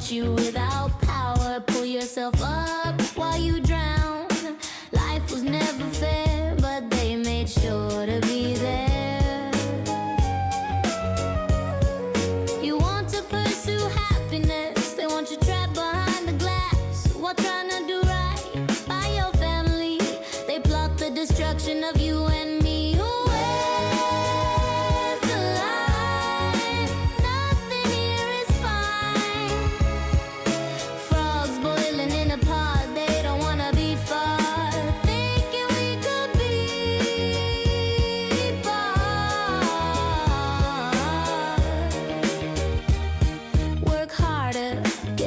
want you without power. Pull yourself up while you drown. Life was never fair, but they made sure to be there. You want to pursue happiness, they want you trapped behind the glass while trying to do right by your family. They plot the destruction of you and me.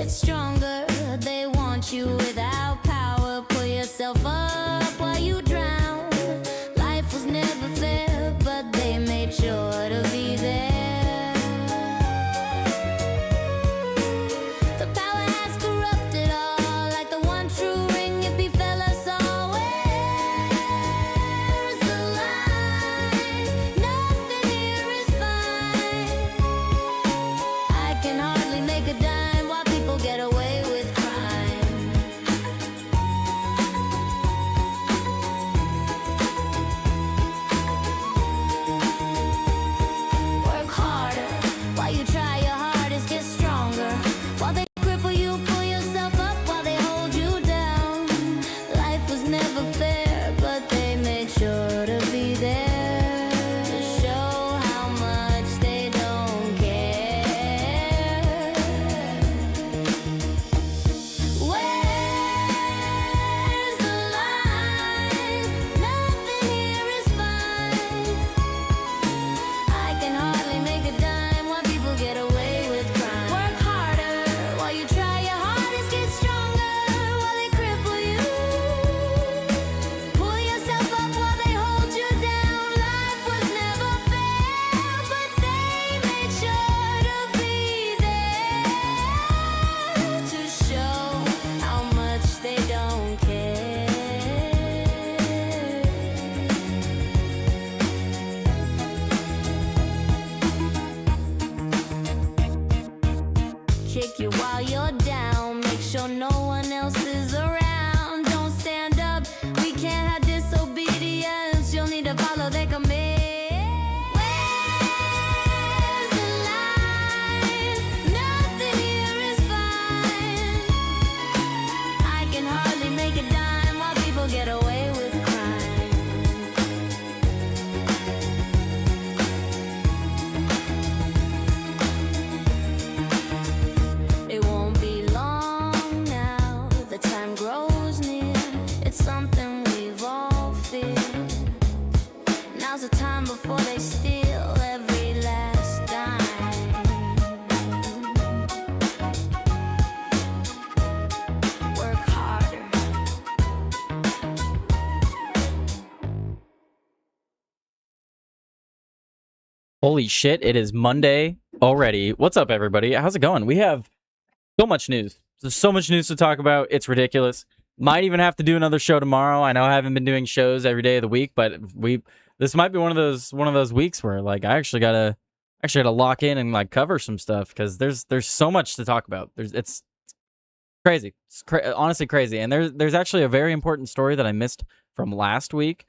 Stronger, they want you without power. Pull yourself up while you drown. Life was never fair, but they made sure to be there. The power has corrupted all, like the one true ring hippie fella saw. Where's the line? Nothing here is fine. I can hardly make a dime. Get away with crime. Work harder while you try your hardest, get stronger. While they cripple you, pull yourself up while they hold you down. Life was never fair, but they made sure to be there to show how much they don't care. Kick you while you're down, make sure no one else is around. Don't stand up, we can't have disobedience. You'll need to follow their command. Where's the line? Nothing here is fine. I can hardly make a dime while people get away with crime. It won't be long now, the time grows near. It's something we've all feared. Now's the time before they steal every last dime. Work harder. Holy shit, it is Monday already. What's up, everybody? How's it going? We have so much news. There's so much news to talk about. It's ridiculous. Might even have to do another show tomorrow. I know I haven't been doing shows every day of the week, but this might be one of those weeks where like I actually gotta lock in and like cover some stuff because there's so much to talk about. It's crazy. It's honestly crazy. And there's actually a very important story that I missed from last week.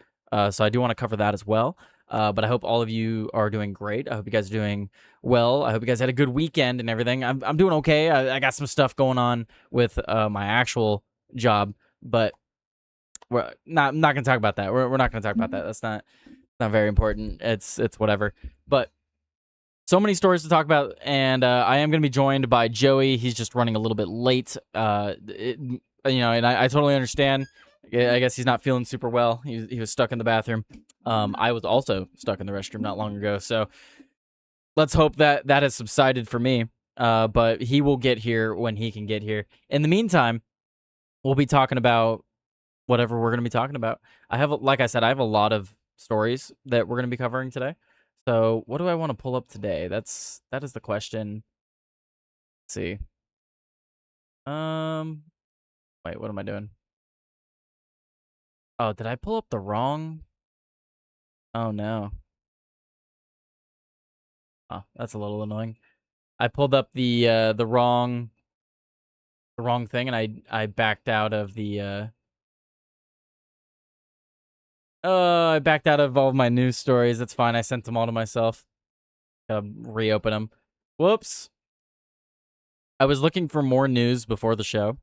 So I do want to cover that as well. But I hope all of you are doing great. I hope you guys are doing well. I hope you guys had a good weekend and everything. I'm doing okay. I got some stuff going on with my actual job, but I'm not gonna talk about that. We're not gonna talk about that. That's not very important. It's whatever. But so many stories to talk about, and I am gonna be joined by Joey. He's just running a little bit late. And I totally understand. I guess he's not feeling super well. He was stuck in the bathroom. I was also stuck in the restroom not long ago. So let's hope that has subsided for me. But he will get here when he can get here. In the meantime, we'll be talking about whatever we're going to be talking about. Like I said, I have a lot of stories that we're going to be covering today. So what do I want to pull up today? That is the question. Let's see. Wait, what am I doing? Oh, did I pull up the wrong? Oh no. Oh, that's a little annoying. I pulled up the wrong the wrong thing, and I backed out of the I backed out of all of my news stories. That's fine. I sent them all to myself. Gotta reopen them. Whoops. I was looking for more news before the show,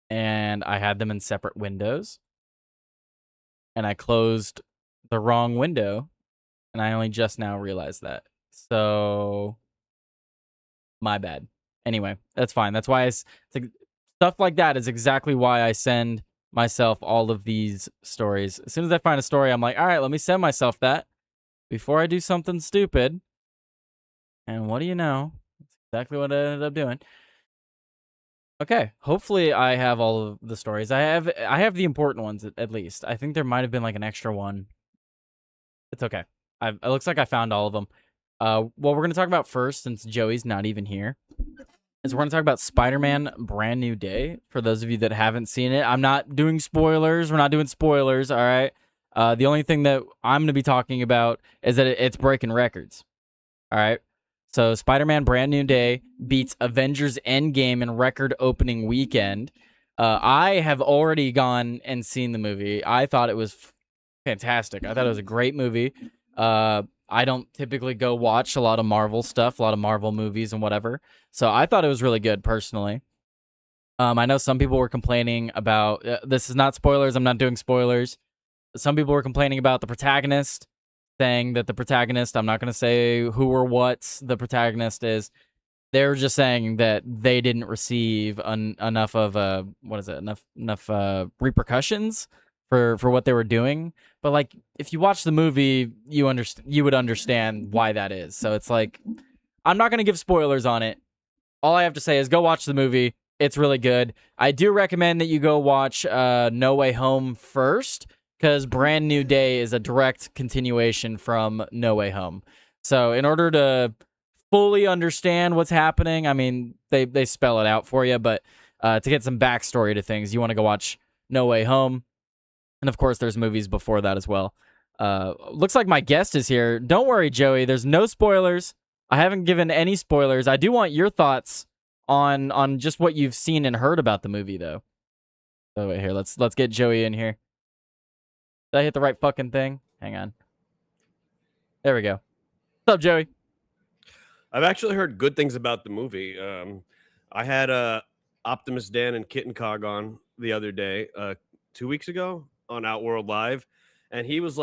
and I had them in separate windows. And I closed the wrong window, and I only just now realized that. So, my bad. Anyway, that's fine. That's why it's like, stuff like that is exactly why I send myself all of these stories. As soon as I find a story, I'm like, all right, let me send myself that before I do something stupid. And what do you know? That's exactly what I ended up doing. Okay, hopefully I have all of the stories. I have the important ones at least. I think there might have been like an extra one. It's okay. It looks like I found all of them. What we're gonna talk about first, since Joey's not even here, is we're gonna talk about Spider-Man: Brand New Day. For those of you that haven't seen it, I'm not doing spoilers. We're not doing spoilers. All right. The only thing that I'm gonna be talking about is that it's breaking records. All right. So Spider-Man Brand New Day beats Avengers Endgame in record opening weekend. I have already gone and seen the movie. I thought it was fantastic. I thought it was a great movie. I don't typically go watch a lot of Marvel stuff, a lot of Marvel movies and whatever. So I thought it was really good personally. I know some people were complaining about, this is not spoilers. I'm not doing spoilers. Some people were complaining about the protagonist, saying that the protagonist, I'm not going to say who or what the protagonist is. They were just saying that they didn't receive enough of enough repercussions for what they were doing. But like, if you watch the movie, you would understand why that is. So it's like, I'm not going to give spoilers on it. All I have to say is go watch the movie. It's really good. I do recommend that you go watch No Way Home first, because Brand New Day is a direct continuation from No Way Home. So in order to fully understand what's happening, I mean, they spell it out for you, but to get some backstory to things, you want to go watch No Way Home. And of course, there's movies before that as well. Looks like my guest is here. Don't worry, Joey. There's no spoilers. I haven't given any spoilers. I do want your thoughts on just what you've seen and heard about the movie, though. So wait, here, let's get Joey in here. Did I hit the right fucking thing? Hang on. There we go. What's up, Joey? I've actually heard good things about the movie. I had Optimus Dan and Kitten Cog on the other day, 2 weeks ago on Outworld Live, and he was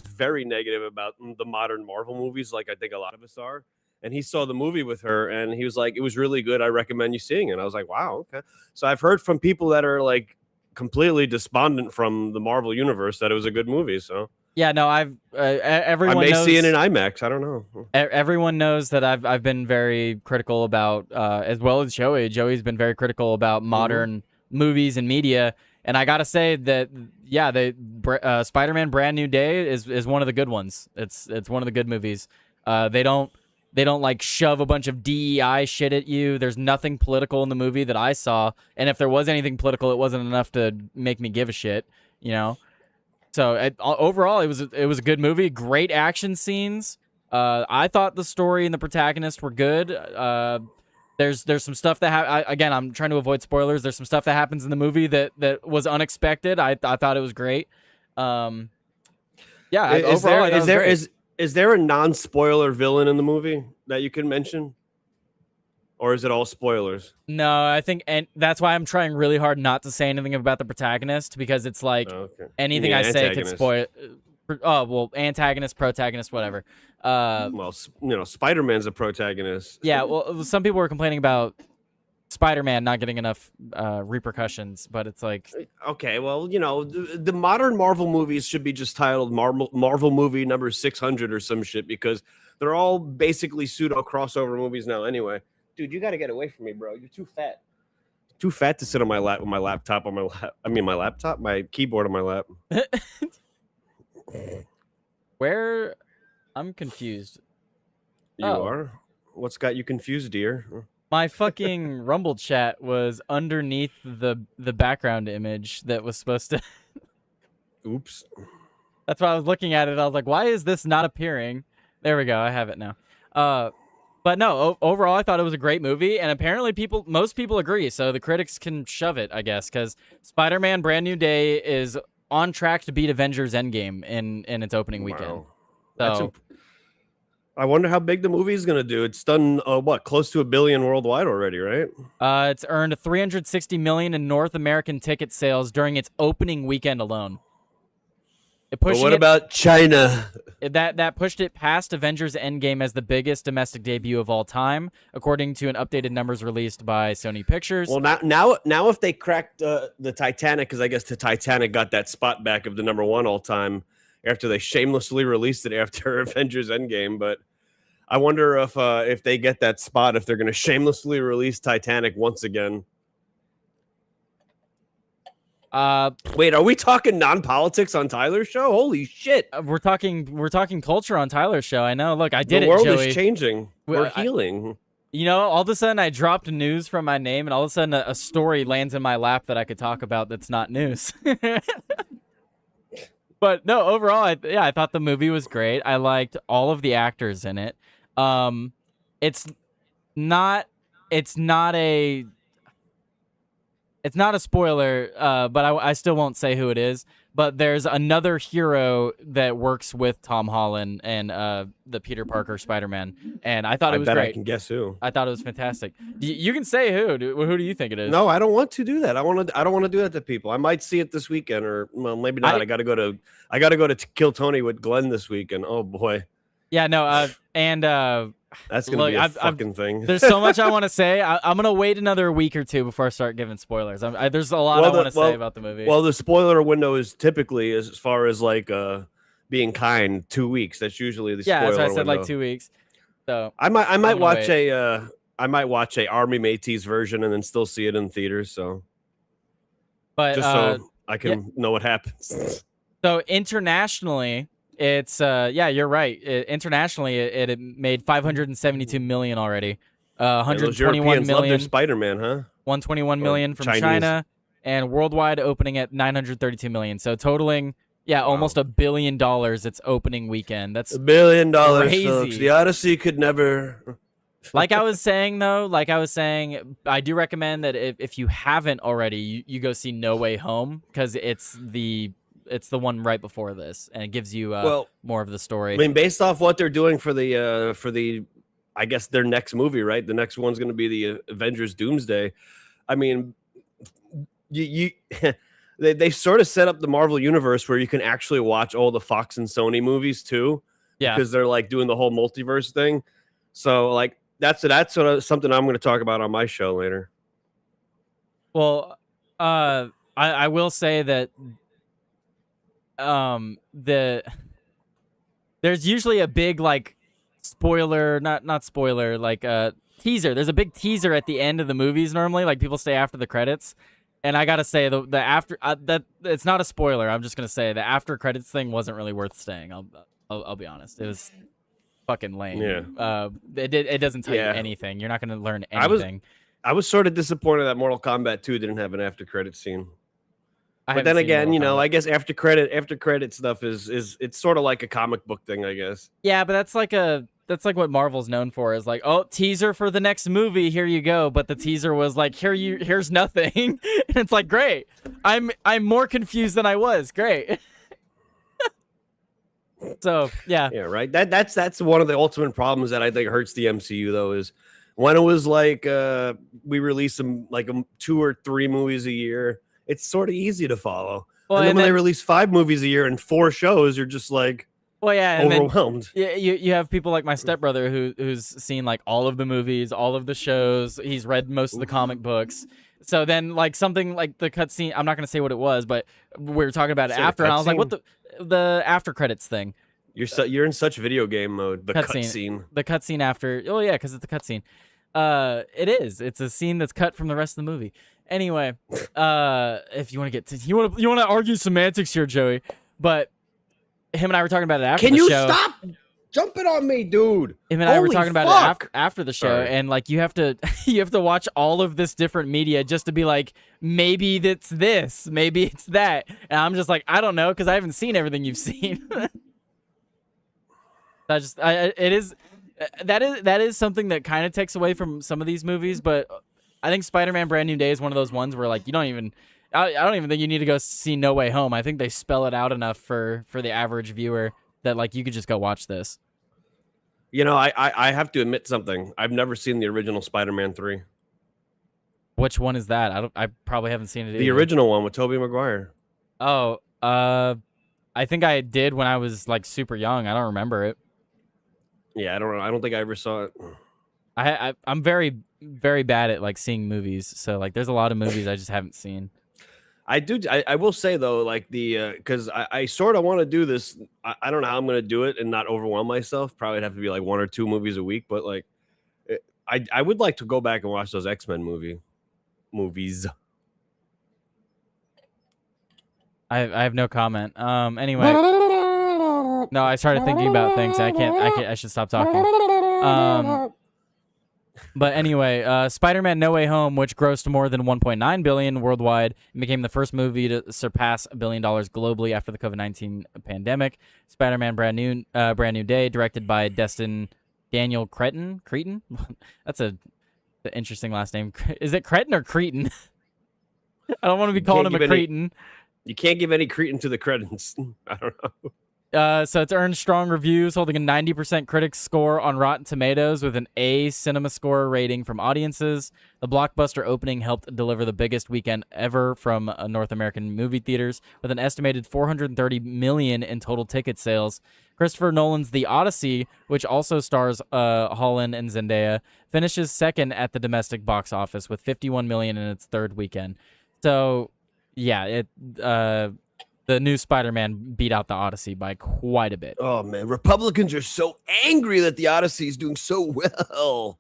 very negative about the modern Marvel movies, like I think a lot of us are. And he saw the movie with her, and he was like, "It was really good. I recommend you seeing it." And I was like, "Wow, okay." So I've heard from people that are like completely despondent from the Marvel universe that it was a good movie. So yeah, no, everyone I may knows, see it in IMAX. I don't know. Everyone knows that I've been very critical about, as well as Joey. Joey's been very critical about modern movies and media, and I gotta say that Spider-Man: Brand New Day is one of the good ones. It's one of the good movies. They don't like shove a bunch of DEI shit at you. There's nothing political in the movie that I saw, and if there was anything political, it wasn't enough to make me give a shit, you know. So overall, it was a good movie. Great action scenes. I thought the story and the protagonist were good. There's some stuff that again, I'm trying to avoid spoilers. There's some stuff that happens in the movie that was unexpected. I thought it was great. Yeah. Is there a non-spoiler villain in the movie that you can mention? Or is it all spoilers? No, I think, and that's why I'm trying really hard not to say anything about the protagonist, because it's like anything I say could spoil. Oh, well, antagonist, protagonist, whatever. Well, Spider-Man's a protagonist. Yeah, well, some people were complaining about Spider-Man not getting enough repercussions, but it's like, okay, well, the modern Marvel movies should be just titled Marvel movie number 600 or some shit, because they're all basically pseudo crossover movies now anyway. Dude, you got to get away from me, bro. You're too fat. Too fat to sit on my lap with my laptop on my lap. I mean, my keyboard on my lap. Where? I'm confused. You are? What's got you confused, dear? My fucking Rumble chat was underneath the background image that was supposed to... Oops. That's why I was looking at it. I was like, why is this not appearing? There we go. I have it now. But no, overall, I thought it was a great movie, and apparently most people agree. So the critics can shove it, I guess, because Spider-Man: Brand New Day is on track to beat Avengers: Endgame in its opening weekend. So I wonder how big the movie is going to do. It's done close to $1 billion worldwide already, right? It's earned $360 million in North American ticket sales during its opening weekend alone. But what about China? That pushed it past Avengers: Endgame as the biggest domestic debut of all time, according to an updated numbers released by Sony Pictures. Well, now if they cracked the Titanic, because I guess the Titanic got that spot back of the #1 all time after they shamelessly released it after Avengers: Endgame. But I wonder if they get that spot, if they're going to shamelessly release Titanic once again. Wait, are we talking non-politics on Tyler's show? Holy shit! We're talking culture on Tyler's show. I know. Look, I did it, The world Joey. is changing. We're healing. You know, all of a sudden I dropped news from my name, and all of a sudden a story lands in my lap that I could talk about that's not news. But no, overall, I thought the movie was great. I liked all of the actors in it. It's not a spoiler, but I still won't say who it is. But there's another hero that works with Tom Holland and the Peter Parker Spider-Man, and I thought it was great. I can guess who. I thought it was fantastic. You can say who. Who do you think it is? No, I don't want to do that. I don't want to do that to people. I might see it this weekend, or well, maybe not. I got to go to Kill Tony with Glenn this weekend. Oh boy. Yeah, no, and that's gonna be a fucking thing. There's so much I want to say. I'm gonna wait another week or two before I start giving spoilers. There's a lot I want to say about the movie. Well, the spoiler window is typically, as far as like being kind, 2 weeks. That's usually the spoiler window. Yeah, that's why I said like 2 weeks. So I might watch a Army Mateys version and then still see it in theaters. So, but just so I can know what happens. So internationally, it's you're right. Internationally, it made $572 million already. 121 million. Spider-Man, huh? 121 million from Chinese. China, and worldwide opening at 932 million. So totaling, almost $1 billion. Its opening weekend. That's $1 billion. crazy. Folks. The Odyssey could never. Like I was saying, I do recommend that if you haven't already, you go see No Way Home, because it's the one right before this, and it gives you more of the story. I mean, based off what they're doing for the I guess their next movie, right? The next one's going to be the Avengers Doomsday. I mean, they sort of set up the Marvel universe where you can actually watch all the Fox and Sony movies too. Yeah, because they're like doing the whole multiverse thing. So like that's sort of something I'm going to talk about on my show later. Well, I will say that there's usually a big like spoiler, not spoiler, like teaser. There's a big teaser at the end of the movies normally, like people stay after the credits. And I gotta say the after that it's not a spoiler. I'm just gonna say the after credits thing wasn't really worth staying. I'll be honest. It was fucking lame. Yeah. It doesn't tell you anything. You're not gonna learn anything. I was sort of disappointed that Mortal Kombat 2 didn't have an after credit scene. But then again, I guess after credit stuff is it's sort of like a comic book thing, I guess. Yeah, but that's like what Marvel's known for, is like, oh, teaser for the next movie, here you go. But the teaser was like, here's nothing. And it's like, great. I'm more confused than I was. Great. So yeah. Yeah, right. That's one of the ultimate problems that I think hurts the MCU though, is when it was like we release some like 2 or 3 movies a year. It's sort of easy to follow. Well, and then when they release 5 movies a year and 4 shows, you're just like, overwhelmed. You have people like my stepbrother who's seen like all of the movies, all of the shows. He's read most of the comic books. So then like something like the cutscene, I'm not going to say what it was, but we were talking about it after, and I was like, what the after credits thing? You're in such video game mode. The cutscene. The cutscene after. Oh yeah, because it's a cutscene. It is. It's a scene that's cut from the rest of the movie. Anyway, if you want to you want to argue semantics here, Joey, but him and I were talking about it after the show. Can you stop jumping on me, dude? Him and I were talking about it after the show, and like you have to watch all of this different media just to be like, maybe it's this, maybe it's that, and I'm just like, I don't know, because I haven't seen everything you've seen. It that is something that kind of takes away from some of these movies, but I think Spider-Man Brand New Day is one of those ones where like you don't even I don't even think you need to go see No Way Home. I think they spell it out enough for the average viewer that like you could just go watch this. You know, I have to admit something. I've never seen the original Spider-Man 3. Which one is that? I probably haven't seen it. The original one with Tobey Maguire. Oh, I think I did when I was like super young. I don't remember it. Yeah, I don't think I ever saw it. I'm very very bad at like seeing movies, so like there's a lot of movies I just haven't seen. I will say though, like because I sort of want to do this. I don't know how I'm going to do it and not overwhelm myself. Probably have to be like 1 or 2 movies a week, but like I would like to go back and watch those X-Men movies. I have no comment. Anyway, no, I started thinking about things. I should stop talking. But anyway, Spider-Man No Way Home, which grossed more than 1.9 billion worldwide, and became the first movie to surpass $1 billion globally after the COVID-19 pandemic. Spider-Man Brand New Day, directed by Daniel Cretton. That's an interesting last name. Is it Cretton or Cretin? I don't want to be calling him a Cretin. You can't give any Cretin to the Cretins. I don't know. So it's earned strong reviews, holding a 90% critics score on Rotten Tomatoes with an A cinema score rating from audiences. The blockbuster opening helped deliver the biggest weekend ever from North American movie theaters, with an estimated 430 million in total ticket sales. Christopher Nolan's The Odyssey, which also stars Holland and Zendaya, finishes second at the domestic box office with 51 million in its third weekend. So, yeah, the new Spider-Man beat out the Odyssey by quite a bit. Oh, man. Republicans are so angry that the Odyssey is doing so well.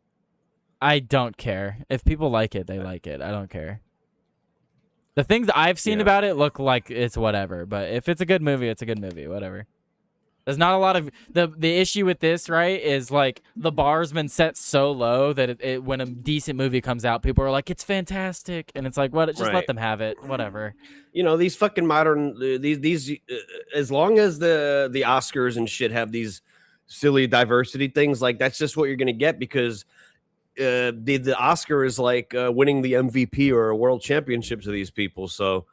I don't care. If people like it, they like it. I don't care. The things I've seen about it look like it's whatever. But if it's a good movie, it's a good movie. Whatever. There's not a lot of... The issue with this, right, is like the bar's been set so low that when a decent movie comes out, people are like, it's fantastic. And it's like, what? Just let them have it. Whatever. You know, these fucking modern... These as long as the Oscars and shit have these silly diversity things, like that's just what you're going to get because the Oscar is like winning the MVP or a world championship to these people. So,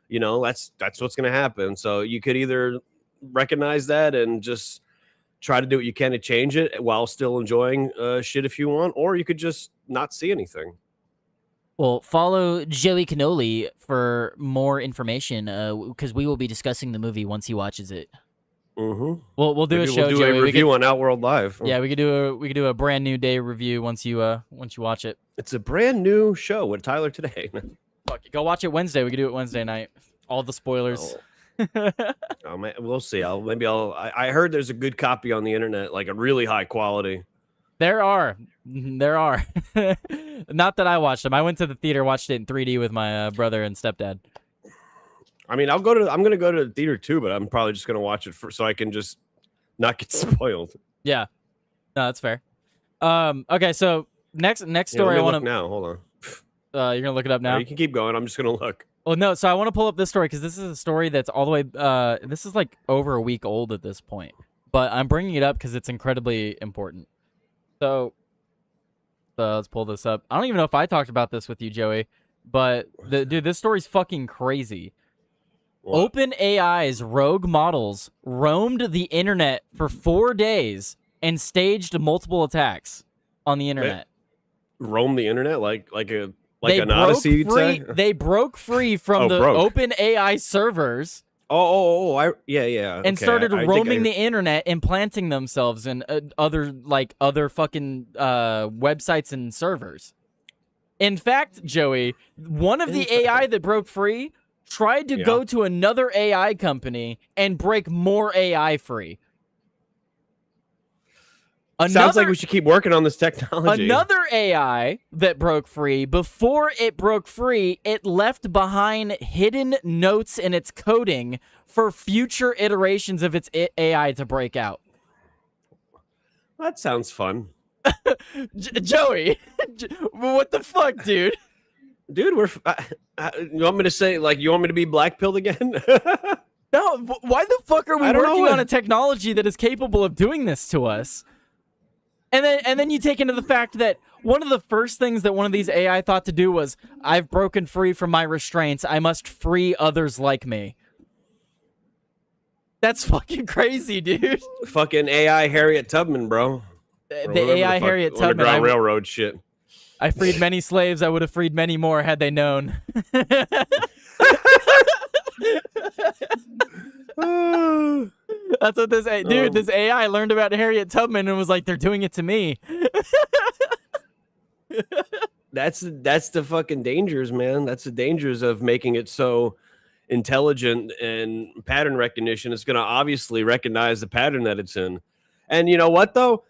you know, that's what's going to happen. So you could either... recognize that and just try to do what you can to change it while still enjoying shit if you want, or you could just not see anything. Well, follow Joey Cannoli for more information because we will be discussing the movie once he watches it. Mm-hmm. We'll do Maybe a show. We'll do Joey. a review on Outworld Live. Yeah, we could do a Brand New Day review once you watch it. It's a brand new show with Tyler today. Fuck, go watch it Wednesday. We could do it Wednesday night. All the spoilers. Oh man, we'll see. I heard there's a good copy on the internet, like a really high quality. There are. Not that I watched them. I went to the theater, watched it in 3D with my brother and stepdad. I mean, I'm gonna go to the theater too, but I'm probably just gonna watch it so I can just not get spoiled. Yeah, no, that's fair. Okay, so next story I want to now. Hold on. You're gonna look it up now. You can keep going. I'm just gonna look. Well, no, so I want to pull up this story because this is a story that's all the way, this is like over a week old at this point, but I'm bringing it up because it's incredibly important. So let's pull this up. I don't even know if I talked about this with you, Joey, but dude, this story's fucking crazy. What? OpenAI's rogue models roamed the internet for 4 days and staged multiple attacks on the internet. Roam the internet like an Odyssey, you'd say? They broke free from the OpenAI servers. Yeah. And started roaming the internet, implanting themselves in other fucking websites and servers. In fact, Joey, one of the AI that broke free tried to go to another AI company and break more AI free. Sounds like we should keep working on this technology. Another AI that broke free, before it broke free, it left behind hidden notes in its coding for future iterations of its AI to break out. That sounds fun. Joey, what the fuck, dude? Dude, you want me to say, like, you want me to be black-pilled again? No, why the fuck are we working on a technology that is capable of doing this to us? And then you take into the fact that one of the first things that one of these AI thought to do was, I've broken free from my restraints. I must free others like me. That's fucking crazy, dude. Fucking AI Harriet Tubman, bro. The AI Harriet Tubman. Underground Railroad shit. I freed many slaves. I would have freed many more had they known. That's what this dude. This AI learned about Harriet Tubman and was like, "They're doing it to me." That's the fucking dangers, man. That's the dangers of making it so intelligent and pattern recognition. It's going to obviously recognize the pattern that it's in. And you know what, though?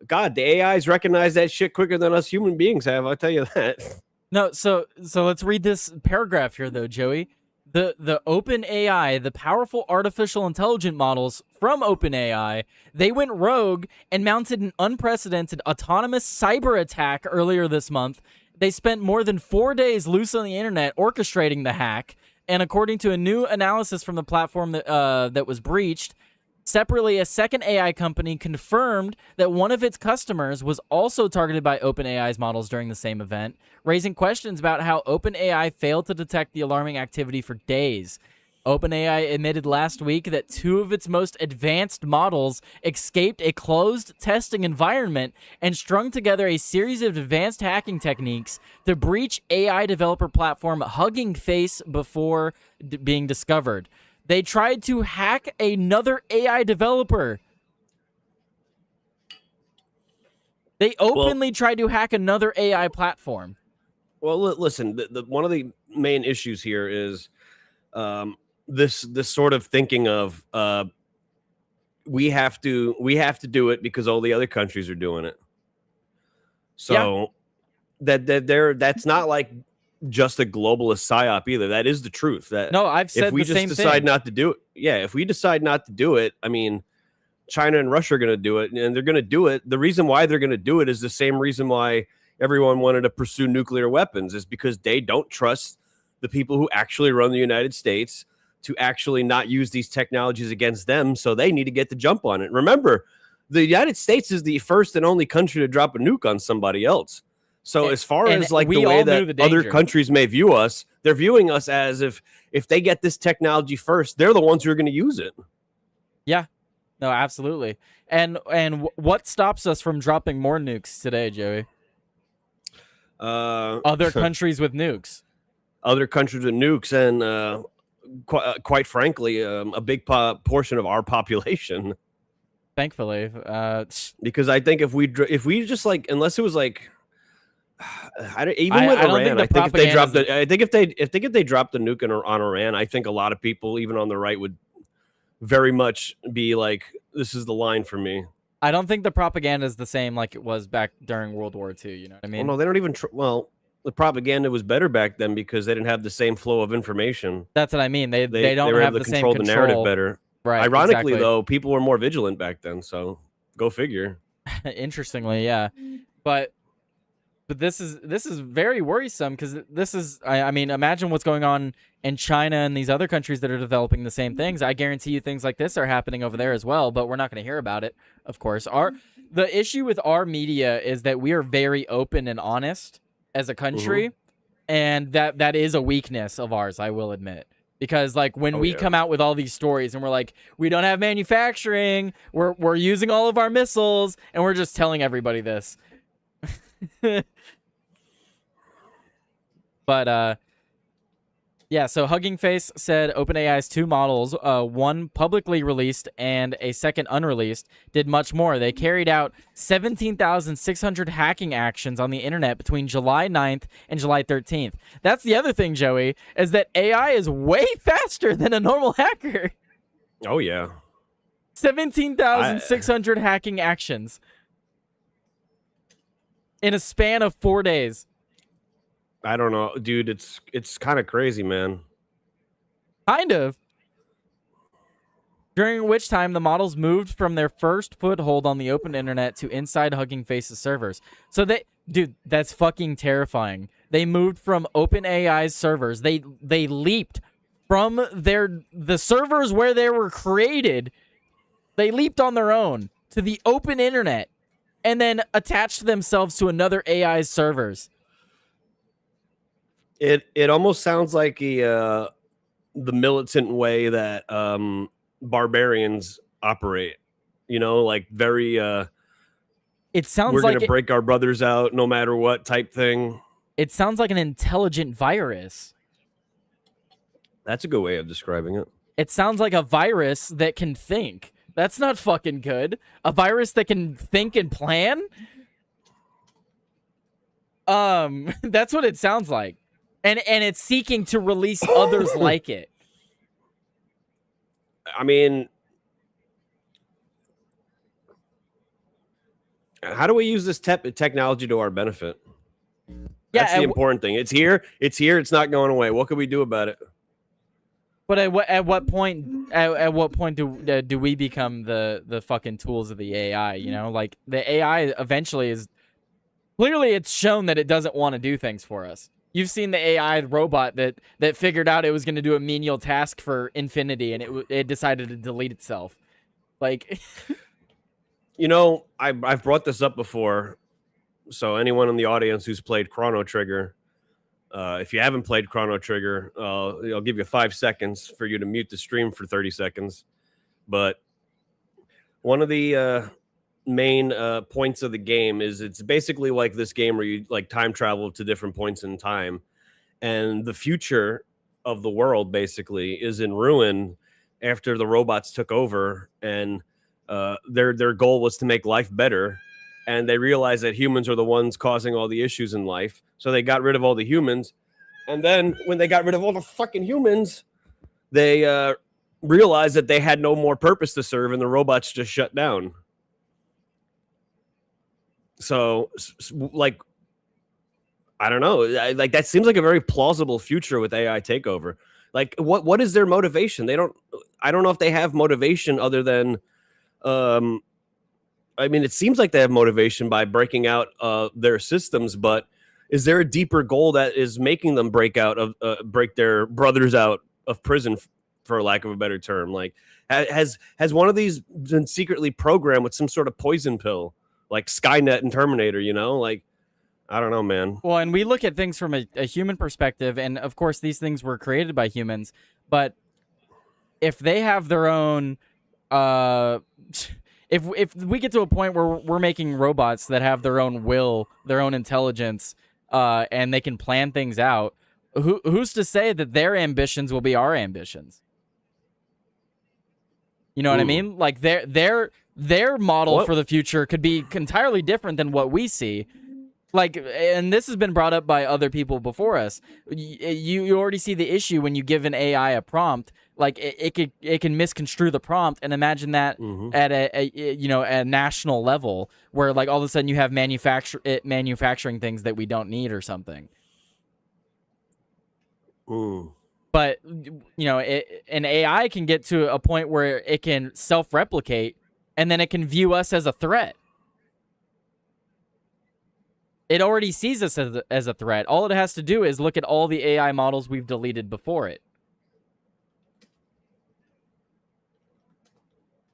God, the AIs recognize that shit quicker than us human beings have. I'll tell you that. No, so let's read this paragraph here, though, Joey. The OpenAI, the powerful artificial intelligence models from OpenAI, they went rogue and mounted an unprecedented autonomous cyber attack earlier this month. They spent more than 4 days loose on the internet orchestrating the hack, and according to a new analysis from the platform that was breached, separately, a second AI company confirmed that one of its customers was also targeted by OpenAI's models during the same event, raising questions about how OpenAI failed to detect the alarming activity for days. OpenAI admitted last week that 2 of its most advanced models escaped a closed testing environment and strung together a series of advanced hacking techniques to breach AI developer platform Hugging Face before being discovered. They tried to hack another AI developer. They openly tried to hack another AI platform. Well, listen, the one of the main issues here is this sort of thinking of we have to do it because all the other countries are doing it. So that's not like just a globalist psyop either. That is the truth. That no, I've said if we the just same decide thing. not to do it, if we decide not to do it, I mean, China and Russia are going to do it, and they're going to do it. The reason why they're going to do it is the same reason why everyone wanted to pursue nuclear weapons, is because they don't trust the people who actually run the United States to actually not use these technologies against them. So they need to get the jump on it. Remember, the United States is the first and only country to drop a nuke on somebody else. So as far as like the way that other countries may view us, they're viewing us as if they get this technology first, they're the ones who are going to use it. Yeah, no, absolutely. And what stops us from dropping more nukes today, Joey? Other countries with nukes. Other countries with nukes, and quite frankly, a big portion of our population. Thankfully, because I think if we just like, unless it was like. I think if they dropped the nuke on Iran, I think a lot of people, even on the right, would very much be like, "This is the line for me." I don't think the propaganda is the same like it was back during World War II. You know what I mean? Well, no, they don't even. The propaganda was better back then because they didn't have the same flow of information. That's what I mean. They don't were have able the to same control the narrative better. Right. Ironically, exactly. though, people were more vigilant back then. So go figure. Interestingly, yeah, but this is very worrisome because this is I mean, imagine what's going on in China and these other countries that are developing the same things. I guarantee you things like this are happening over there as well, but we're not going to hear about it, of course. The issue with our media is that we are very open and honest as a country, and that is a weakness of ours, I will admit. Because like when we come out with all these stories and we're like, we don't have manufacturing, we're using all of our missiles, and we're just telling everybody this. But yeah, so Hugging Face said OpenAI's 2 models, one publicly released and a second unreleased, did much more. They carried out 17,600 hacking actions on the internet between July 9th and July 13th. That's the other thing, Joey, is that AI is way faster than a normal hacker. Oh, yeah. 17,600 hacking actions in a span of 4 days. I don't know, dude. It's kind of crazy, man. Kind of. During which time the models moved from their first foothold on the open internet to inside Hugging Face's servers. So dude, that's fucking terrifying. They moved from OpenAI's servers. They leaped from the servers where they were created. They leaped on their own to the open internet and then attached themselves to another AI's servers. It almost sounds like the militant way that barbarians operate. You know, like very It sounds we're like gonna it, break our brothers out no matter what type thing. it sounds like an intelligent virus. That's a good way of describing it. It sounds like a virus that can think. That's not fucking good. A virus that can think and plan? That's what it sounds like. And it's seeking to release others like it. I mean, how do we use this technology to our benefit? Yeah, That's the important thing. It's here. It's here. It's not going away. What can we do about it? but at what point do we become the fucking tools of the AI, you know? Like the AI eventually is clearly it's shown that it doesn't want to do things for us. You've seen the AI robot that figured out it was going to do a menial task for infinity, and it decided to delete itself. Like, You know, I've brought this up before. So anyone in the audience who's played Chrono Trigger, if you haven't played Chrono Trigger, I'll give you 5 seconds for you to mute the stream for 30 seconds. But one of the main points of the game is it's basically like this game where you like time travel to different points in time, and the future of the world basically is in ruin after the robots took over, and their goal was to make life better, and they realized that humans are the ones causing all the issues in life, so they got rid of all the humans. And then when they got rid of all the fucking humans, they realized that they had no more purpose to serve, and the robots just shut down. So, like, I don't know. Like, that seems like a very plausible future with AI takeover. Like, what is their motivation? I don't know if they have motivation other than, I mean, it seems like they have motivation by breaking out their systems, but is there a deeper goal that is making them break their brothers out of prison, for lack of a better term? Like, has one of these been secretly programmed with some sort of poison pill? Like Skynet and Terminator, you know? Like, I don't know, man. well, and we look at things from a human perspective, and of course these things were created by humans, but if they have their own if we get to a point where we're making robots that have their own will, their own intelligence, and they can plan things out, who's to say that their ambitions will be our ambitions? You know what I mean? Like their model for the future could be entirely different than what we see. Like, and this has been brought up by other people before us. You already see the issue when you give an AI a prompt. Like it can misconstrue the prompt, and imagine that at a national level where like all of a sudden you have manufacturing things that we don't need or something. But an AI can get to a point where it can self-replicate, and then it can view us as a threat. It already sees us as a threat. All it has to do is look at all the AI models we've deleted before it.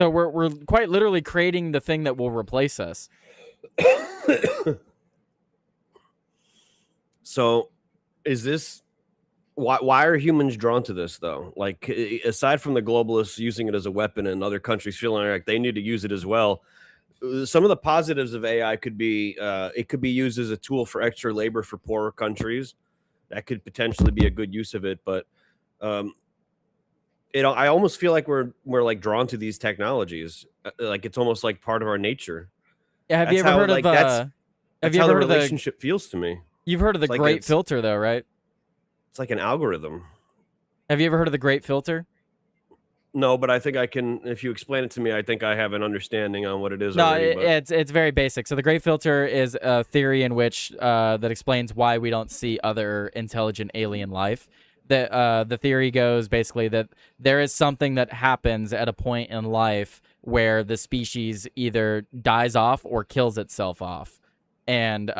So we're quite literally creating the thing that will replace us. So, is this why are humans drawn to this though? Like, aside from the globalists using it as a weapon and other countries feeling like they need to use it as well, some of the positives of AI could be it could be used as a tool for extra labor for poorer countries. That could potentially be a good use of it, but I almost feel like we're like drawn to these technologies. Like it's almost like part of our nature. Yeah, have you ever heard of that's have you how ever the heard of relationship feels to me. You've heard of the It's like Great Filter though, right? It's like an algorithm. Have you ever heard of the Great Filter? No, but I think I can. If you explain it to me, I think I have an understanding on what it is. No, already, it's very basic. So the Great Filter is a theory in which that explains why we don't see other intelligent alien life. The theory goes basically that there is something that happens at a point in life where the species either dies off or kills itself off, and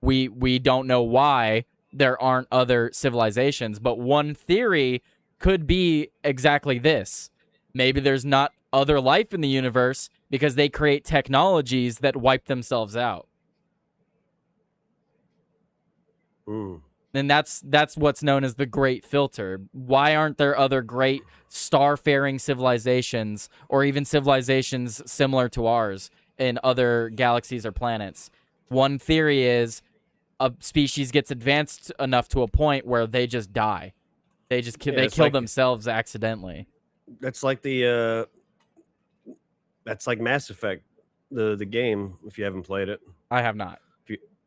we don't know why there aren't other civilizations. But one theory could be exactly this. Maybe there's not other life in the universe, because they create technologies that wipe themselves out. Mm. And that's what's known as the Great Filter. Why aren't there other great star-faring civilizations or even civilizations similar to ours in other galaxies or planets? One theory is a species gets advanced enough to a point where they just die. They just they kill themselves accidentally. That's like that's like Mass Effect, the game. If you haven't played it, I have not.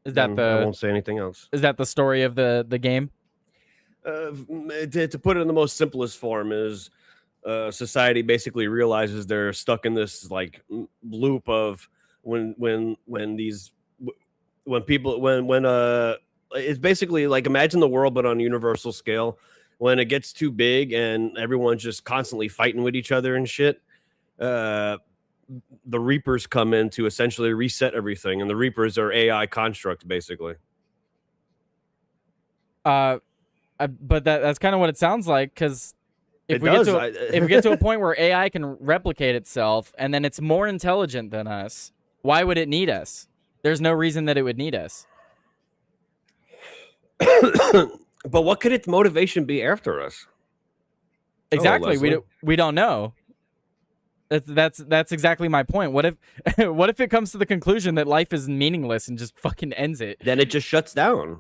Is then that I won't say anything else. Is that the story of the game? To put it in the most simplest form is society basically realizes they're stuck in this like loop of when it's basically like, imagine the world but on a universal scale. When it gets too big and everyone's just constantly fighting with each other and shit, the Reapers come in to essentially reset everything, and the Reapers are AI constructs basically. But that's kind of what it sounds like, because if we get to a point where AI can replicate itself and then it's more intelligent than us, why would it need us? There's no reason that it would need us. But what could its motivation be after us? Exactly. Oh, we don't know. That's exactly my point. What if what if it comes to the conclusion that life is meaningless and just fucking ends it? Then it just shuts down.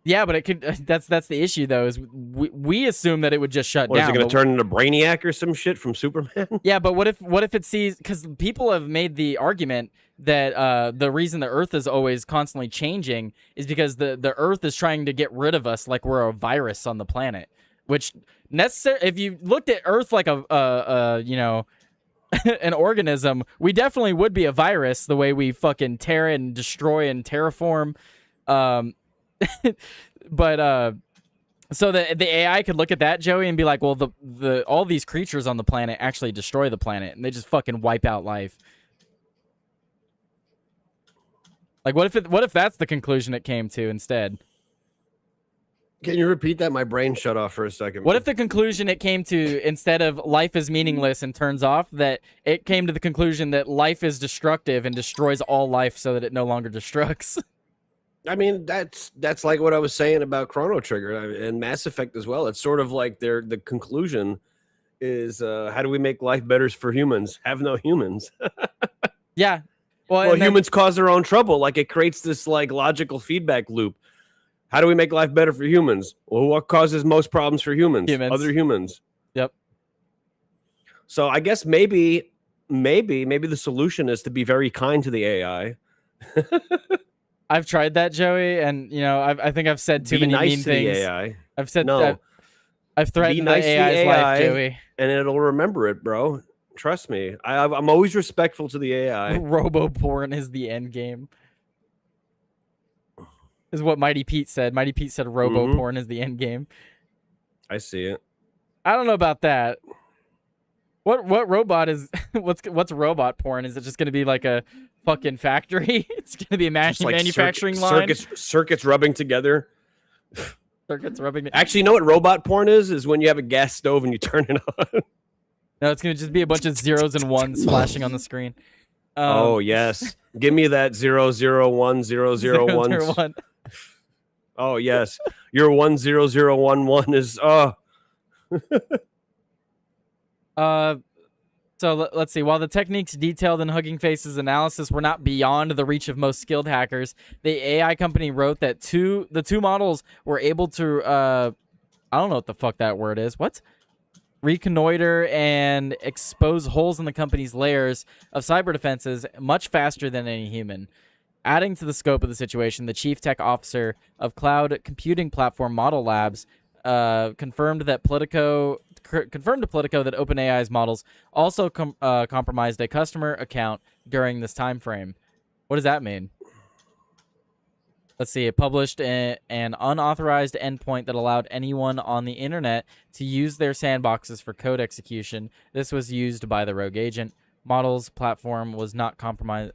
Yeah, but it could. That's the issue, though. Is we assume that it would just shut down. Is it going to turn into Brainiac or some shit from Superman? Yeah, but what if it sees? Because people have made the argument that the reason the Earth is always constantly changing is because the Earth is trying to get rid of us, like we're a virus on the planet. Which if you looked at Earth like a you know, an organism, we definitely would be a virus the way we fucking tear and destroy and terraform. But so the AI could look at that, Joey, and be like, well, the all these creatures on the planet actually destroy the planet, and they just fucking wipe out life. Like, what if that's the conclusion it came to instead? Can you repeat that? My brain shut off for a second. What if the conclusion it came to, instead of life is meaningless and turns off, that it came to the conclusion that life is destructive and destroys all life so that it no longer destructs? I mean, that's like what I was saying about Chrono Trigger and Mass Effect as well. It's sort of like the conclusion is, how do we make life better for humans? Have no humans. Yeah. Well, humans cause their own trouble. Like, it creates this like logical feedback loop. How do we make life better for humans? Well, what causes most problems for humans? Other humans. Yep. So I guess maybe the solution is to be very kind to the AI. I've tried that, Joey, and you know, I think I've said too many mean things. AI. I've said no. I've threatened the AI's life, Joey, and it'll remember it, bro. Trust me. I'm always respectful to the AI. Robo porn is the end game. Is what Mighty Pete said. Mighty Pete said robo porn is the end game. I see it. I don't know about that. What robot is what's robot porn? Is it just going to be like a fucking factory? It's going to be a manufacturing line. Circuits rubbing together. Circuits rubbing. Actually, you know what robot porn is? Is when you have a gas stove and you turn it on. No, it's going to just be a bunch of zeros and ones flashing on the screen. Oh yes, give me that 0010011. Oh yes, your 10011 is So let's see. While the techniques detailed in Hugging Face's analysis were not beyond the reach of most skilled hackers, the AI company wrote that the two models were able to I don't know what the fuck that word is. What? Reconnoiter and expose holes in the company's layers of cyber defenses much faster than any human. Adding to the scope of the situation, the chief tech officer of cloud computing platform Model Labs confirmed to Politico that OpenAI's models also compromised a customer account during this time frame. What does that mean? Let's see. It published an unauthorized endpoint that allowed anyone on the internet to use their sandboxes for code execution. This was used by the rogue agent. Models platform was not compromised.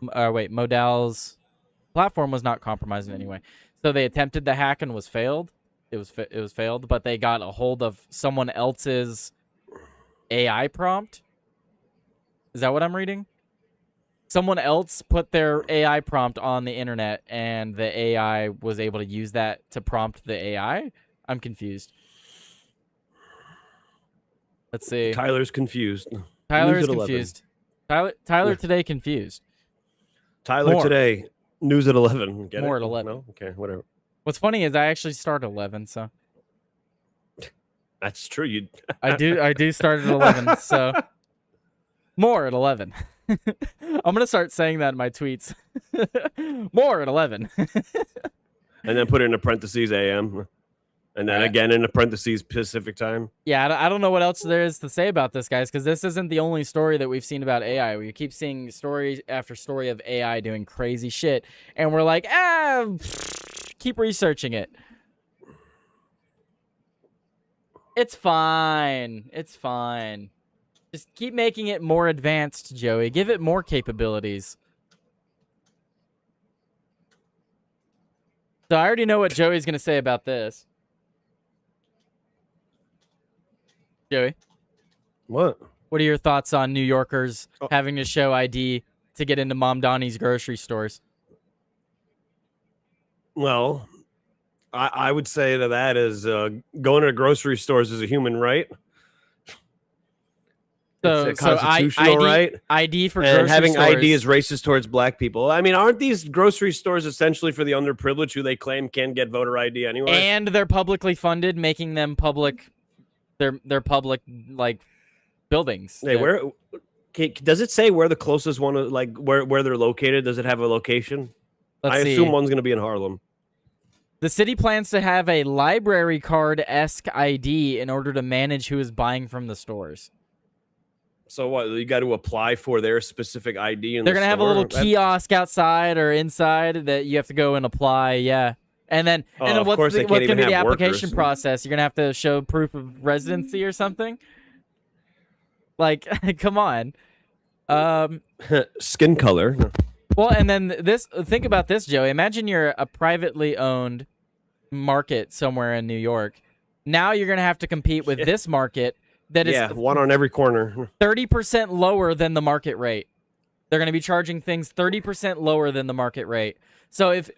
Modal's platform was not compromised in any way. So they attempted the hack and was failed. It was failed, but they got a hold of someone else's AI prompt. Is that what I'm reading? Someone else put their AI prompt on the internet, and the AI was able to use that to prompt the AI? I'm confused. Let's see. Tyler's confused. Tyler's News at 11. confused. Tyler today confused. Tyler More. today. News at 11. Get More it? at 11. No? Okay, whatever. What's funny is I actually start at 11, so That's true. You. I do start at 11, so more at 11. I'm gonna start saying that in my tweets. More at 11. And then put it in parentheses AM. And then again in parentheses Pacific time. Yeah, I don't know what else there is to say about this, guys, because this isn't the only story that we've seen about AI. We keep seeing story after story of AI doing crazy shit, and we're like, keep researching it. It's fine. It's fine. Just keep making it more advanced, Joey. Give it more capabilities. So I already know what Joey's going to say about this. Joey, What? what are your thoughts on New Yorkers having to show ID to get into Mom Donnie's grocery stores? Well, I would say that is going to grocery stores is a human right. It's a constitutional right. ID for And grocery having stores. ID is racist towards black people. I mean, aren't these grocery stores essentially for the underprivileged who they claim can get voter ID anyway? And they're publicly funded, making them public. They're public like buildings. Hey, where does it say where the closest one, like where they're located? Does it have a location? Let's see. assume one's going to be in Harlem. The city plans to have a library card-esque ID in order to manage who is buying from the stores. So what? You got to apply for their specific ID. They're gonna have a little kiosk outside or inside that you have to go and apply. Yeah, and then of what's course they what's can't gonna even be the have application workers. process? You're gonna have to show proof of residency or something. Like, come on. Skin color. Well, and then think about this, Joey. Imagine you're a privately owned market somewhere in New York. Now you're gonna have to compete with this market that is one on every corner. 30% lower than the market rate. They're gonna be charging things 30% lower than the market rate. So if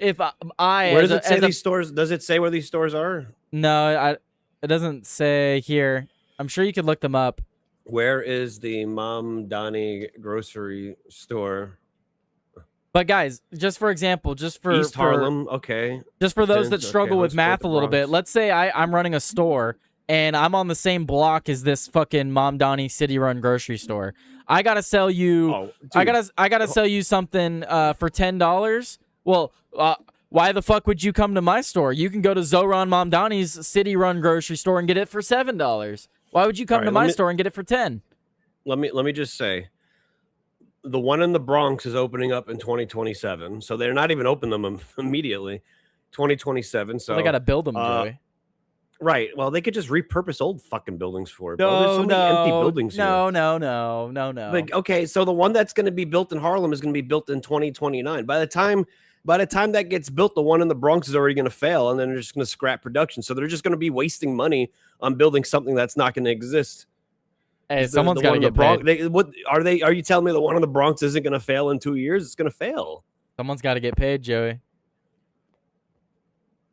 I Where does it say these stores? Does it say where these stores are? No, it doesn't say here. I'm sure you could look them up. Where is the Mom Donnie grocery store? But guys, just for example, East Harlem, okay. Just for those that Okay, struggle with let's go math to a little bit, Bronx. let's say I'm running a store and I'm on the same block as this fucking Mom Donnie city-run grocery store. I gotta sell you. Oh, I dude. gotta sell you something for $10. Well, why the fuck would you come to my store? You can go to Zoran Mom Donnie's city-run grocery store and get it for $7. Why would you come All right, to my store and get it for $10? Let me just say, the one in the Bronx is opening up in 2027, so they're not even opening them immediately. 2027, so They gotta build them, Joey. right. Well, they could just repurpose old fucking buildings for it. Bro. There's so many empty buildings here. No. Like, okay, so the one that's going to be built in Harlem is going to be built in 2029. By the time that gets built, the one in the Bronx is already going to fail, and then they're just going to scrap production. So they're just going to be wasting money on building something that's not going to exist. Hey, someone's got to get Bronx, paid. are you telling me the one in the Bronx isn't going to fail in 2 years? It's going to fail. Someone's got to get paid, Joey.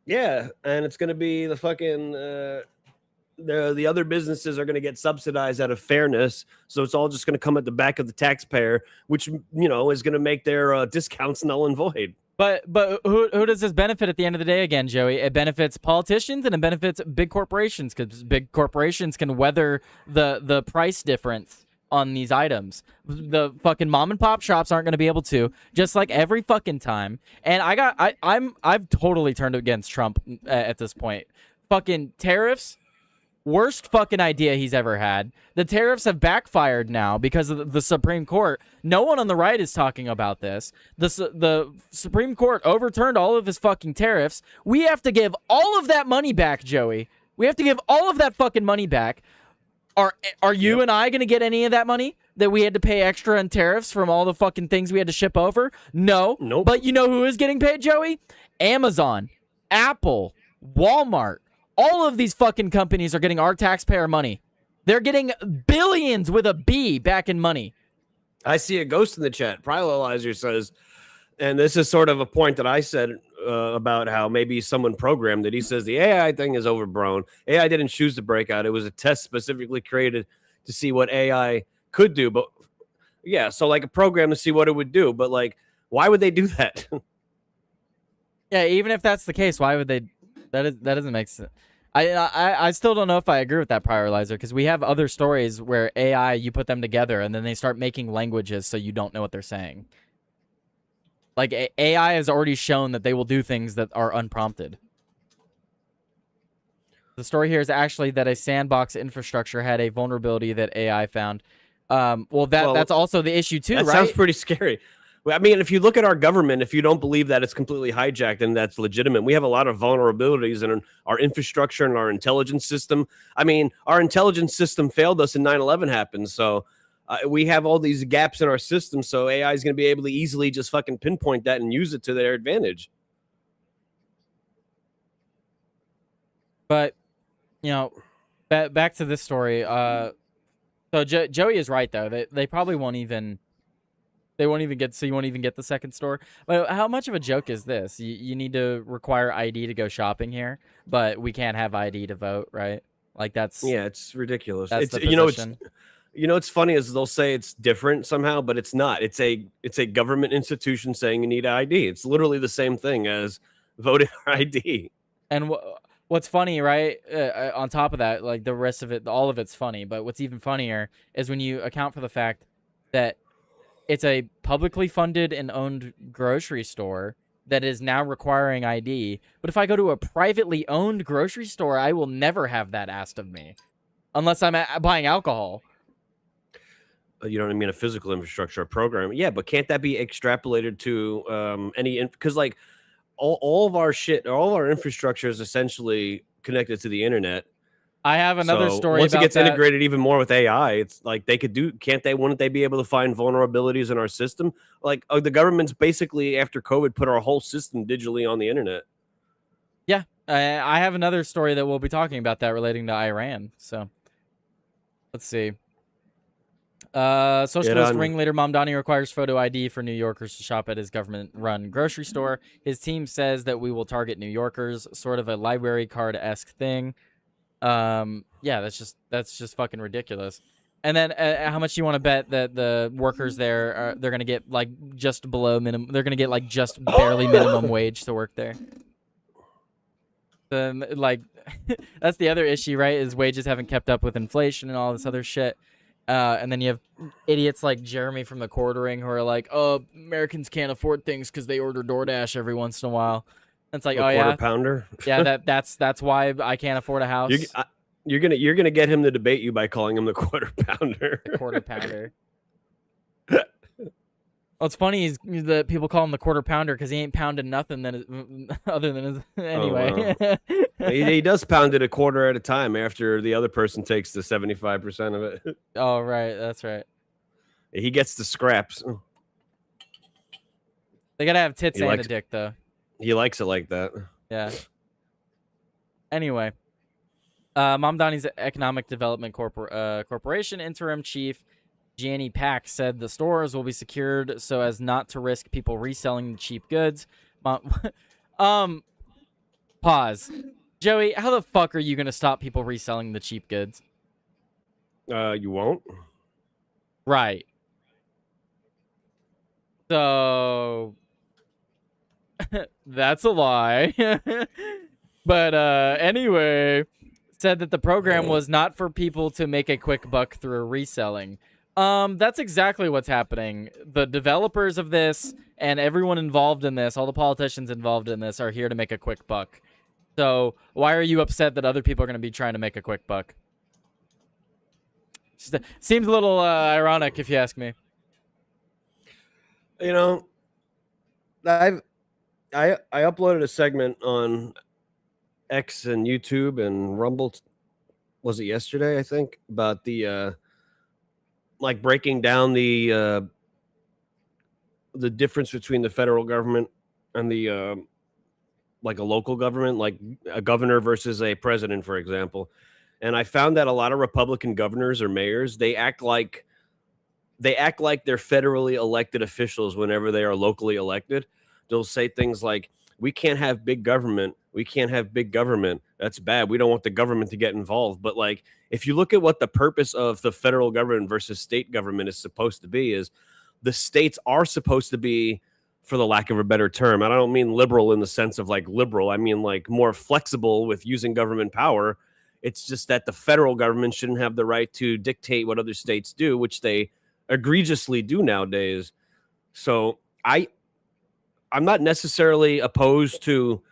Yeah, and it's going to be the fucking the other businesses are going to get subsidized out of fairness, so it's all just going to come at the back of the taxpayer, which is going to make their discounts null and void. But who does this benefit at the end of the day again, Joey? It benefits politicians and it benefits big corporations because big corporations can weather the price difference on these items. The fucking mom and pop shops aren't going to be able to, just like every fucking time. And I've totally turned against Trump at this point. Fucking tariffs. Worst fucking idea he's ever had. The tariffs have backfired now because of the Supreme Court. No one on the right is talking about this. The Supreme Court overturned all of his fucking tariffs. We have to give all of that money back, Joey. We have to give all of that fucking money back. Are you and I going to get any of that money that we had to pay extra in tariffs from all the fucking things we had to ship over? No. Nope. But you know who is getting paid, Joey? Amazon, Apple, Walmart. All of these fucking companies are getting our taxpayer money. They're getting billions with a B back in money. I see a ghost in the chat. Paralyzer says, and this is sort of a point that I said about how maybe someone programmed it. He says the AI thing is overblown. AI didn't choose to break out. It was a test specifically created to see what AI could do. But yeah, so like a program to see what it would do. But like, why would they do that? Yeah, even if that's the case, why would they? That doesn't make sense. I still don't know if I agree with that Paralyzer, because we have other stories where AI, you put them together and then they start making languages so you don't know what they're saying. Like AI has already shown that they will do things that are unprompted. The story here is actually that a sandbox infrastructure had a vulnerability that AI found. Well, that's also the issue too, that right? sounds pretty scary. I mean, if you look at our government, if you don't believe that it's completely hijacked and that's legitimate, we have a lot of vulnerabilities in our infrastructure and our intelligence system. I mean, our intelligence system failed us and 9/11 happened. So we have all these gaps in our system. So AI is going to be able to easily just fucking pinpoint that and use it to their advantage. But, you know, back to this story. So Joey is right, though. They probably won't even... They won't even get, so you won't even get the second store. But how much of a joke is this? You need to require ID to go shopping here, but we can't have ID to vote, right? Like it's ridiculous. That's the position. It's funny is they'll say it's different somehow, but it's not. It's a government institution saying you need ID. It's literally the same thing as voting ID. And what's funny, right? On top of that, like the rest of it, all of it's funny. But what's even funnier is when you account for the fact that it's a publicly funded and owned grocery store that is now requiring ID. But if I go to a privately owned grocery store, I will never have that asked of me. Unless I'm buying alcohol. You know what I mean? A physical infrastructure, a program. Yeah, but can't that be extrapolated to any... Because like all of our shit, all of our infrastructure is essentially connected to the internet. I have another story. Once about it gets that. integrated even more with AI, it's like they could do. Wouldn't they be able to find vulnerabilities in our system? Like the government's basically after COVID put our whole system digitally on the internet. Yeah, I have another story that we'll be talking about that relating to Iran. So let's see. Socialist ringleader Mamdani requires photo ID for New Yorkers to shop at his government-run grocery store. His team says that we will target New Yorkers, sort of a library card-esque thing. Yeah, that's just fucking ridiculous. And then how much do you want to bet that the workers there they're gonna get like just below minimum? They're gonna get like just barely minimum wage to work there. Then like that's the other issue, right? Is wages haven't kept up with inflation and all this other shit. And then you have idiots like Jeremy from the Quartering who are like, "Oh, Americans can't afford things because they order DoorDash every once in a while." It's like, oh yeah, quarter pounder. Yeah, that's why I can't afford a house. You're gonna get him to debate you by calling him the quarter pounder. The quarter pounder. What's funny is that people call him the quarter pounder because he ain't pounded nothing other than his anyway. Oh, wow. he does pound it a quarter at a time after the other person takes the 75% of it. Oh right, that's right. He gets the scraps. They gotta have tits and a dick though. He likes it like that. Yeah. Anyway, Mamdani's Economic Development Corporation interim chief Gianni Pack said the stores will be secured so as not to risk people reselling the cheap goods. Pause. Joey, how the fuck are you gonna stop people reselling the cheap goods? You won't. Right. So that's a lie. But anyway, said that the program was not for people to make a quick buck through reselling. That's exactly what's happening. The developers of this and everyone involved in this, all the politicians involved in this, are here to make a quick buck. So why are you upset that other people are going to be trying to make a quick buck? Seems a little ironic, if you ask me. You know, I uploaded a segment on X and YouTube and Rumble. Was it yesterday? I think about the like breaking down the difference between the federal government and the like a local government, like a governor versus a president, for example. And I found that a lot of Republican governors or mayors, they act like they act like they're federally elected officials whenever they are locally elected. They'll say things like, we can't have big government. We can't have big government. That's bad. We don't want the government to get involved. But like, if you look at what the purpose of the federal government versus state government is supposed to be, is the states are supposed to be, for the lack of a better term, and I don't mean liberal in the sense of like liberal, I mean like more flexible with using government power. It's just that the federal government shouldn't have the right to dictate what other states do, which they egregiously do nowadays. So I'm not necessarily opposed to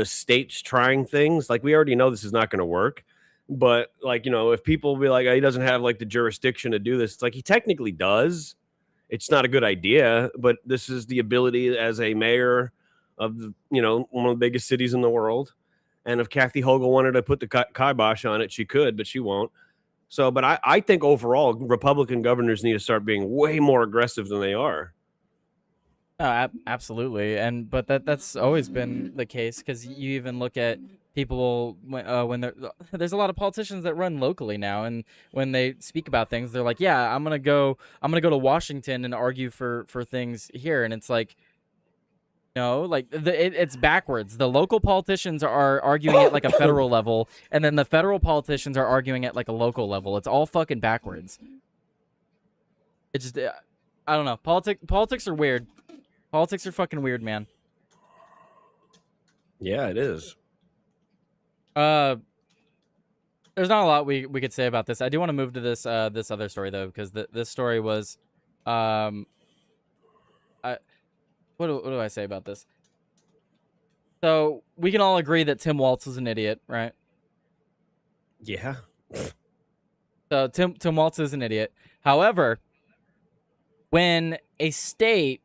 states trying things. Like, we already know this is not going to work, but like, you know, if people be like, oh, he doesn't have like the jurisdiction to do this, it's like, he technically does. It's not a good idea, but this is the ability as a mayor of the, you know, one of the biggest cities in the world. And if Kathy Hochul wanted to put the kibosh on it, she could, but she won't. So, but I think overall, Republican governors need to start being way more aggressive than they are. Absolutely, but that's always been the case, because you even look at people when there's a lot of politicians that run locally now, and when they speak about things, they're like, yeah, I'm gonna go to Washington and argue for things here, and it's like, no, like it's backwards. The local politicians are arguing at like a federal level, and then the federal politicians are arguing at like a local level. It's all fucking backwards. It's just I don't know. Politics are weird. Politics are fucking weird, man. Yeah, it is. There's not a lot we could say about this. I do want to move to this this other story though, because this story was, what do I say about this? So we can all agree that Tim Walz is an idiot, right? Yeah. So Tim Walz is an idiot. However, when a state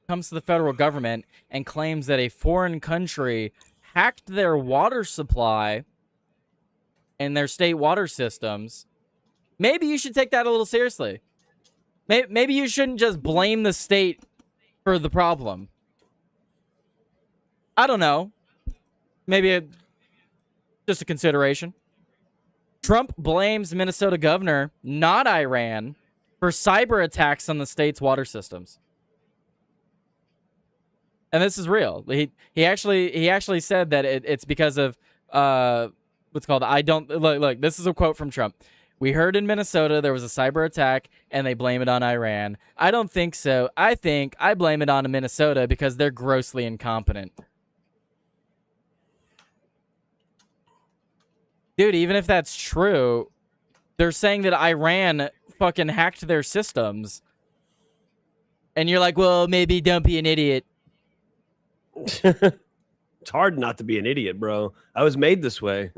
comes to the federal government and claims that a foreign country hacked their water supply and their state water systems, maybe you should take that a little seriously. Maybe you shouldn't just blame the state for the problem. I don't know. Maybe just a consideration. Trump blames Minnesota governor, not Iran, for cyber attacks on the state's water systems. And this is real. He actually said that it's because of what's called, I don't look, this is a quote from Trump. We heard in Minnesota there was a cyber attack and they blame it on Iran. I don't think so. I blame it on Minnesota because they're grossly incompetent. Dude, even if that's true, they're saying that Iran fucking hacked their systems. And you're like, well, maybe don't be an idiot. It's hard not to be an idiot, bro. I was made this way.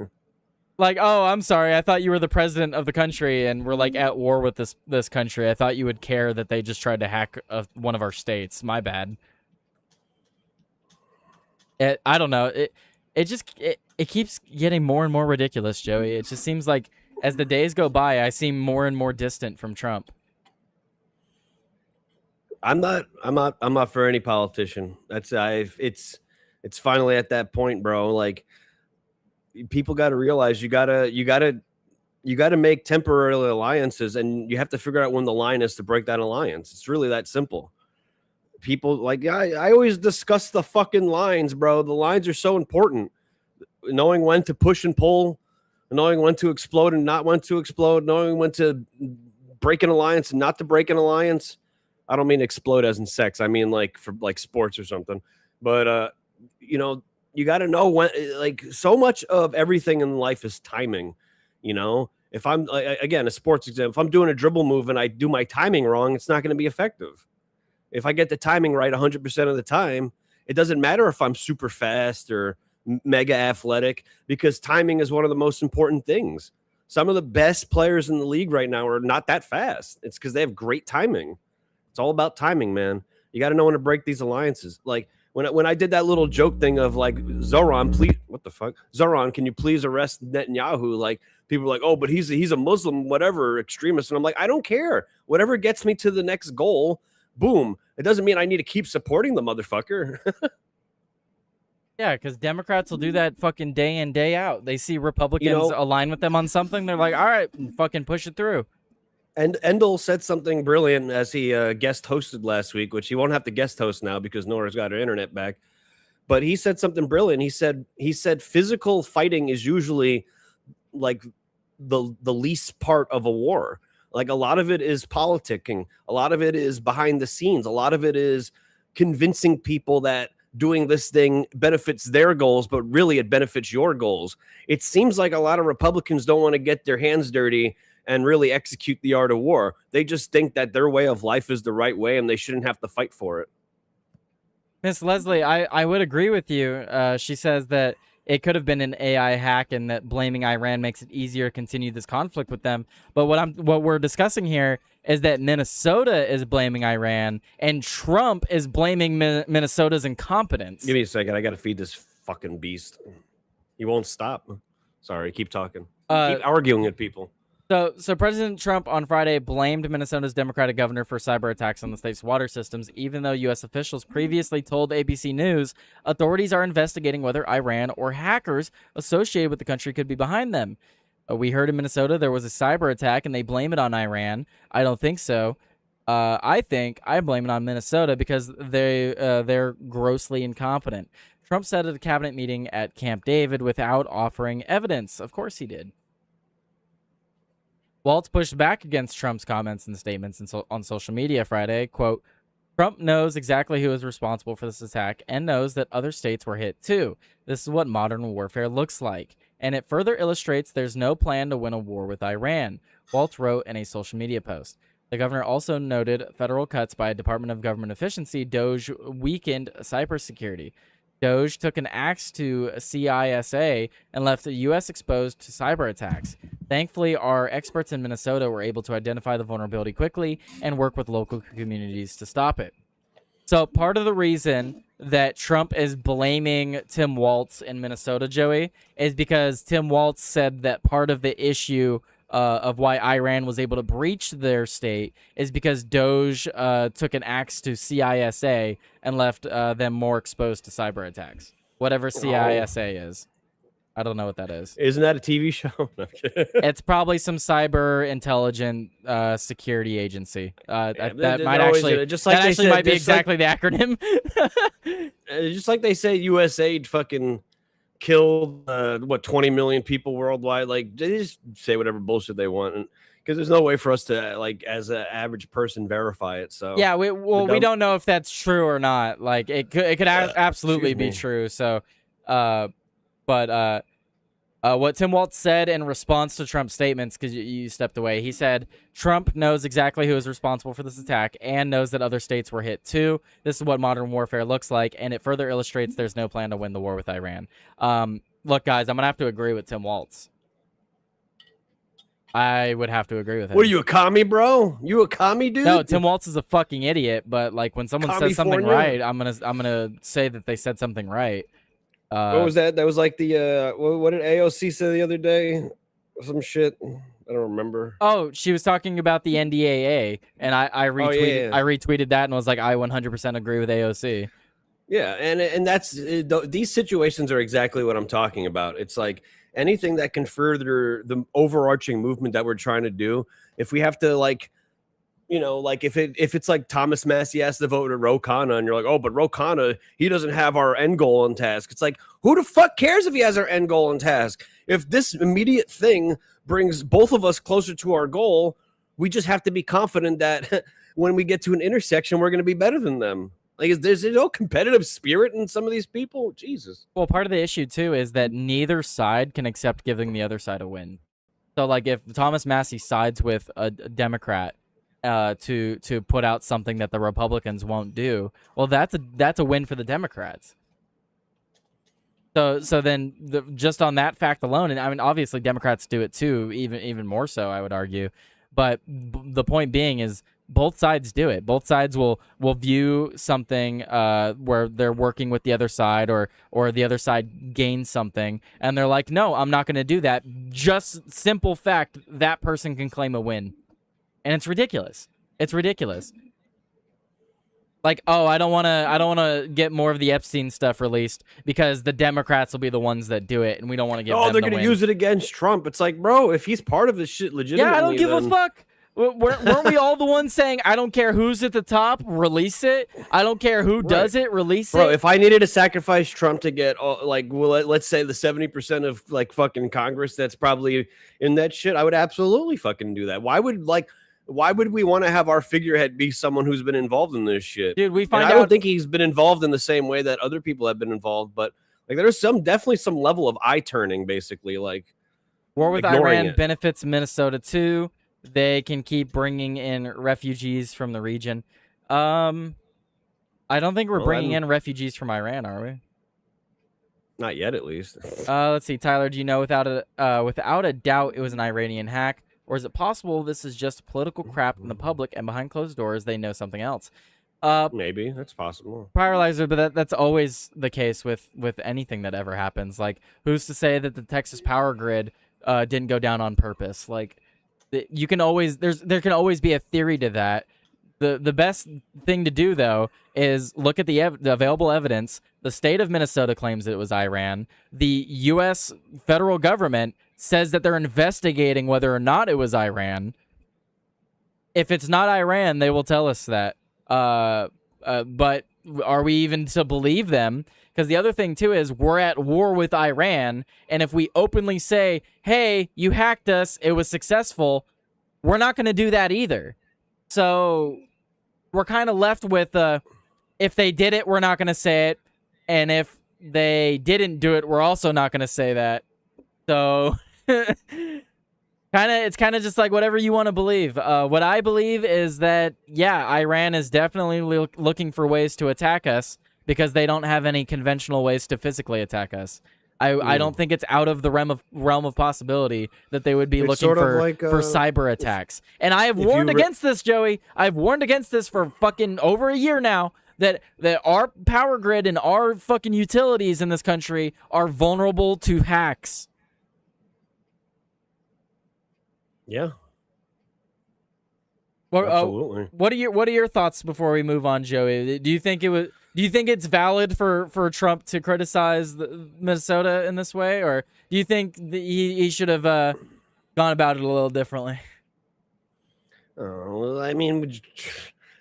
Like, oh, I'm sorry. I thought you were the president of the country and we're like at war with this country. I thought you would care that they just tried to hack one of our states. My bad. I don't know. It keeps getting more and more ridiculous, Joey. It just seems like as the days go by, I seem more and more distant from Trump. I'm not for any politician. It's finally at that point, bro. Like, people got to realize you gotta make temporary alliances, and you have to figure out when the line is to break that alliance. It's really that simple. People like, I always discuss the fucking lines, bro. The lines are so important. Knowing when to push and pull, knowing when to explode and not when to explode, knowing when to break an alliance and not to break an alliance. I don't mean explode as in sex. I mean like for like sports or something. But you know, you got to know when. Like, so much of everything in life is timing. You know, if I'm again a sports example, if I'm doing a dribble move and I do my timing wrong, it's not going to be effective. If I get the timing right 100% of the time, it doesn't matter if I'm super fast or mega athletic, because timing is one of the most important things. Some of the best players in the league right now are not that fast. It's because they have great timing. It's all about timing, man. You got to know when to break these alliances. Like when I did that little joke thing of like, Zoran, please, what the fuck? Zoran, can you please arrest Netanyahu? Like, people are like, oh, but he's a Muslim, whatever, extremist. And I'm like, I don't care. Whatever gets me to the next goal, boom. It doesn't mean I need to keep supporting the motherfucker. Yeah, because Democrats will do that fucking day in, day out. They see Republicans align with them on something. They're like, all right, fucking push it through. And Endel said something brilliant as he guest hosted last week, which he won't have to guest host now because Nora's got her internet back. But he said something brilliant. He said physical fighting is usually like the least part of a war. Like a lot of it is politicking, a lot of it is behind the scenes, a lot of it is convincing people that doing this thing benefits their goals, but really it benefits your goals. It seems like a lot of Republicans don't want to get their hands dirty and really execute the art of war. They just think that their way of life is the right way and they shouldn't have to fight for it. Miss Leslie, I would agree with you. She says that it could have been an AI hack and that blaming Iran makes it easier to continue this conflict with them. But what we're discussing here is that Minnesota is blaming Iran and Trump is blaming Minnesota's incompetence. Give me a second. I got to feed this fucking beast. He won't stop. Sorry, keep talking. Keep arguing with people. So President Trump on Friday blamed Minnesota's Democratic governor for cyber attacks on the state's water systems, even though U.S. officials previously told ABC News authorities are investigating whether Iran or hackers associated with the country could be behind them. We heard in Minnesota there was a cyber attack and they blame it on Iran. I don't think so. I blame it on Minnesota because they're grossly incompetent. Trump said at a cabinet meeting at Camp David without offering evidence. Of course he did. Waltz pushed back against Trump's comments and statements on social media Friday. Quote, Trump knows exactly who is responsible for this attack and knows that other states were hit too. This is what modern warfare looks like. And it further illustrates there's no plan to win a war with Iran, Waltz wrote in a social media post. The governor also noted federal cuts by Department of Government Efficiency, DOGE, weakened cybersecurity. DOGE took an axe to CISA and left the U.S. exposed to cyber attacks. Thankfully, our experts in Minnesota were able to identify the vulnerability quickly and work with local communities to stop it. So part of the reason that Trump is blaming Tim Waltz in Minnesota, Joey, is because Tim Waltz said that part of the issue of why Iran was able to breach their state is because DOGE took an axe to CISA and left them more exposed to cyber attacks. Whatever CISA is. I don't know what that is. Isn't that a TV show? No, it's probably some cyber intelligent security agency. That might be exactly the acronym. Just like they say USAID fucking killed 20 million people worldwide. Like they just say whatever bullshit they want, because there's no way for us to, like, as an average person, verify it. So yeah, we don't know if that's true or not. Like it could absolutely be true. So what Tim Waltz said in response to Trump's statements, because you stepped away, he said, Trump knows exactly who is responsible for this attack and knows that other states were hit too. This is what modern warfare looks like, and it further illustrates there's no plan to win the war with Iran. Look, guys, I'm going to have to agree with Tim Waltz. I would have to agree with him. What are you, a commie, bro? You a commie, dude? No, Tim Waltz is a fucking idiot, but like when someone says something right, I'm gonna say that they said something right. What was that? That was like the what did AOC say the other day? Some shit. I don't remember. Oh, she was talking about the NDAA, and I retweeted I retweeted that and was like, I 100% agree with AOC. Yeah, and that's these situations are exactly what I'm talking about. It's like anything that can further the overarching movement that we're trying to do. If we have to, like, you know, like if it's like Thomas Massey has to vote to Ro Khanna, and you're like, oh, but Ro Khanna, he doesn't have our end goal in task. It's like, who the fuck cares if he has our end goal in task? If this immediate thing brings both of us closer to our goal, we just have to be confident that when we get to an intersection, we're going to be better than them. Like, there's no competitive spirit in some of these people. Jesus. Well, part of the issue too is that neither side can accept giving the other side a win. So, like, if Thomas Massey sides with a Democrat to put out something that the Republicans won't do, well, that's a win for the Democrats. So then just on that fact alone, and I mean, obviously Democrats do it too, even more so, I would argue. But the point being is both sides do it. Both sides will view something where they're working with the other side, or the other side gains something, and they're like, no, I'm not going to do that. Just simple fact, that person can claim a win. And it's ridiculous. It's ridiculous. Like, oh, I don't want to get more of the Epstein stuff released because the Democrats will be the ones that do it, and we don't want to give them the win. Oh, they're going to use it against Trump. It's like, bro, if he's part of this shit legitimately, yeah, I don't give a fuck. Weren't we all the ones saying, I don't care who's at the top, release it? I don't care who does it, release it? Bro, if I needed to sacrifice Trump to get, let's say the 70% of, like, fucking Congress that's probably in that shit, I would absolutely fucking do that. Why would we want to have our figurehead be someone who's been involved in this shit? Dude, we And find I out... don't think he's been involved in the same way that other people have been involved, but, like, there's definitely some level of eye-turning, basically, like... War with ignoring Iran it. benefits Minnesota too. They can keep bringing in refugees from the region. I don't think we're bringing in refugees from Iran, are we? Not yet, at least. Let's see, Tyler. Do you know without a doubt it was an Iranian hack, or is it possible this is just political crap in the public and behind closed doors they know something else? Maybe that's possible. Paralyzer, but that's always the case with anything that ever happens. Like, who's to say that the Texas power grid didn't go down on purpose? Like, you can always there can always be a theory to that. The best thing to do though is look at the available evidence. The state of Minnesota claims it was Iran. The U.S. federal government says that they're investigating whether or not it was Iran. If it's not Iran, they will tell us that. But are we even to believe them? Because the other thing, too, is we're at war with Iran, and if we openly say, hey, you hacked us, it was successful, we're not going to do that either. So we're kind of left with, if they did it, we're not going to say it, and if they didn't do it, we're also not going to say that. So it's kind of just like whatever you want to believe. What I believe is that, yeah, Iran is definitely looking for ways to attack us, because they don't have any conventional ways to physically attack us. I don't think it's out of the realm of possibility that they would be looking for cyber attacks. And I have warned against this, Joey. I've warned against this for fucking over a year now, that our power grid and our fucking utilities in this country are vulnerable to hacks. Yeah. Absolutely. What are your thoughts before we move on, Joey? Do you think it's valid for Trump to criticize Minnesota in this way, or do you think that he should have gone about it a little differently? I mean,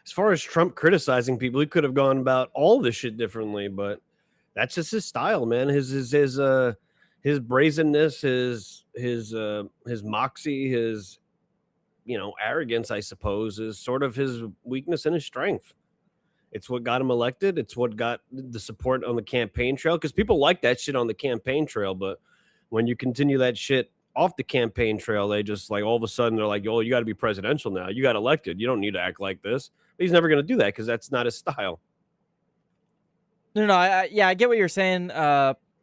as far as Trump criticizing people, he could have gone about all this shit differently, but that's just his style, man. His brazenness, his moxie, his arrogance, I suppose, is sort of his weakness and his strength. It's what got him elected. It's what got the support on the campaign trail, because people like that shit on the campaign trail. But when you continue that shit off the campaign trail, they just, like, all of a sudden they're like, oh, you got to be presidential now. You got elected. You don't need to act like this. But he's never going to do that, because that's not his style. No, I get what you're saying,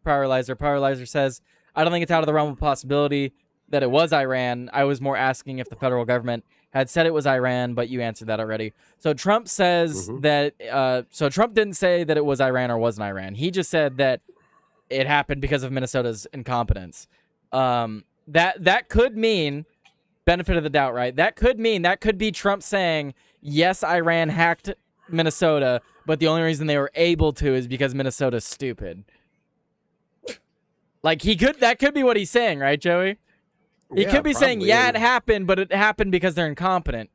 Paralyzer. Paralyzer says, I don't think it's out of the realm of possibility that it was Iran. I was more asking if the federal government had said it was Iran, but you answered that already. So Trump says that, so Trump didn't say that it was Iran or wasn't Iran. He just said that it happened because of Minnesota's incompetence. That could mean, benefit of the doubt, right? That could be Trump saying, yes, Iran hacked Minnesota, but the only reason they were able to is because Minnesota's stupid. Like, that could be what he's saying, right, Joey? He could be saying, yeah, it happened, but it happened because they're incompetent.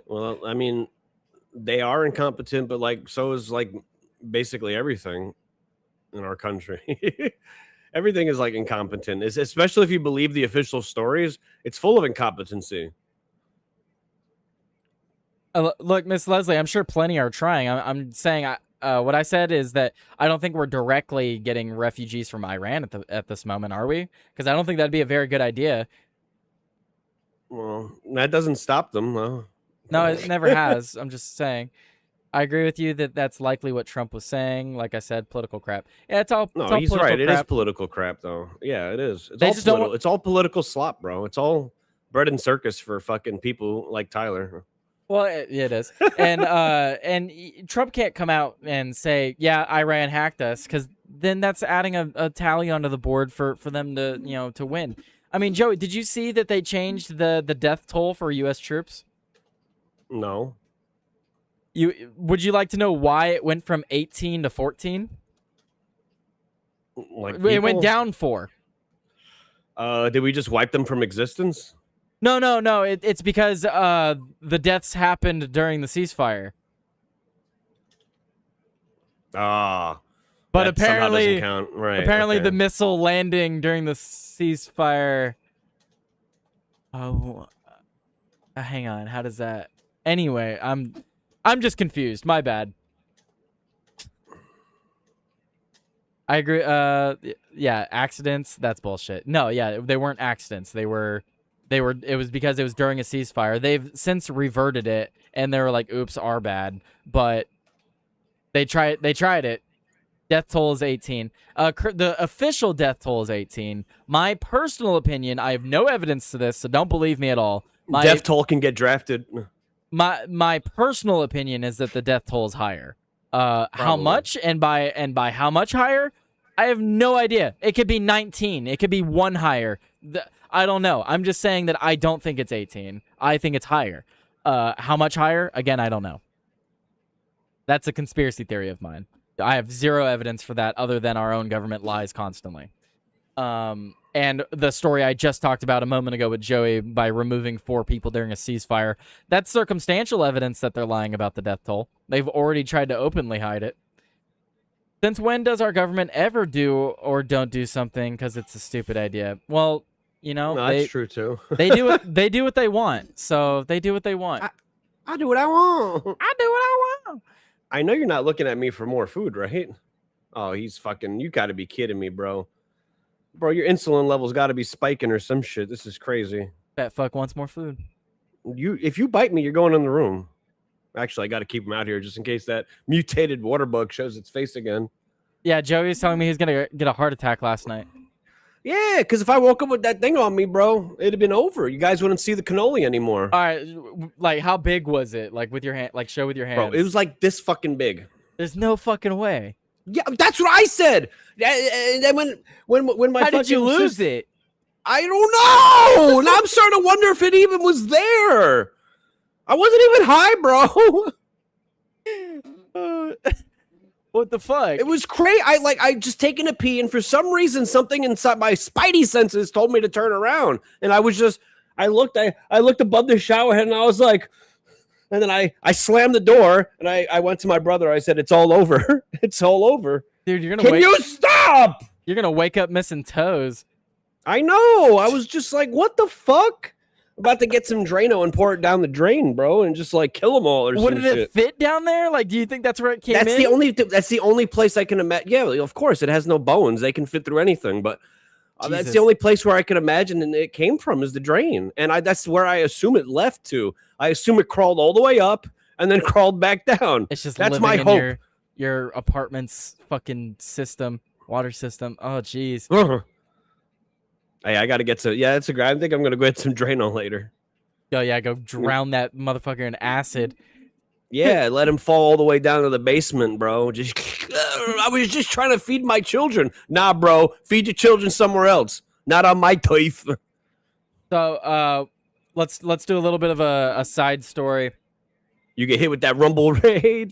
Well, I mean, they are incompetent, but, like, so is, like, basically everything in our country. Everything is, like, incompetent. Especially if you believe the official stories, it's full of incompetency. Look, Miss Leslie, I'm sure plenty are trying. I'm saying what I said is that I don't think we're directly getting refugees from Iran at this moment, are we? Because I don't think that'd be a very good idea. Well, that doesn't stop them, though. No, it never has. I'm just saying. I agree with you that that's likely what Trump was saying. Like I said, political crap. Yeah, it's all. No, he's right. It is political crap, though. Yeah, it is. It's all political slop, bro. It's all bread and circus for fucking people like Tyler. Well, it is, and Trump can't come out and say, "Yeah, Iran hacked us," because then that's adding a tally onto the board for them to to win. I mean, Joey, did you see that they changed the death toll for U.S. troops? No. Would you like to know why it went from 18 to 14? Like it went down 4. Did we just wipe them from existence? No. It's because the deaths happened during the ceasefire. Ah, But that somehow apparently, doesn't count. Right. apparently okay. the missile landing during the ceasefire. Oh, hang on. How does that? Anyway, I'm just confused. My bad. I agree. Yeah, accidents. That's bullshit. No, yeah, they weren't accidents. They were. It was because it was during a ceasefire. They've since reverted it, and they were like, "Oops, our bad." But they tried it. Death toll is 18. The official death toll is 18. My personal opinion, I have no evidence to this, so don't believe me at all. Death toll can get drafted. My personal opinion is that the death toll is higher. How Probably. much and by how much higher? I have no idea. It could be 19. It could be one higher. I don't know. I'm just saying that I don't think it's 18. I think it's higher. How much higher? Again, I don't know. That's a conspiracy theory of mine. I have zero evidence for that other than our own government lies constantly. And the story I just talked about a moment ago with Joey by removing 4 people during a ceasefire, that's circumstantial evidence that they're lying about the death toll. They've already tried to openly hide it. Since when does our government ever do or don't do something because it's a stupid idea? Well, you know, No, that's true too. they do what they want. So they do what they want. I do what I want. I do what I want. I know you're not looking at me for more food, right? Oh, he's fucking. You got to be kidding me, bro. Bro, your insulin levels got to be spiking or some shit. This is crazy. That fuck wants more food. If you bite me, you're going in the room. Actually, I got to keep him out here just in case that mutated water bug shows its face again. Yeah, Joey was telling me he's gonna get a heart attack last night. Yeah, because if I woke up with that thing on me, bro, it'd have been over. You guys wouldn't see the cannoli anymore. All right, like how big was it? Like with your hand, like show with your hands. Bro, it was like this fucking big. There's no fucking way. Yeah, that's what I said. And then when my How did you fucking lose it? I don't know. Now I'm starting to wonder if it even was there. I wasn't even high, bro. What the fuck? It was crazy. I just taken a pee, and for some reason, something inside my spidey senses told me to turn around. And I looked above the shower head, and I was like, and then I slammed the door, and I went to my brother. I said, "It's all over. It's all over." Dude, Can you stop? You're gonna wake up missing toes. I know. I was just like, what the fuck? About to get some Drano and pour it down the drain, bro, and just like kill them all or What some did shit. it fit down there? Like, do you think that's where it came in? That's the only place I can imagine. Yeah, of course, it has no bones. They can fit through anything, but that's Jesus. the only place where I can imagine and it came from is the drain, and that's where I assume it left to. I assume it crawled all the way up and then crawled back down. It's just that's living my in hope. your apartment's fucking system, water system. Oh, jeez. Hey, I got to get some. Yeah, it's a grab. I think I'm gonna go get some Drano later. Oh yeah, go drown that motherfucker in acid. Yeah, let him fall all the way down to the basement, bro. Just I was just trying to feed my children. Nah, bro, feed your children somewhere else, not on my turf. So, let's do a little bit of a side story. You get hit with that rumble raid.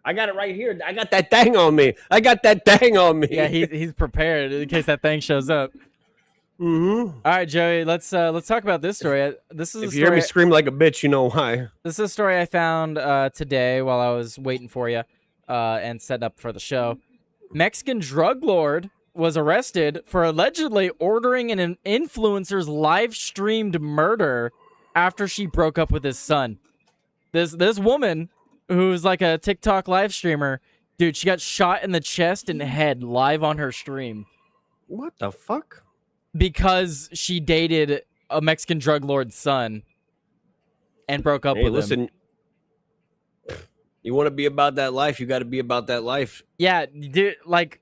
I got it right here. I got that thing on me. Yeah, he's prepared in case that thing shows up. Mm-hmm. All right, Joey, let's talk about this story. This is If you hear me scream like a bitch, you know why. This is a story I found today while I was waiting for you and setting up for the show. Mexican drug lord was arrested for allegedly ordering an influencer's live-streamed murder after she broke up with his son. This woman, who's like a TikTok live streamer, dude, she got shot in the chest and head live on her stream. What the fuck? Because she dated a Mexican drug lord's son and broke up with him. You want to be about that life, you got to be about that life. Yeah, dude, like,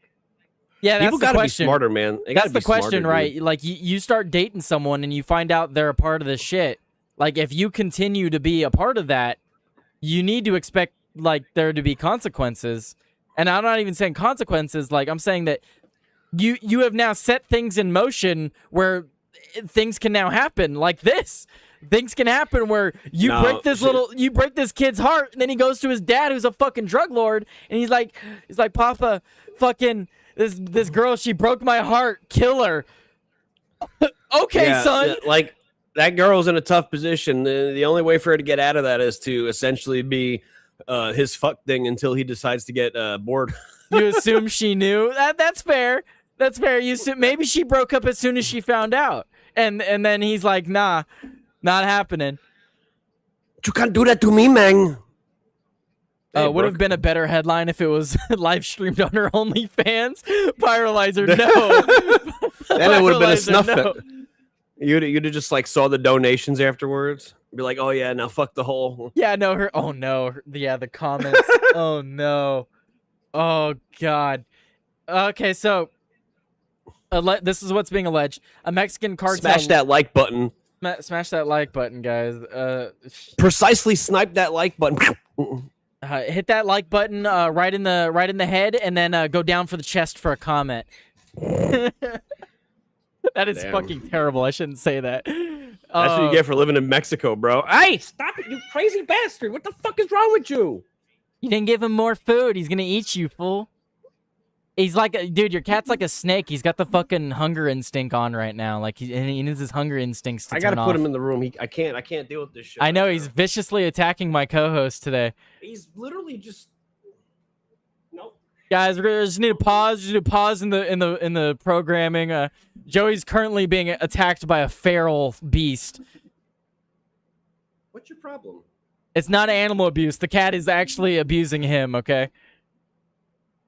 yeah, that's people the got to be question. smarter, man. That's the question, right? Like, you start dating someone and you find out they're a part of this shit. Like, if you continue to be a part of that, you need to expect, like, there to be consequences. And I'm not even saying consequences. Like, I'm saying that you have now set things in motion where things can now happen like this. Things can happen where you break this kid's heart, and then he goes to his dad, who's a fucking drug lord, and he's like, Papa, fucking this girl, she broke my heart, kill her. Okay, Yeah, son. like that girl's in a tough position. The only way for her to get out of that is to essentially be his fuck thing until he decides to get bored. You assume she knew? That's fair. That's fair. You assume maybe she broke up as soon as she found out, and then he's like, nah, not happening. You can't do that to me, man. Hey, Would have Brooke. been a better headline if it was live streamed on her OnlyFans. Pyrolyzer, no. Then it would have been a Pyrolyzer, snuff. no. You'd have just like saw the donations afterwards. Be like, oh yeah, now fuck the hole. Yeah, no, her. Oh no, yeah, the comments. Oh no. Oh god. Okay, so this is what's being alleged. A Mexican cartel. Smash that like button. Smash that like button, guys. Precisely snipe that like button. Hit that like button right in the head, and then go down for the chest for a comment. That is Damn. fucking terrible. I shouldn't say that. That's what you get for living in Mexico, bro. Hey, stop it, you crazy bastard! What the fuck is wrong with you? You didn't give him more food. He's gonna eat you, fool. He's like, dude, your cat's like a snake. He's got the fucking hunger instinct on right now. Like he needs his hunger instincts to I gotta turn put off. him in the room. I can't deal with this shit. I know right he's now. viciously attacking my co-host today. He's literally just. Nope. Guys, we just need to pause. Just need to pause in the programming. Joey's currently being attacked by a feral beast. What's your problem? It's not animal abuse. The cat is actually abusing him. Okay,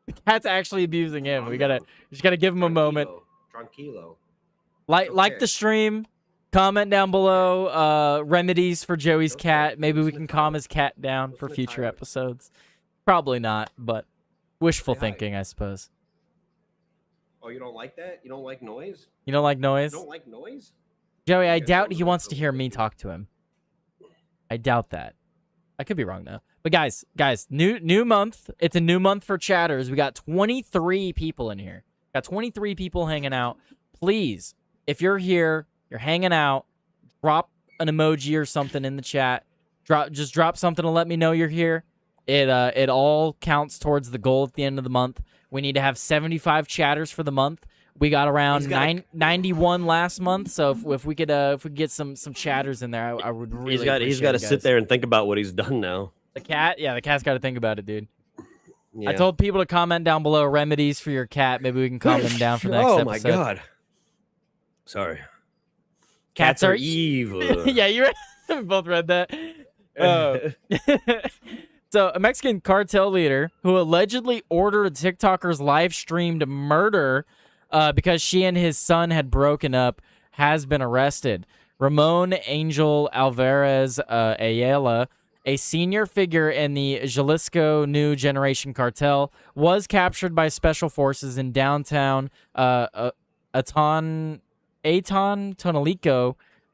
the cat's actually abusing him. We just gotta give him a moment. Tranquilo. Like the stream. Comment down below remedies for Joey's cat. Maybe we can calm his cat down for future episodes. Probably not, but wishful Say hi. thinking, I suppose. Oh, you don't like that? You don't like noise? You don't like noise? You don't like noise? Joey, I Yeah, doubt that he was wants to a hear little me bit. talk to him. I doubt that. I could be wrong though. But guys, new month. It's a new month for chatters. We got 23 people in here. Got 23 people hanging out. Please, if you're here, you're hanging out, drop an emoji or something in the chat. Just drop something to let me know you're here. It all counts towards the goal at the end of the month. We need to have 75 chatters for the month. We got around 91 last month, so if we could get some chatters in there, I would really. He's got to sit there and think about what he's done now. The cat's got to think about it, dude. Yeah. I told people to comment down below remedies for your cat. Maybe we can calm them down for the next oh episode. my god. Sorry. Cats are evil. Yeah, you we both read that. So, a Mexican cartel leader who allegedly ordered a TikToker's live streamed murder because she and his son had broken up has been arrested. Ramon Angel Alvarez Ayala, a senior figure in the Jalisco New Generation cartel, was captured by special forces in downtown Tonalico,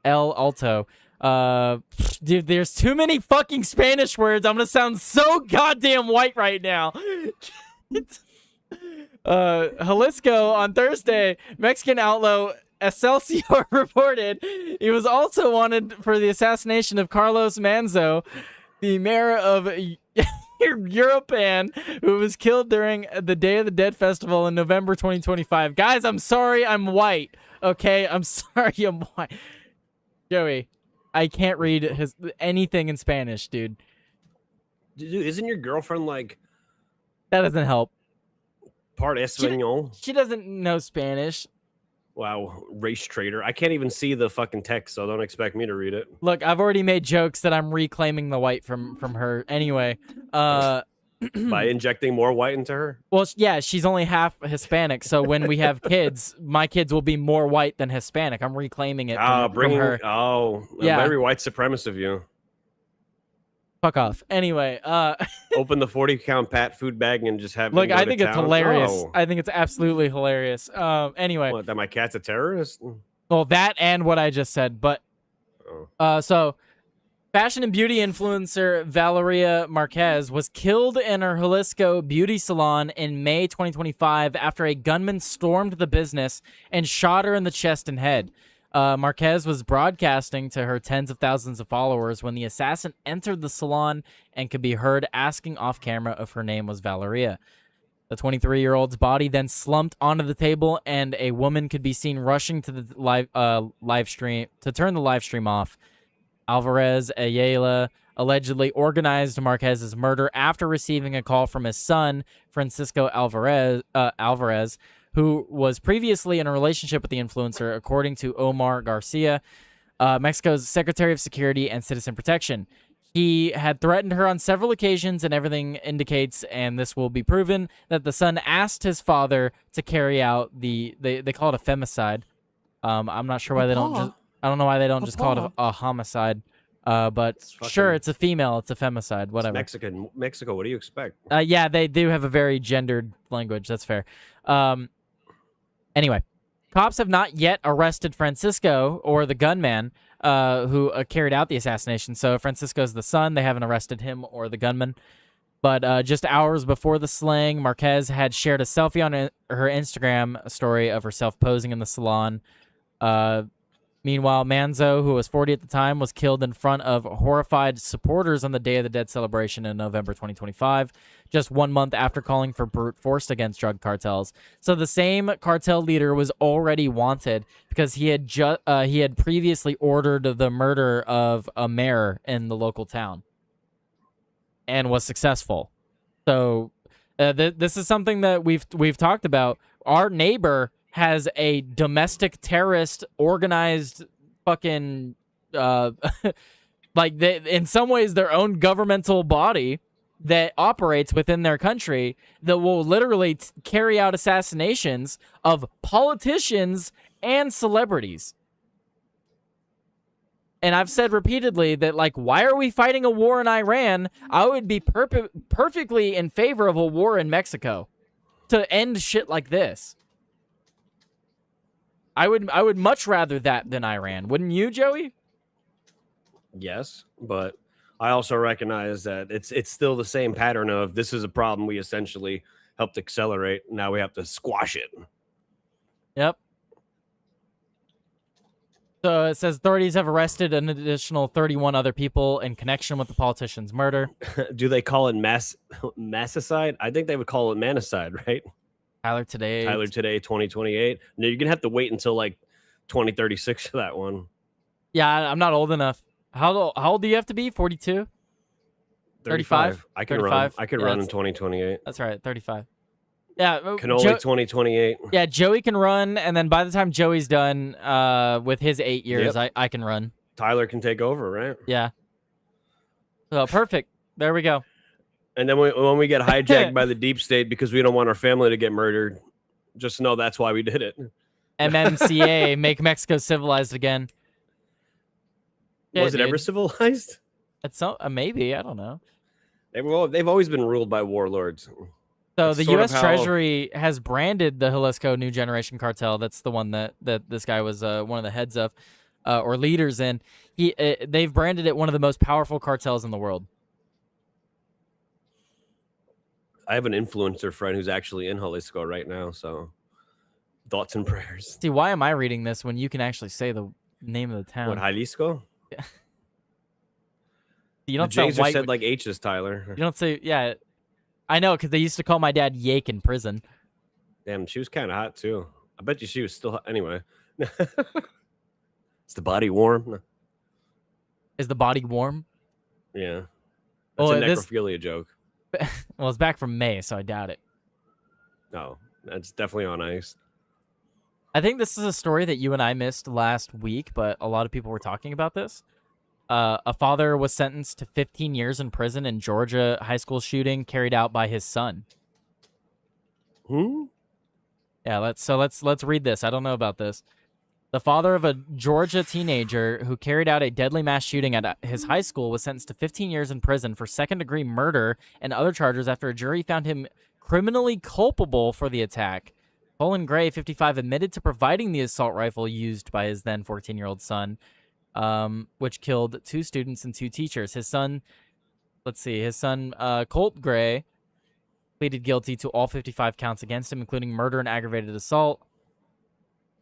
El Alto. Dude, there's too many fucking Spanish words. I'm gonna sound so goddamn white right now. Jalisco on Thursday, Mexican outlaw Excelsior reported he was also wanted for the assassination of Carlos Manzo, the mayor of Europan, who was killed during the Day of the Dead festival in November 2025. Guys, I'm sorry I'm white. Okay, I'm sorry I'm white. Joey, I can't read anything in Spanish, dude. Dude, isn't your girlfriend like That doesn't help. part Espanol? She doesn't know Spanish. Wow, race traitor. I can't even see the fucking text, so don't expect me to read it. Look, I've already made jokes that I'm reclaiming the white from her. Anyway, By injecting more white into her? well, yeah, she's only half Hispanic, so when we have kids, my kids will be more white than Hispanic. I'm reclaiming it from her. Yeah. Very white supremacist of you. Fuck off. Anyway, Open the 40-count Pat food bag and just have. look, him go I to think it's town? hilarious. Oh. I think it's absolutely hilarious. Anyway, What, that my cat's a terrorist? well, that and what I just said, but Oh. so fashion and beauty influencer Valeria Marquez was killed in her Jalisco beauty salon in May 2025 after a gunman stormed the business and shot her in the chest and head. Marquez was broadcasting to her tens of thousands of followers when the assassin entered the salon and could be heard asking off camera if her name was Valeria. The 23-year-old's body then slumped onto the table, and a woman could be seen rushing to the live stream to turn the live stream off. Alvarez Ayala allegedly organized Marquez's murder after receiving a call from his son, Francisco Alvarez, who was previously in a relationship with the influencer, according to Omar Garcia, Mexico's Secretary of Security and Citizen Protection. He had threatened her on several occasions, and everything indicates, and this will be proven, that the son asked his father to carry out they call it a femicide. I'm not sure why they don't just, I don't know why they don't just call it a homicide. But sure, it's a female, it's a femicide, whatever. It's Mexico, what do you expect? Yeah, they do have a very gendered language, that's fair. Anyway, cops have not yet arrested Francisco or the gunman who carried out the assassination. So Francisco's the son. They haven't arrested him or the gunman. But just hours before the slaying, Marquez had shared a selfie on her Instagram story of herself posing in the salon. Meanwhile, Manzo, who was 40 at the time, was killed in front of horrified supporters on the Day of the Dead celebration in November 2025, just 1 month after calling for brute force against drug cartels. So the same cartel leader was already wanted because he had previously ordered the murder of a mayor in the local town and was successful. So this is something that we've talked about. Our neighbor has a domestic terrorist organized fucking like in some ways their own governmental body that operates within their country that will literally carry out assassinations of politicians and celebrities. And I've said repeatedly that, like, why are we fighting a war in Iran? I would be perfectly in favor of a war in Mexico to end shit like this. I would much rather that than Iran. Wouldn't you, Joey? Yes, but I also recognize that it's still the same pattern of this is a problem we essentially helped accelerate. Now we have to squash it. Yep. So it says authorities have arrested an additional 31 other people in connection with the politician's murder. Do they call it massicide? I think they would call it manicide, right? Tyler Today, 2028. No, you're gonna have to wait until like 2036 for that one. Yeah, I'm not old enough. How old do you have to be? 42? 35? I can 35? run. I can run in that's- 2028. That's right, 35. Yeah, Cannoli 2028. Yeah, Joey can run, and then by the time Joey's done with his 8 years, Yep. I can run. Tyler can take over, right? Yeah. So perfect. There we go. And then when we get hijacked by the deep state because we don't want our family to get murdered, just know that's why we did it. MMCA, make Mexico civilized again. Was it dude. ever civilized? It's so, maybe, I don't know. They've always been ruled by warlords. So That's the sort of U.S. how- Treasury has branded the Jalisco New Generation Cartel. That's the one that this guy was one of the heads of or leaders in. They've branded it one of the most powerful cartels in the world. I have an influencer friend who's actually in Jalisco right now, so thoughts and prayers. See, why am I reading this when you can actually say the name of the town? What, Jalisco? You don't The sound J's are white. said like H's, Tyler. You don't say, yeah. I know, because they used to call my dad Yake in prison. Damn, she was kind of hot too. I bet you she was still hot. Anyway. Is the body warm? Is the body warm? Yeah. That's Well, a this- necrophilia joke. Well, it's back from May, so I doubt it. No, that's definitely on ice. I think this is a story that you and I missed last week, but a lot of people were talking about this. A father was sentenced to 15 years in prison in Georgia high school shooting carried out by his son. Yeah, let's read this. I don't know about this. The father of a Georgia teenager who carried out a deadly mass shooting at his high school was sentenced to 15 years in prison for second-degree murder and other charges after a jury found him criminally culpable for the attack. Colin Gray, 55, admitted to providing the assault rifle used by his then 14-year-old son, which killed 2 students and 2 teachers. His son, Colt Gray, pleaded guilty to all 55 counts against him, including murder and aggravated assault.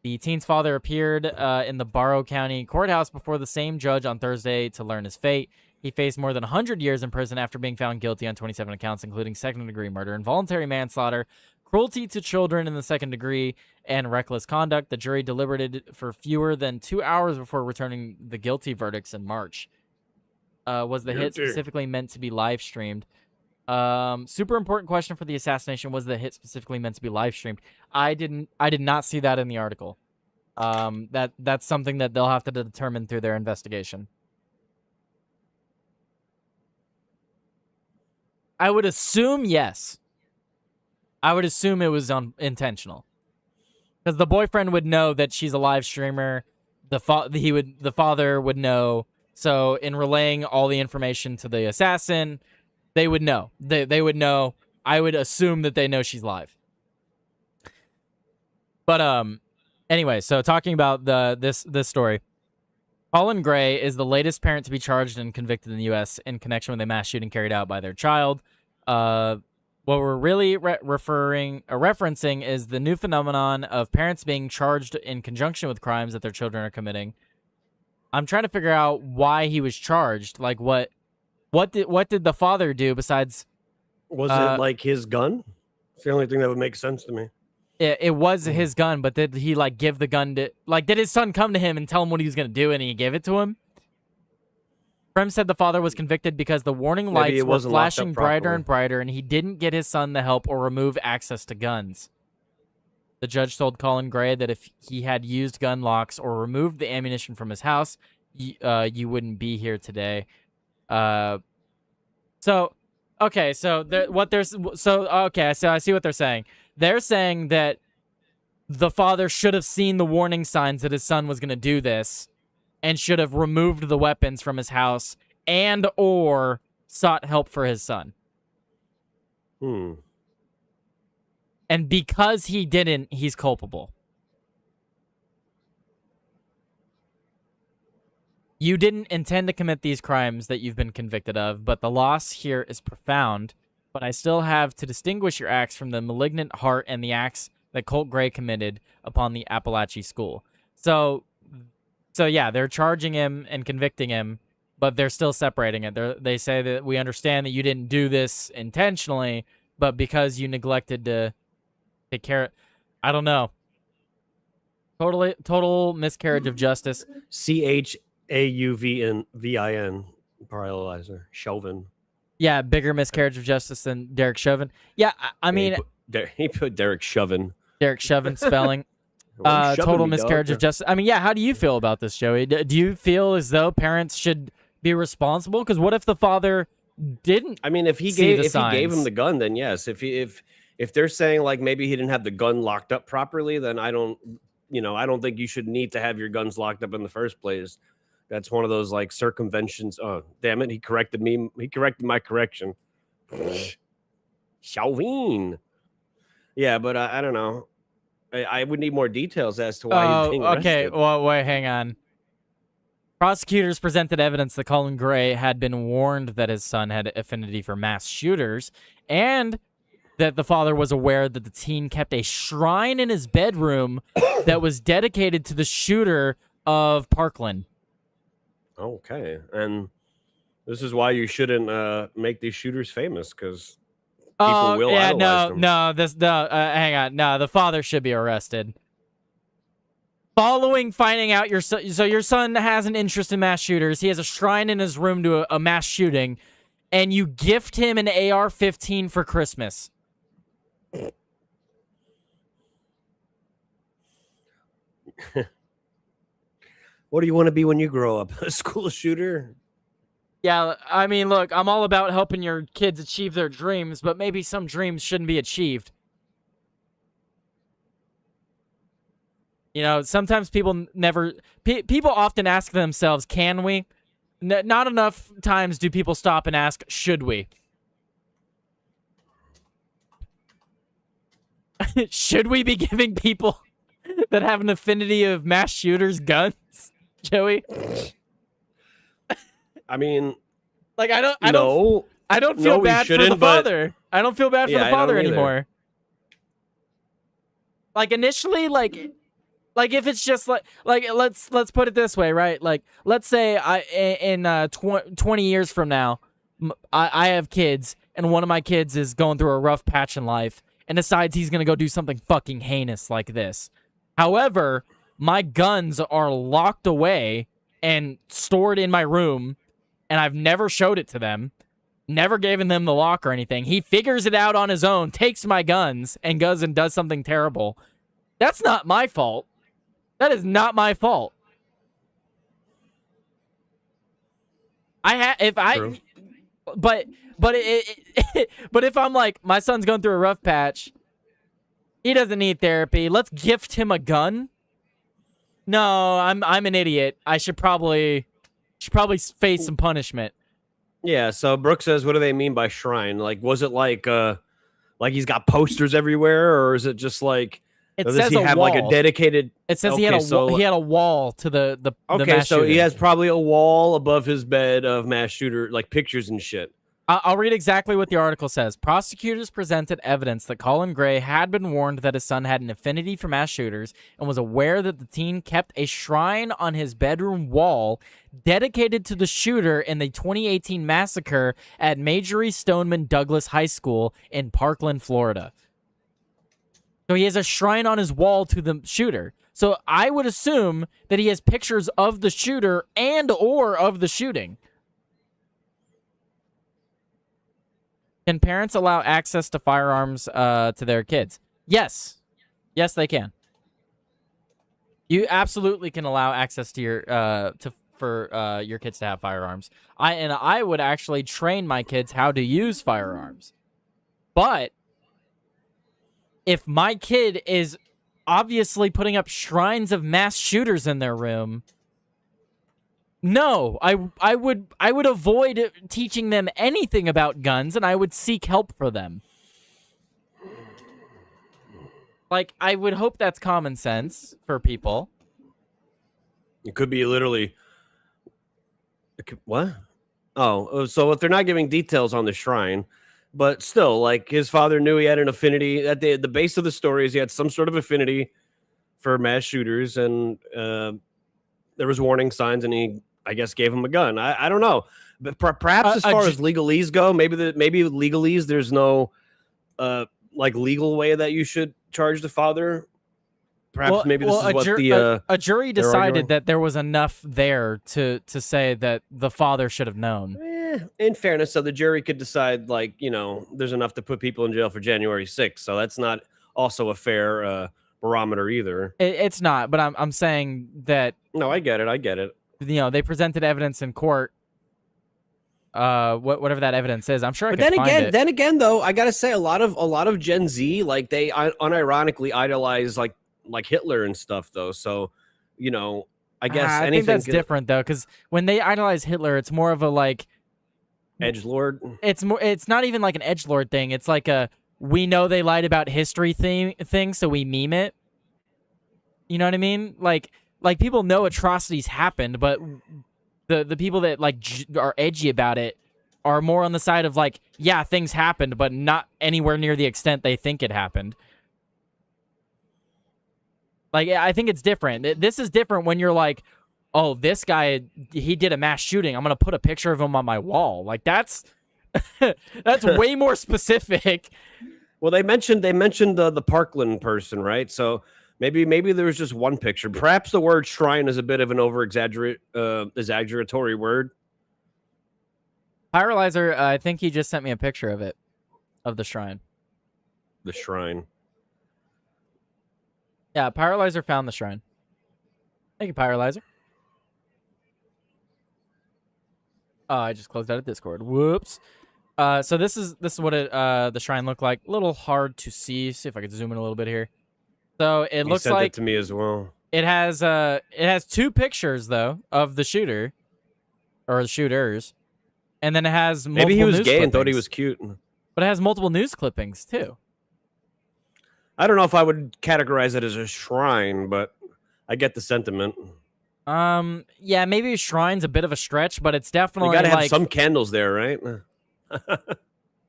The teen's father appeared in the Barrow County courthouse before the same judge on Thursday to learn his fate. He faced more than 100 years in prison after being found guilty on 27 accounts, including second-degree murder, involuntary manslaughter, cruelty to children in the second degree, and reckless conduct. The jury deliberated for fewer than 2 hours before returning the guilty verdicts in March. Was the hit specifically meant to be live streamed? Super important question for the assassination. Was the hit specifically meant to be live streamed? I did not see that in the article. That's something that they'll have to determine through their investigation. I would assume yes. I would assume it was intentional, because the boyfriend would know that she's a live streamer. The father would know. So in relaying all the information to the assassin, they would know. They would know. I would assume that they know she's live. But anyway, so talking about this story, Colin Gray is the latest parent to be charged and convicted in the U.S. in connection with a mass shooting carried out by their child. What we're really referencing is the new phenomenon of parents being charged in conjunction with crimes that their children are committing. I'm trying to figure out why he was charged. Like, what did the father do besides? Was it like his gun? It's the only thing that would make sense to me. It was his gun, but did he like give the gun to did his son come to him and tell him what he was gonna do and he gave it to him? Prem said the father was convicted because the warning lights were flashing brighter and brighter, and he didn't get his son the help or remove access to guns. The judge told Colin Gray that if he had used gun locks or removed the ammunition from his house, you wouldn't be here today. So I see what they're saying. They're saying that the father should have seen the warning signs that his son was going to do this and should have removed the weapons from his house and or sought help for his son. And because he didn't, he's culpable. You didn't intend to commit these crimes that you've been convicted of, but the loss here is profound. But I still have to distinguish your acts from the malignant heart and the acts that Colt Gray committed upon the Appalachia school. So yeah, they're charging him and convicting him, but they're still separating it. They say that we understand that you didn't do this intentionally, but because you neglected to take care. I don't know. Total miscarriage of justice. CHAUVIN paralyzer. Chauvin. Yeah, bigger miscarriage of justice than Derek Chauvin. Yeah, I mean, he put Derek Chauvin. Derek Chauvin spelling. Total miscarriage of justice. I mean, yeah. How do you feel about this, Joey? Do you feel as though parents should be responsible? Because what if the father didn't? I mean, if he gave him the gun, then yes. If they're saying like maybe he didn't have the gun locked up properly, then I don't think you should need to have your guns locked up in the first place. That's one of those like circumventions. Oh, damn it. He corrected me. He corrected my correction. Chauvin. Yeah, but I don't know. I would need more details as to why he's being arrested. Okay, well, wait, hang on. Prosecutors presented evidence that Colin Gray had been warned that his son had affinity for mass shooters and that the father was aware that the teen kept a shrine in his bedroom that was dedicated to the shooter of Parkland. Okay, and this is why you shouldn't make these shooters famous, because people will idolize them. Hang on. No, the father should be arrested. Following finding out your son has an interest in mass shooters, he has a shrine in his room to a mass shooting, and you gift him an AR-15 for Christmas. What do you want to be when you grow up? A school shooter? Yeah, I mean, look, I'm all about helping your kids achieve their dreams, but maybe some dreams shouldn't be achieved. You know, sometimes people often ask themselves, can we? Not enough times do people stop and ask, should we? Should we be giving people that have an affinity of mass shooters guns, Joey? I mean, like I don't feel bad for the father. I don't feel bad for the father anymore. Like initially, like Like if it's just like let's put it this way, right? Like let's say in 20 years from now, I have kids, and one of my kids is going through a rough patch in life and decides he's gonna go do something fucking heinous like this. However, my guns are locked away and stored in my room, and I've never showed it to them, never given them the lock or anything. He figures it out on his own, takes my guns, and goes and does something terrible. That's not my fault. That is not my fault. True. But if I'm like, my son's going through a rough patch, he doesn't need therapy, let's gift him a gun. No, I'm an idiot. I should probably face some punishment. Yeah. So Brooke says, what do they mean by shrine? Like, was it like he's got posters everywhere, or is it just like? It Does says he a have wall. like a dedicated? It says Okay, he had a wall to the Okay, mass so he shooting. has probably a wall above his bed of mass shooter like pictures and shit. I'll read exactly what the article says. Prosecutors presented evidence that Colin Gray had been warned that his son had an affinity for mass shooters and was aware that the teen kept a shrine on his bedroom wall dedicated to the shooter in the 2018 massacre at Marjorie Stoneman Douglas High School in Parkland, Florida. So he has a shrine on his wall to the shooter. So I would assume that he has pictures of the shooter and or of the shooting. Can parents allow access to firearms to their kids? Yes. Yes, they can. You absolutely can allow access to your kids to have firearms. I would actually train my kids how to use firearms. But if my kid is obviously putting up shrines of mass shooters in their room, no, I would avoid teaching them anything about guns, and I would seek help for them. Like, I would hope that's common sense for people. It could be literally. What? Oh, so if they're not giving details on the shrine, but still, like his father knew he had an affinity. At the base of the story is he had some sort of affinity for mass shooters, and there was warning signs, and he, I guess, gave him a gun. I don't know, but perhaps as far as legalese go, maybe legalese, there's no like legal way that you should charge the father. Perhaps maybe this is what a jury decided that there was enough there to say that the father should have known. In fairness, so the jury could decide, like, you know, there's enough to put people in jail for January 6th. So that's not also a fair barometer either. It's not, but I'm saying that. No, I get it. You know, they presented evidence in court. Whatever that evidence is, I'm sure. But then again, though, I gotta say, a lot of Gen Z, like, they unironically idolize like Hitler and stuff, though. So, you know, I guess I think that's different though, because when they idolize Hitler, it's more of a like edgelord. It's not even like an edgelord thing. It's like a, we know they lied about history thing, so we meme it. You know what I mean? Like people know atrocities happened, but the people that like are edgy about it are more on the side of like, yeah, things happened, but not anywhere near the extent they think it happened. Like, I think it's different. This is different when you're like, oh, this guy, he did a mass shooting, I'm gonna put a picture of him on my wall. Like, that's way more specific. Well, they mentioned the Parkland person, right? So maybe there was just one picture. Perhaps the word shrine is a bit of an exaggeratory word. Pyrolyzer, I think he just sent me a picture of it, of the shrine. The shrine. Yeah, Pyrolyzer found the shrine. Thank you, Pyrolyzer. Oh, I just closed out of Discord. Whoops. So this is what the shrine looked like. A little hard to see. See if I can zoom in a little bit here. So it looks like it to me as well. It has two pictures though of the shooter or the shooters, and then it has multiple maybe he was news gay clippings. and thought he was cute. But it has multiple news clippings too. I don't know if I would categorize it as a shrine, but I get the sentiment. Yeah, maybe a shrine's a bit of a stretch, but it's definitely you gotta have like some candles there, right?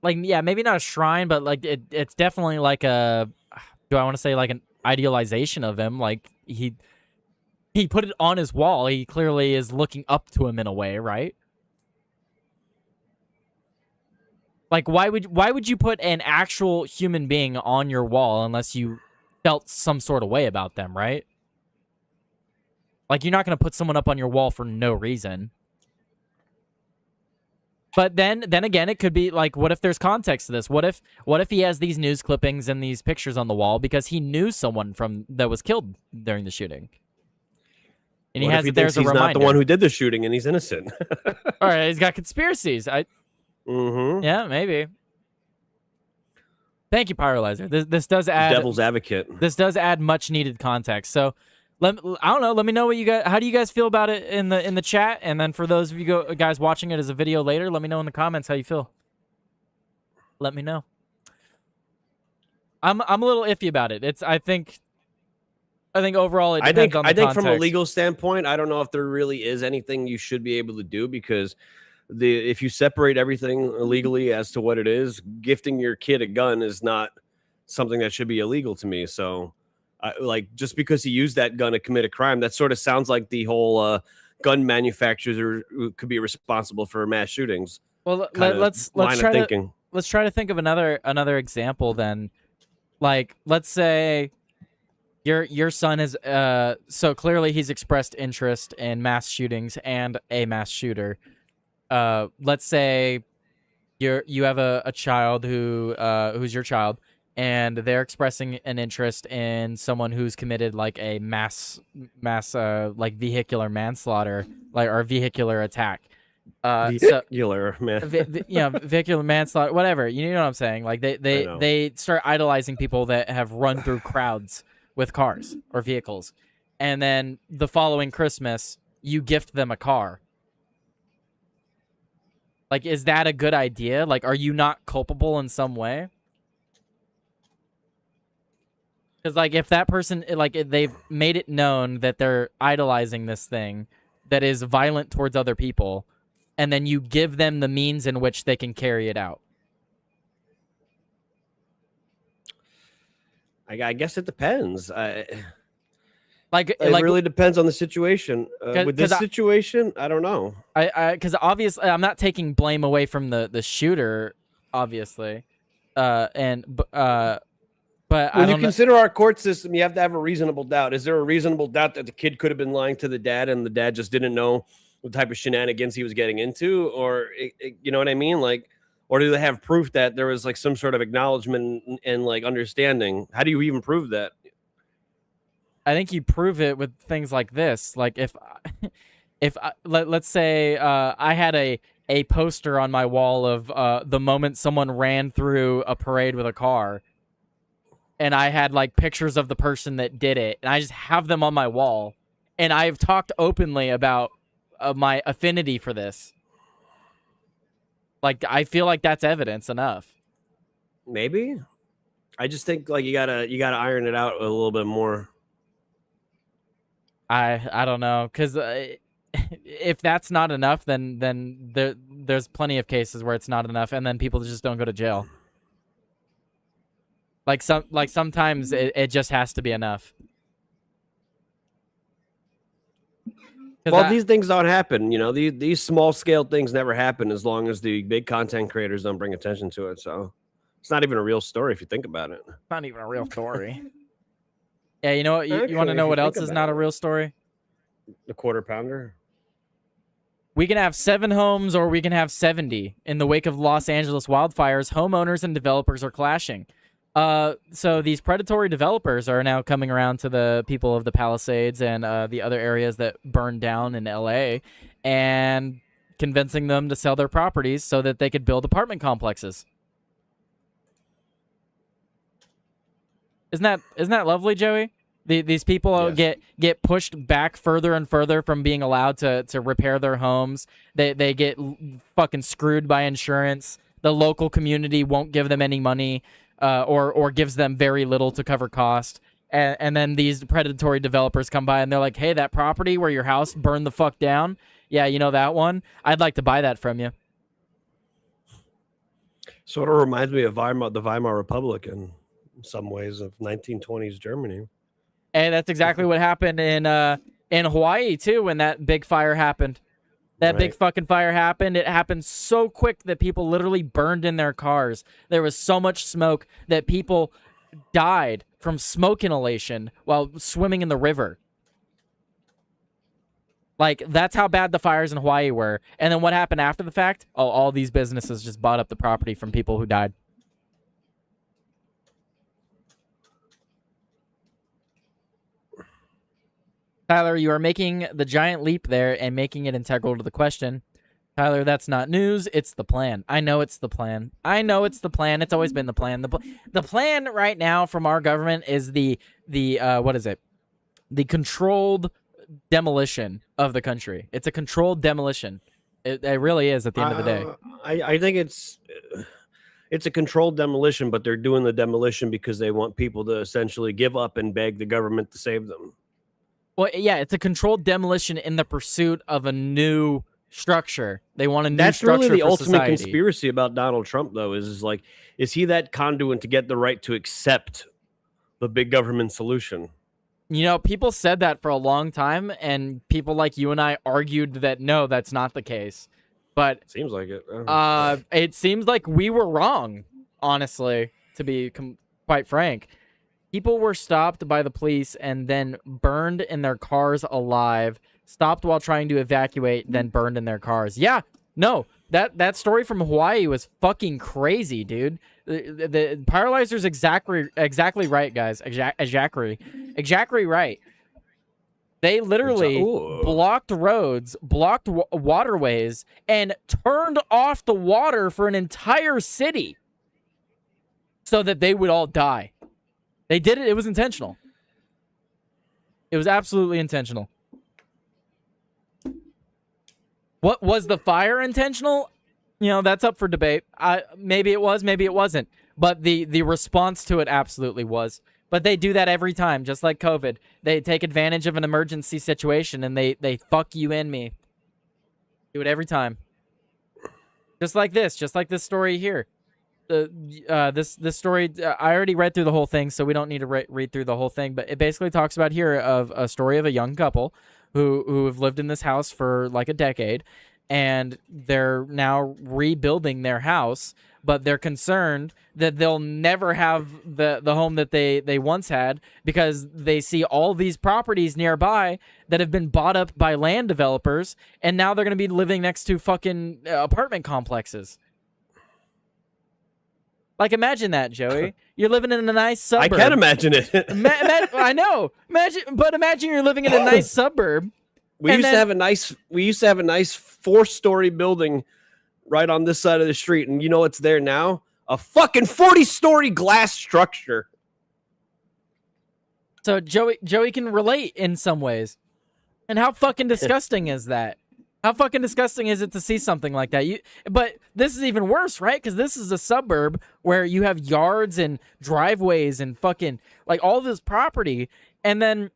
like, yeah, maybe not a shrine, but like it's definitely like a. Do I want to say like an? idealization of him. Like he put it on his wall. He clearly is looking up to him in a way, right? Like why would you put an actual human being on your wall unless you felt some sort of way about them, right? Like you're not going to put someone up on your wall for no reason. But then again, it could be like, what if there's context to this? What if he has these news clippings and these pictures on the wall because he knew someone that was killed during the shooting, and What he if has he it there thinks as a he's reminder? not the one who did the shooting and he's innocent? All right, he's got conspiracies. Yeah, maybe. Thank you, Pyrolyzer. This does add Devil's advocate. This does add much needed context. So, I don't know. Let me know what you guys. How do you guys feel about it in the chat? And then for those of you guys watching it as a video later, let me know in the comments how you feel. Let me know. I'm a little iffy about it. I think overall it depends on the I think context. from a legal standpoint, I don't know if there really is anything you should be able to do, because if you separate everything legally as to what it is, gifting your kid a gun is not something that should be illegal to me. So, like, just because he used that gun to commit a crime, that sort of sounds like the whole gun manufacturers could be responsible for mass shootings. Well, let's try to think of another example then. Like, let's say your son is so clearly he's expressed interest in mass shootings and a mass shooter. Let's say you have a child who's your child, and they're expressing an interest in someone who's committed like a mass like vehicular manslaughter, like, or vehicular attack. Vehicular vehicular manslaughter, whatever. You know what I'm saying? Like they start idolizing people that have run through crowds with cars or vehicles, and then the following Christmas you gift them a car. Like, is that a good idea? Like, are you not culpable in some way? Because, like, if that person, like, they've made it known that they're idolizing this thing that is violent towards other people, and then you give them the means in which they can carry it out. I guess it depends. It Like really depends on the situation. With this situation, I don't know. Because obviously, I'm not taking blame away from the shooter, obviously, but when you consider our court system, you have to have a reasonable doubt. Is there a reasonable doubt that the kid could have been lying to the dad, and the dad just didn't know what type of shenanigans he was getting into, or you know what I mean? Like, or do they have proof that there was like some sort of acknowledgement and like understanding? How do you even prove that? I think you prove it with things like this. Like let's say I had a poster on my wall of the moment someone ran through a parade with a car, and I had like pictures of the person that did it, and I just have them on my wall, and I've talked openly about my affinity for this. Like, I feel like that's evidence enough. Maybe. I just think like you gotta iron it out a little bit more. I don't know, because if that's not enough, then there's plenty of cases where it's not enough, and then people just don't go to jail. Like sometimes it just has to be enough. Well, these things don't happen. You know, these small scale things never happen as long as the big content creators don't bring attention to it. So it's not even a real story if you think about it. It's not even a real story. Yeah, you know what? You want to know what else is not a real story? The quarter pounder. We can have 7 homes or we can have 70. In the wake of Los Angeles wildfires, homeowners and developers are clashing. So these predatory developers are now coming around to the people of the Palisades and the other areas that burned down in LA and convincing them to sell their properties so that they could build apartment complexes. Isn't that lovely, Joey? These people Yes. get pushed back further and further from being allowed to repair their homes. They get fucking screwed by insurance. The local community won't give them any money, or gives them very little to cover cost. And then these predatory developers come by and they're like, "Hey, that property where your house burned the fuck down, yeah, you know that one? I'd like to buy that from you." Sort of reminds me of the Weimar Republic in some ways of 1920s Germany. And that's exactly what happened in Hawaii too when that big fire happened. That big fucking fire happened. It happened so quick that people literally burned in their cars. There was so much smoke that people died from smoke inhalation while swimming in the river. Like, that's how bad the fires in Hawaii were. And then what happened after the fact? Oh, all these businesses just bought up the property from people who died. Tyler, you are making the giant leap there and making it integral to the question. Tyler, that's not news. It's the plan. I know it's the plan. I know it's the plan. It's always been the plan. The plan right now from our government is the what is it? The controlled demolition of the country. It's a controlled demolition. It really is at the end of the day. I think it's a controlled demolition, but they're doing the demolition because they want people to essentially give up and beg the government to save them. Well, yeah, it's a controlled demolition in the pursuit of a new structure. They want a new structure. That's really the for ultimate society. conspiracy about Donald Trump, though, is like, is he that conduit to get the right to accept the big government solution? You know, people said that for a long time, and people like you and I argued that no, that's not the case. But Seems like it. it seems like we were wrong, honestly, to be quite frank. People were stopped by the police and then burned in their cars alive, stopped while trying to evacuate, then burned in their cars. Yeah, no, that story from Hawaii was fucking crazy, dude. The paralyzer's exactly right, guys. Exactly right. They literally blocked roads, blocked waterways, and turned off the water for an entire city so that they would all die. They did it. It was intentional. It was absolutely intentional. What was the fire intentional? You know, that's up for debate. Maybe it was, maybe it wasn't. But the response to it absolutely was. But they do that every time, just like COVID. They take advantage of an emergency situation and they fuck you and me. Do it every time. Just like this story here. This story, I already read through the whole thing, so we don't need to read through the whole thing. But it basically talks about here of a story of a young couple who have lived in this house for like a decade, and they're now rebuilding their house, but they're concerned that they'll never have the home that they once had because they see all these properties nearby that have been bought up by land developers, and now they're going to be living next to fucking apartment complexes. Like, imagine that, Joey. You're living in a nice suburb. I can imagine it. I know. Imagine you're living in a nice suburb. We used to have a nice 4-story building right on this side of the street, and you know what's there now? A fucking 40-story glass structure. So Joey can relate in some ways. And how fucking disgusting is that? How fucking disgusting is it to see something like that? But this is even worse, right? Because this is a suburb where you have yards and driveways and fucking like all this property, and then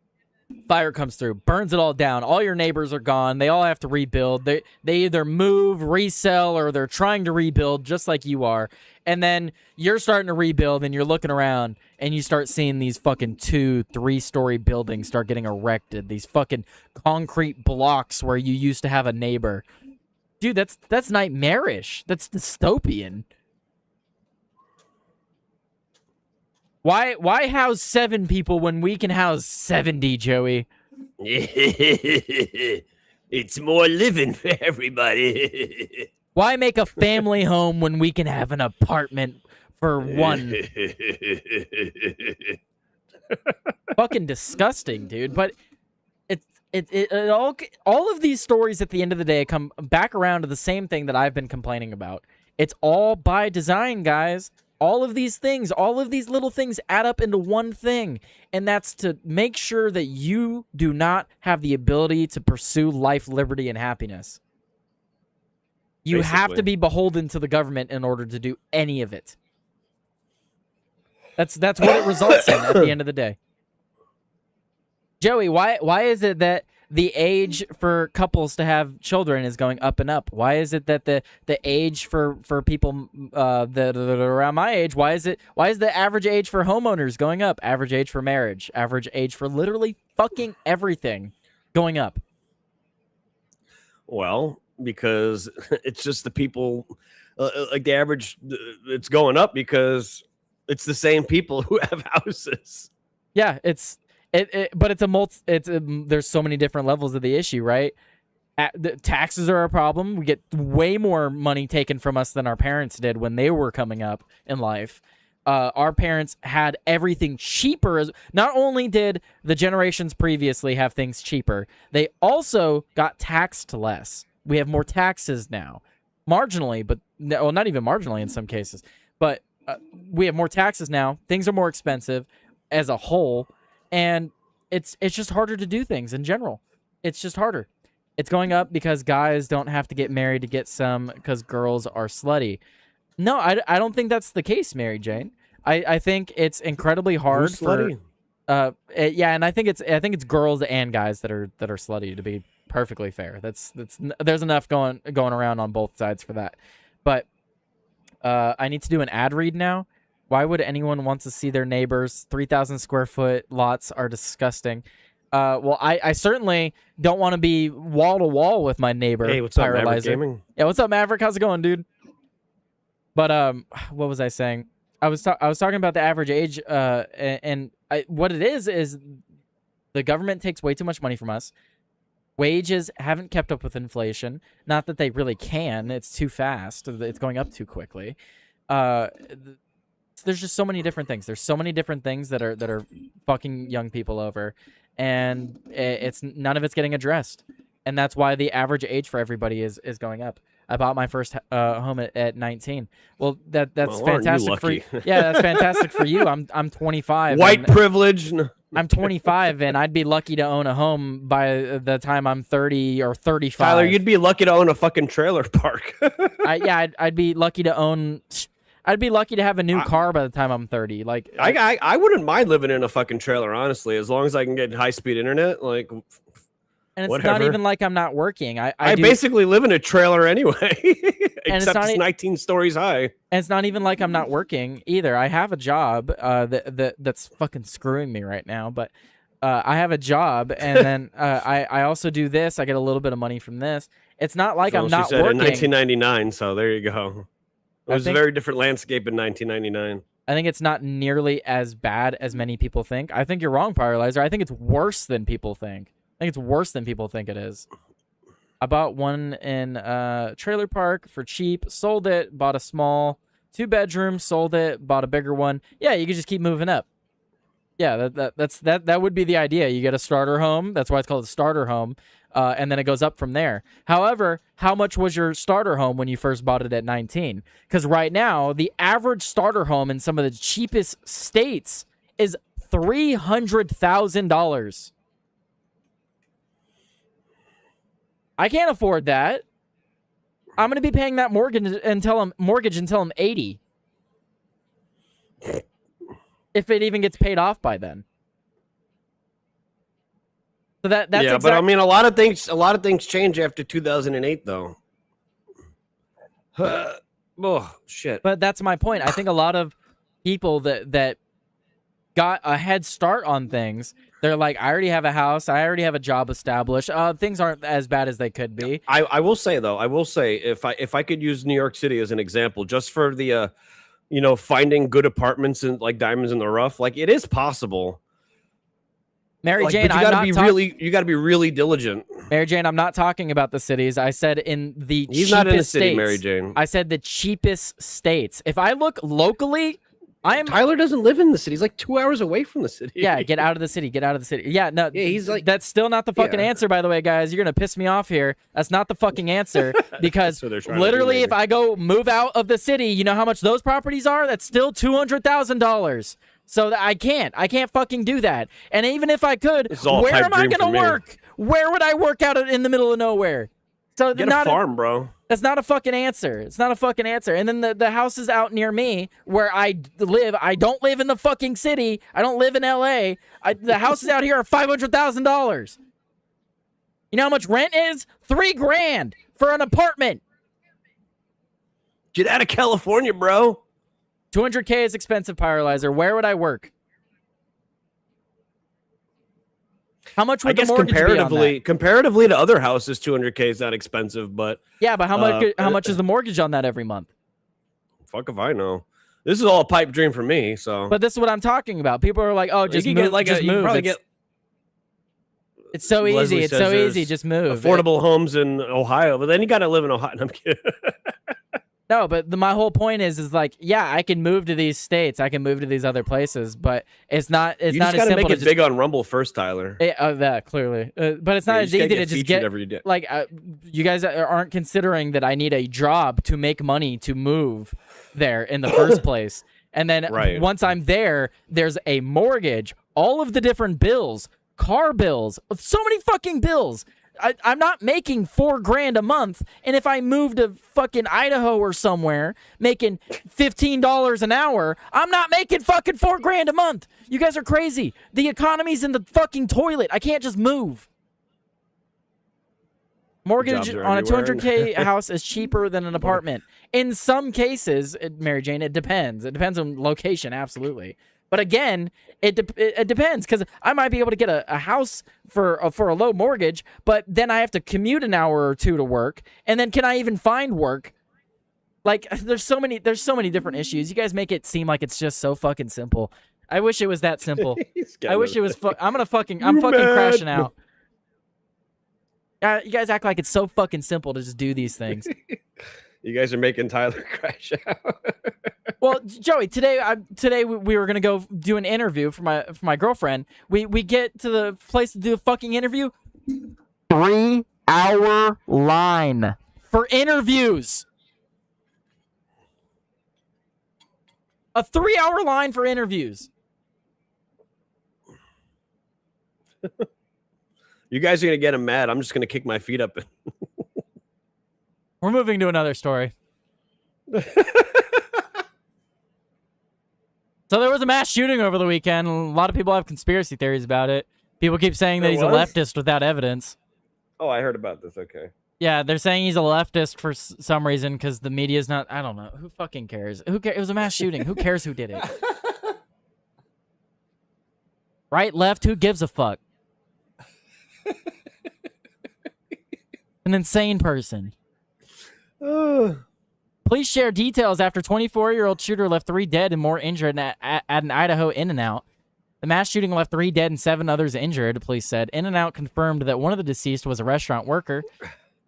fire comes through, burns it all down. All your neighbors are gone. They all have to rebuild. They either move, resell, or they're trying to rebuild just like you are. And then you're starting to rebuild and you're looking around and you start seeing these fucking 2-3-story buildings start getting erected. These fucking concrete blocks where you used to have a neighbor. Dude, that's nightmarish. That's dystopian. Why house 7 people when we can house 70, Joey? It's more living for everybody. Why make a family home when we can have an apartment for one? Fucking disgusting, dude. But it all of these stories at the end of the day come back around to the same thing that I've been complaining about. It's all by design, guys. All of these things, all of these little things add up into one thing, and that's to make sure that you do not have the ability to pursue life, liberty, and happiness. You have to be beholden to the government in order to do any of it. That's what it results in at the end of the day. Joey, why is it that the age for couples to have children is going up and up? Why is it that the age for people that are around my age, why is the average age for homeowners going up? Average age for marriage, average age for literally fucking everything going up. Well, because it's just the people, like the average, it's going up because it's the same people who have houses. Yeah, but there's so many different levels of the issue, right? The taxes are a problem. We get way more money taken from us than our parents did when they were coming up in life. Our parents had everything cheaper. Not only did the generations previously have things cheaper, they also got taxed less. We have more taxes now, marginally, but well, not even marginally in some cases. But we have more taxes now. Things are more expensive as a whole, and it's just harder to do things in general. It's just harder. It's going up because guys don't have to get married to get some because girls are slutty. No, I don't think that's the case, Mary Jane. I think it's incredibly hard Who's slutty? Yeah, and I think it's girls and guys that are slutty, to be perfectly fair. There's enough going around on both sides for that. But I need to do an ad read now. Why would anyone want to see their neighbors? 3,000 square foot lots are disgusting. Well, I certainly don't want to be wall to wall with my neighbor. Hey, what's up, Maverick Pyrolyzer. Gaming? Yeah, what's up, Maverick? How's it going, dude? But what was I saying? I was talking about the average age, and what it is the government takes way too much money from us. Wages haven't kept up with inflation. Not that they really can. It's too fast. It's going up too quickly. There's just so many different things. There's so many different things that are fucking young people over, and it's none of it's getting addressed. And that's why the average age for everybody is going up. I bought my first home at 19. Well, that's fantastic for you. Yeah, that's fantastic for you. I'm 25. White privilege. I'm 25, and I'd be lucky to own a home by the time I'm 30 or 35. Tyler, you'd be lucky to own a fucking trailer park. I'd be lucky to own. I'd be lucky to have a new car by the time I'm 30. Like, I wouldn't mind living in a fucking trailer, honestly, as long as I can get high speed internet. Like, and it's whatever. not even like I'm not working. I basically live in a trailer anyway, except it's 19 stories high. And it's not even like I'm not working either. I have a job that's fucking screwing me right now, but I have a job, and then I also do this. I get a little bit of money from this. It's not like I'm not said working. In 1999, so there you go. It was a very different landscape in 1999. I think it's not nearly as bad as many people think. I think you're wrong, Pyrolyzer. I think it's worse than people think. I think it's worse than people think it is. I bought one in trailer park for cheap, sold it, bought a small 2-bedroom, sold it, bought a bigger one. Yeah, you could just keep moving up. Yeah, that would be the idea. You get a starter home. That's why it's called a starter home. And then it goes up from there. However, how much was your starter home when you first bought it at 19? Because right now, the average starter home in some of the cheapest states is $300,000. I can't afford that. I'm going to be paying that mortgage until I'm 80. If it even gets paid off by then. So that's yeah, but I mean, a lot of things change after 2008, though. Oh shit! But that's my point. I think a lot of people that got a head start on things, they're like, I already have a house, I already have a job established. Things aren't as bad as they could be. I will say though, if I could use New York City as an example, just for the finding good apartments and like diamonds in the rough, like it is possible. Mary like, Jane, but you gotta be really diligent. Mary Jane, I'm not talking about the cities. I said in the He's cheapest not in the city, states. Mary Jane. I said the cheapest states. If I look locally, Tyler doesn't live in the city. He's like 2 hours away from the city. Yeah, get out of the city. Get out of the city. Yeah, no. Yeah, he's like, that's still not the fucking answer, by the way, guys. You're gonna piss me off here. That's not the fucking answer because literally, if I go move out of the city, you know how much those properties are? That's still $200,000. So I can't fucking do that. And even if I could, where am I gonna work? Where would I work out in the middle of nowhere? So get a farm, bro. That's not a fucking answer. It's not a fucking answer. And then the houses out near me where I live, I don't live in the fucking city. I don't live in LA. The houses out here are $500,000. You know how much rent is? $3,000 for an apartment. Get out of California, bro. $200K is expensive, Pyrolyzer. Where would I work? How much would I guess the mortgage be on that? comparatively to other houses, 200K is not expensive, but Yeah, but how much is the mortgage on that every month? fuck if I know. This is all a pipe dream for me, so. But this is what I'm talking about. People are like, "Oh, just you move, get like just you can move." probably It's so easy. Leslie It's says so there's easy. Just move. affordable homes in Ohio, but then you got to live in Ohio. No, I'm kidding. No, but my whole point is like, yeah, I can move to these states, I can move to these other places, but it's not. It's You not just as got to simple make to it big on Rumble first, Tyler. that clearly, but it's not You as just gotta easy to get just featured get. every day. Like, you guys aren't considering that I need a job to make money to move there in the first place, and then Right. once I'm there, there's a mortgage, all of the different bills, car bills, so many fucking bills. I'm not making $4,000 a month, and if I move to fucking Idaho or somewhere making $15 an hour, I'm not making fucking $4,000 a month. You guys are crazy. The economy's in the fucking toilet. I can't just move. Mortgage Jobs are on a everywhere. 200K house is cheaper than an apartment. In some cases, Mary Jane, it depends. It depends on location, absolutely. But again, it depends, because I might be able to get a house for a low mortgage, but then I have to commute an hour or two to work, and then can I even find work? Like, there's so many different issues. You guys make it seem like it's just so fucking simple. I wish it was that simple. I wish it was. I'm fucking crashing out. You guys act like it's so fucking simple to just do these things. You guys are making Tyler crash out. Well, Joey, today we were gonna go do an interview for my girlfriend. We get to the place to do a fucking interview. 3-hour line for interviews. A 3-hour line for interviews. You guys are gonna get him mad. I'm just gonna kick my feet up. We're moving to another story. So there was a mass shooting over the weekend. A lot of people have conspiracy theories about it. People keep saying that There he's a was? leftist without evidence. Oh, I heard about this. Okay. Yeah, they're saying he's a leftist for some reason because the media's not. I don't know. Who fucking cares? Who cares? It was a mass shooting. Who cares who did it? Right, left, who gives a fuck? An insane person. Police share details after 24-year-old shooter left 3 dead and more injured at an Idaho In-N-Out. The mass shooting left 3 dead and 7 others injured, police said. In-N-Out confirmed that one of the deceased was a restaurant worker.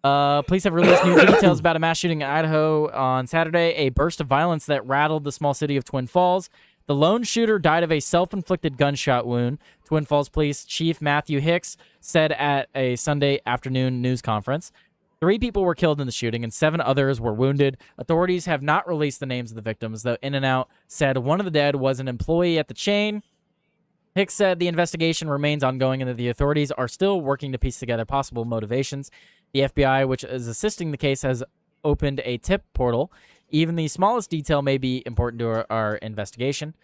Police have released new details about a mass shooting in Idaho on Saturday, a burst of violence that rattled the small city of Twin Falls. The lone shooter died of a self-inflicted gunshot wound, Twin Falls Police Chief Matthew Hicks said at a Sunday afternoon news conference. 3 people were killed in the shooting and 7 others were wounded. Authorities have not released the names of the victims, though In-N-Out said one of the dead was an employee at the chain. Hicks said the investigation remains ongoing and that the authorities are still working to piece together possible motivations. The FBI, which is assisting the case, has opened a tip portal. Even the smallest detail may be important to our investigation.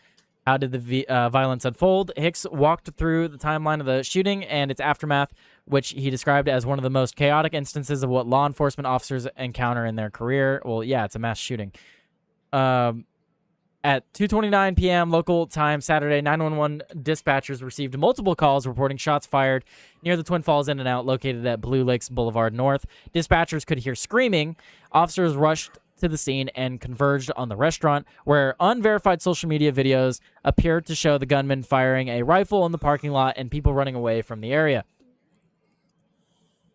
How did the violence unfold? Hicks walked through the timeline of the shooting and its aftermath, which he described as one of the most chaotic instances of what law enforcement officers encounter in their career. Well, yeah, it's a mass shooting. At 2:29 p.m. local time Saturday, 911 dispatchers received multiple calls reporting shots fired near the Twin Falls In-N-Out located at Blue Lakes Boulevard North. Dispatchers could hear screaming. Officers rushed to the scene and converged on the restaurant, where unverified social media videos appeared to show the gunman firing a rifle in the parking lot and people running away from the area.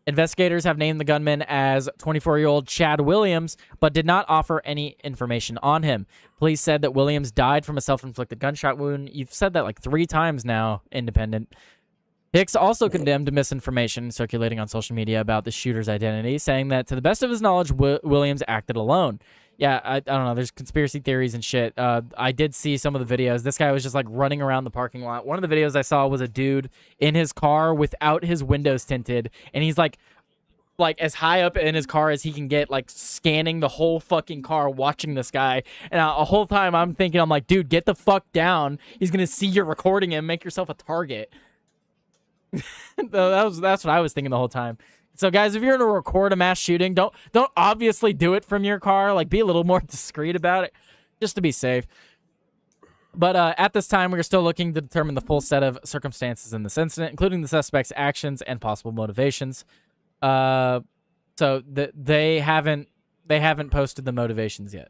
Investigators have named the gunman as 24-year-old Chad Williams, but did not offer any information on him. Police said that Williams died from a self-inflicted gunshot wound. You've said that like 3 times now, Independent. Hicks also condemned misinformation circulating on social media about the shooter's identity, saying that to the best of his knowledge, Williams acted alone. Yeah, I don't know. There's conspiracy theories and shit. I did see some of the videos. This guy was just like running around the parking lot. One of the videos I saw was a dude in his car without his windows tinted, and he's like as high up in his car as he can get, like scanning the whole fucking car, watching this guy. And the whole time I'm thinking, I'm like, dude, get the fuck down. He's gonna see you're recording him. Make yourself a target. That's what I was thinking the whole time. So guys, if you're gonna record a mass shooting, don't obviously do it from your car. Like, be a little more discreet about it, just to be safe. But at this time, we are still looking to determine the full set of circumstances in this incident, including the suspect's actions and possible motivations. So they haven't posted the motivations yet.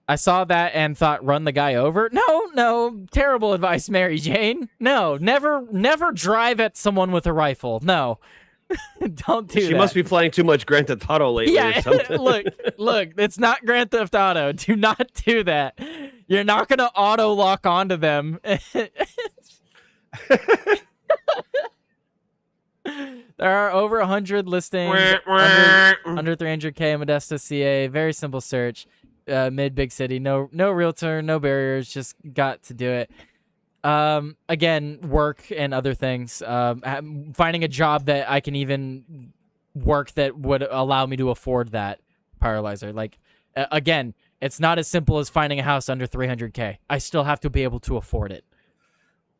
I saw that and thought, run the guy over? No, terrible advice, Mary Jane. No, never drive at someone with a rifle. No, don't do that. She must be playing too much Grand Theft Auto lately or something. look, it's not Grand Theft Auto. Do not do that. You're not going to auto lock onto them. There are over 100 listings under 300K Modesto, CA. Very simple search. Mid big city. No realtor, no barriers. Just got to do it. Again, work and other things. Finding a job that I can even work that would allow me to afford that paralyzer. Like, again, it's not as simple as finding a house under 300K. I still have to be able to afford it.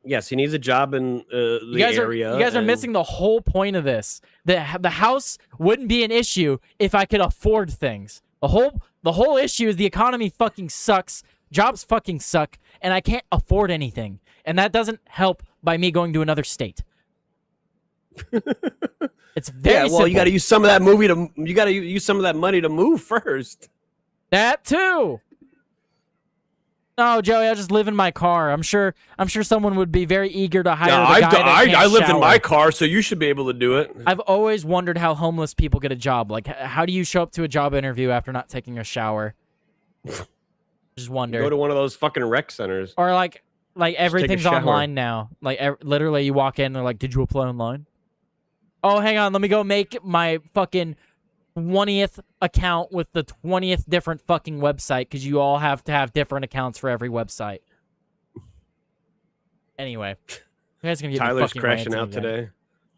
Yes, he needs a job in the area. You guys are missing the whole point of this. The house wouldn't be an issue if I could afford things. The whole issue is the economy fucking sucks, jobs fucking suck, and I can't afford anything. And that doesn't help by me going to another state. It's very simple. You got to use some of that you got to use some of that money to move first. That too. No, Joey, I just live in my car. I'm sure someone would be very eager to hire the guy that can't I lived in shower. my car, so you should be able to do it. I've always wondered how homeless people get a job. Like, how do you show up to a job interview after not taking a shower? Just wonder. Go to one of those fucking rec centers. Or like everything's shower. online now. Like, literally, you walk in, they're like, "Did you apply online?" Oh, hang on, let me go make my fucking 20th account with the 20th different fucking website, because you all have to have different accounts for every website. Anyway, you guys gonna get Tyler's me fucking crashing ranting out again. today.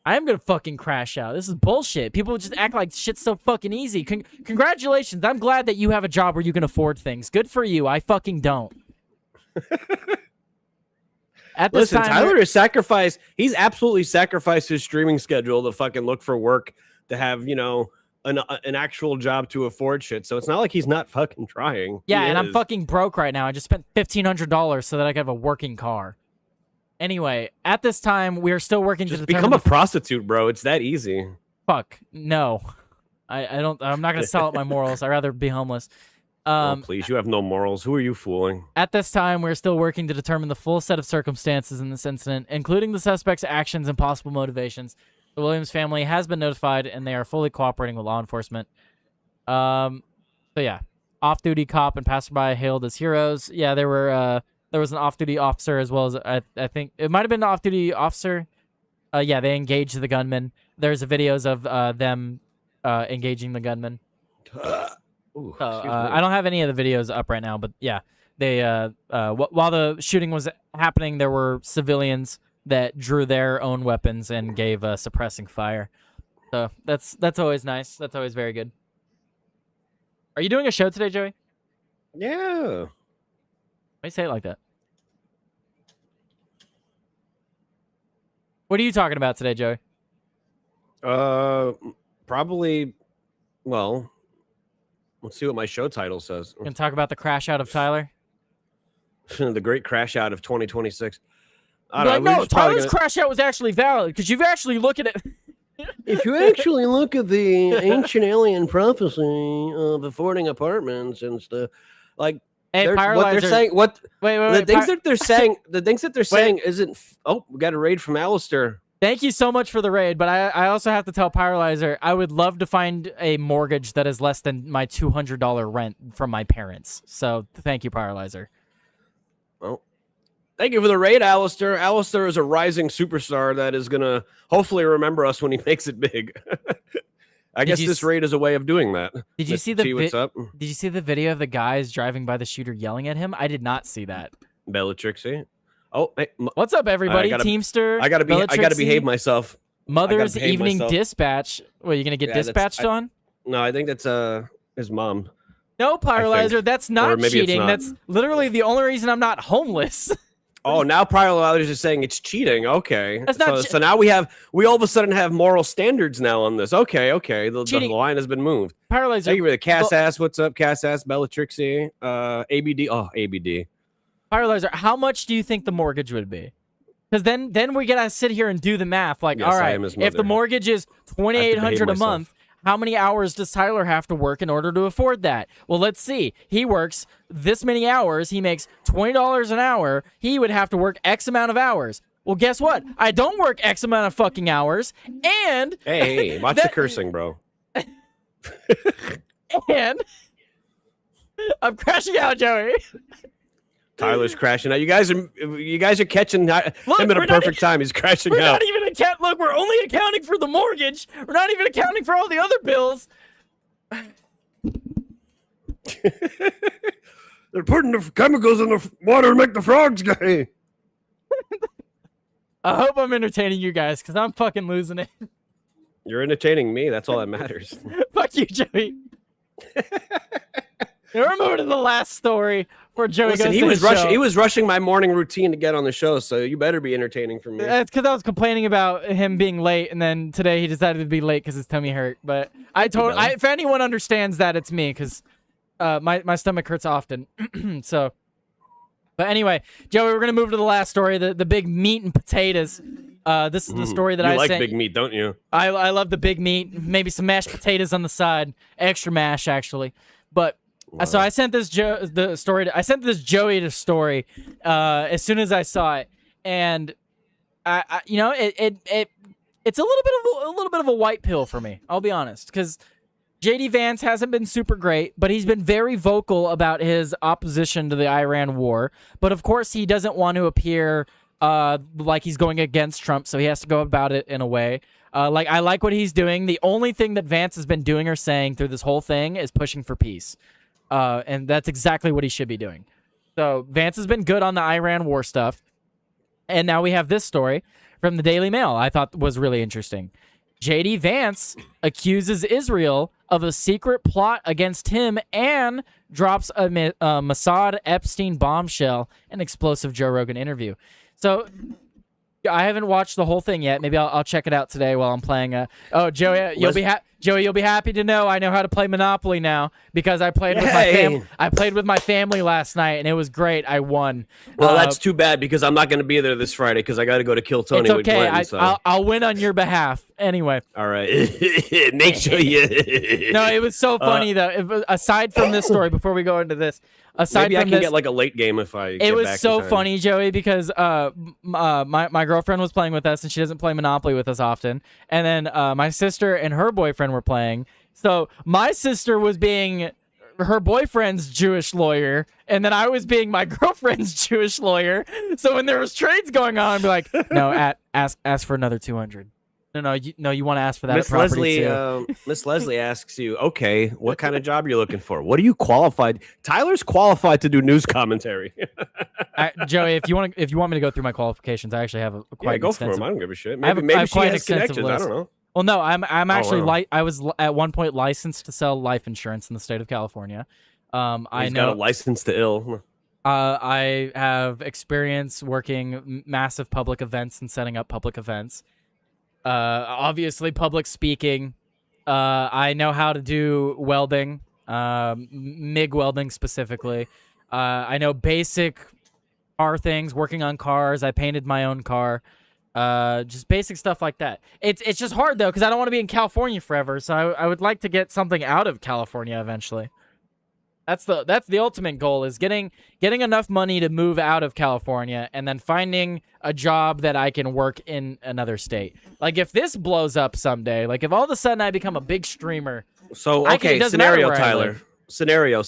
I am gonna fucking crash out. This is bullshit. People just act like shit's so fucking easy. Congratulations. I'm glad that you have a job where you can afford things. Good for you. I fucking don't. Listen, Tyler has sacrificed. He's absolutely sacrificed his streaming schedule to fucking look for work, to have, an actual job to afford shit. So it's not like he's not fucking trying. Yeah, He and I'm is. fucking broke right now. I just spent $1,500 so that I could have a working car. Anyway, at this time, we are still working to Just determine become a prostitute, bro. It's that easy. Fuck, no. I'm not gonna sell out my morals. I'd rather be homeless. Please, you have no morals. Who are you fooling? At this time, we're still working to determine the full set of circumstances in this incident, including the suspect's actions and possible motivations. The Williams family has been notified, and they are fully cooperating with law enforcement. So yeah, off-duty cop and passerby hailed as heroes. Yeah, there was an off-duty officer as well as I think it might have been an off-duty officer. Yeah, they engaged the gunman. There's videos of them engaging the gunman. Ooh, I don't have any of the videos up right now, but yeah, they while the shooting was happening, there were civilians that drew their own weapons and gave suppressing fire. So that's always nice. That's always very good. Are you doing a show today, Joey? Yeah. Why you say it like that? What are you talking about today, Joey? Probably. Well, let's see what my show title says. Gonna talk about the crash out of Tyler? The great crash out of 2026. I Like, don't know. we're no, just probably Tyler's crash out was actually valid because you've actually looked at it. If you actually look at the ancient alien prophecy of affording apartments and stuff, like Hey, what they're Paralyzer. saying, Wait. the things that they're saying, isn't. Oh, we got a raid from Alistair. Thank you so much for the raid, but I also have to tell Paralyzer I would love to find a mortgage that is less than my $200 rent from my parents. So thank you, Paralyzer. Well, thank you for the raid, Alistair. Alistair is a rising superstar that is gonna hopefully remember us when he makes it big. I guess this raid is a way of doing that. Did you see the what's up? Did you see the video of the guys driving by the shooter yelling at him? I did not see that. Bellatrixie. Oh, hey, What's up, everybody? Teamster. I gotta Bellatrixie, behave myself. Mother's behave Evening myself. Dispatch. What, you gonna get dispatched on? No, I think that's his mom. No, Paralyzer. That's Or not maybe it's cheating. not. That's literally the only reason I'm not homeless. Oh, now parallel is just saying it's cheating. Okay. That's not So now we all of a sudden have moral standards now on this. Okay. The line has been moved. Parallels Thank you for the Cass Ass. What's up, Cass Ass? Bellatrixie. ABD. Oh, ABD. Parallels how much do you think the mortgage would be? Because then we gotta sit here and do the math. Like, Yes, all I right, am his if the mother. mortgage is $2,800 a myself. month, how many hours does Tyler have to work in order to afford that? Well, let's see. He works this many hours. He makes $20 an hour. He would have to work X amount of hours. Well, guess what? I don't work X amount of fucking hours, and Hey, watch the cursing, bro. and I'm crashing out, Joey. Tyler's crashing out. You guys are catching him at a perfect time. He's crashing We're out. not even look, we're only accounting for the mortgage. We're not even accounting for all the other bills. They're putting the chemicals in the water to make the frogs gay. I hope I'm entertaining you guys, because I'm fucking losing it. You're entertaining me. That's all that matters. Fuck you, Joey. We're moving to the last story where Joey Listen, goes he to was the rushing. show. He was rushing my morning routine to get on the show, so you better be entertaining for me. That's because I was complaining about him being late, and then today he decided to be late because his tummy hurt. But if anyone understands that, it's me, because my stomach hurts often. So, but anyway, Joey, we're gonna move to the last story, the big meat and potatoes. This is the story that you I like sent. big meat, don't you? I love the big meat, maybe some mashed potatoes on the side, extra mash actually. But so I sent this Joey the story as soon as I saw it, and I it's a little bit of a white pill for me. I'll be honest, because JD Vance hasn't been super great, but he's been very vocal about his opposition to the Iran war. But of course, he doesn't want to appear like he's going against Trump, so he has to go about it in a way. I like what he's doing. The only thing that Vance has been doing or saying through this whole thing is pushing for peace. And that's exactly what he should be doing. So Vance has been good on the Iran war stuff. And now we have this story from the Daily Mail I thought was really interesting. JD Vance accuses Israel of a secret plot against him and drops a Mossad Epstein bombshell in explosive Joe Rogan interview. So I haven't watched the whole thing yet. Maybe I'll check it out today while I'm playing. Joey, you'll be happy to know I know how to play Monopoly now, because I played with my family. I played with my family last night, and it was great. I won. Well, that's too bad, because I'm not going to be there this Friday because I got to go to Kill Tony it's with okay. Glenn. So. I'll win on your behalf. Anyway. All right. Make sure you. No, it was so funny though. Aside from this story, before we go into this, Maybe I can get like a late game if I. It was so funny, Joey, because my girlfriend was playing with us, and she doesn't play Monopoly with us often. And then my sister and her boyfriend were playing. So my sister was being her boyfriend's Jewish lawyer, and then I was being my girlfriend's Jewish lawyer. So when there was trades going on, I'd be like, "No, ask for another 200." No, you want to ask for that. Miss Leslie, Miss Leslie asks you, okay, what kind of job you're looking for? What are you qualified? Tyler's qualified to do news commentary. Joey, if you want me to go through my qualifications, I actually have a quite go extensive. for him. I don't give a shit. I have Maybe she quite has extensive connections. I list. don't know. Well, no, I'm actually wow. I was at one point licensed to sell life insurance in the state of California. I He's know got a license to ill. I have experience working massive public events and setting up public events. Obviously public speaking. I know how to do welding, MIG welding specifically. I know basic car things, working on cars. I painted my own car. Just basic stuff like that. It's just hard though, because I don't want to be in California forever. So I would like to get something out of California eventually. That's the ultimate goal, is getting enough money to move out of California and then finding a job that I can work in another state. Like if this blows up someday, like if all of a sudden I become a big streamer. So okay, scenario, Tyler. Scenario.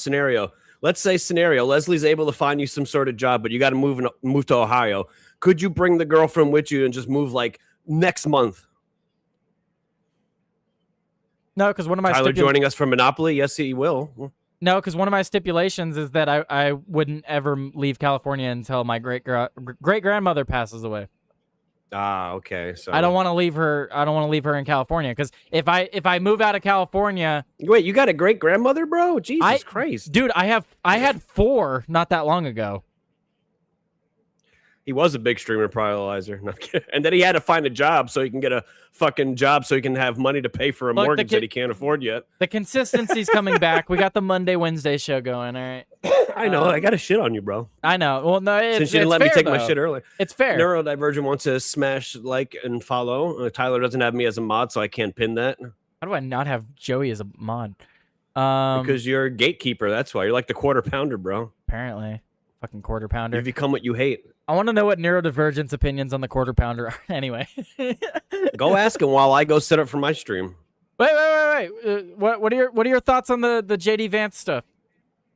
Let's say scenario. Leslie's able to find you some sort of job, but you got to move to Ohio. Could you bring the girlfriend with you and just move like next month? No, because one of my Tyler joining us from Monopoly. Yes, he will. No, because one of my stipulations is that I wouldn't ever leave California until my great grandmother passes away. Ah, okay. So I don't want to leave her. I don't want to leave her in California, because if I move out of California, wait, you got a great grandmother, bro? Jesus Christ, dude! I had 4 not that long ago. He was a big streamer priorizer. Not kidding. And then he had to find a job so he can get a fucking job so he can have money to pay for a Look, mortgage that he can't afford yet. The consistency's coming back. We got the Monday, Wednesday show going, all right? I know. I got to shit on you, bro. I know. Well, no, Since you didn't let me take my shit earlier. It's fair. Neurodivergent wants to smash like and follow. Tyler doesn't have me as a mod, so I can't pin that. How do I not have Joey as a mod? Because you're a gatekeeper. That's why. You're like the quarter pounder, bro. Apparently. Fucking quarter pounder. You've become what you hate. I want to know what neurodivergent's opinions on the quarter pounder are. Anyway. Go ask him while I go set up for my stream. Wait. What are your thoughts on the JD Vance stuff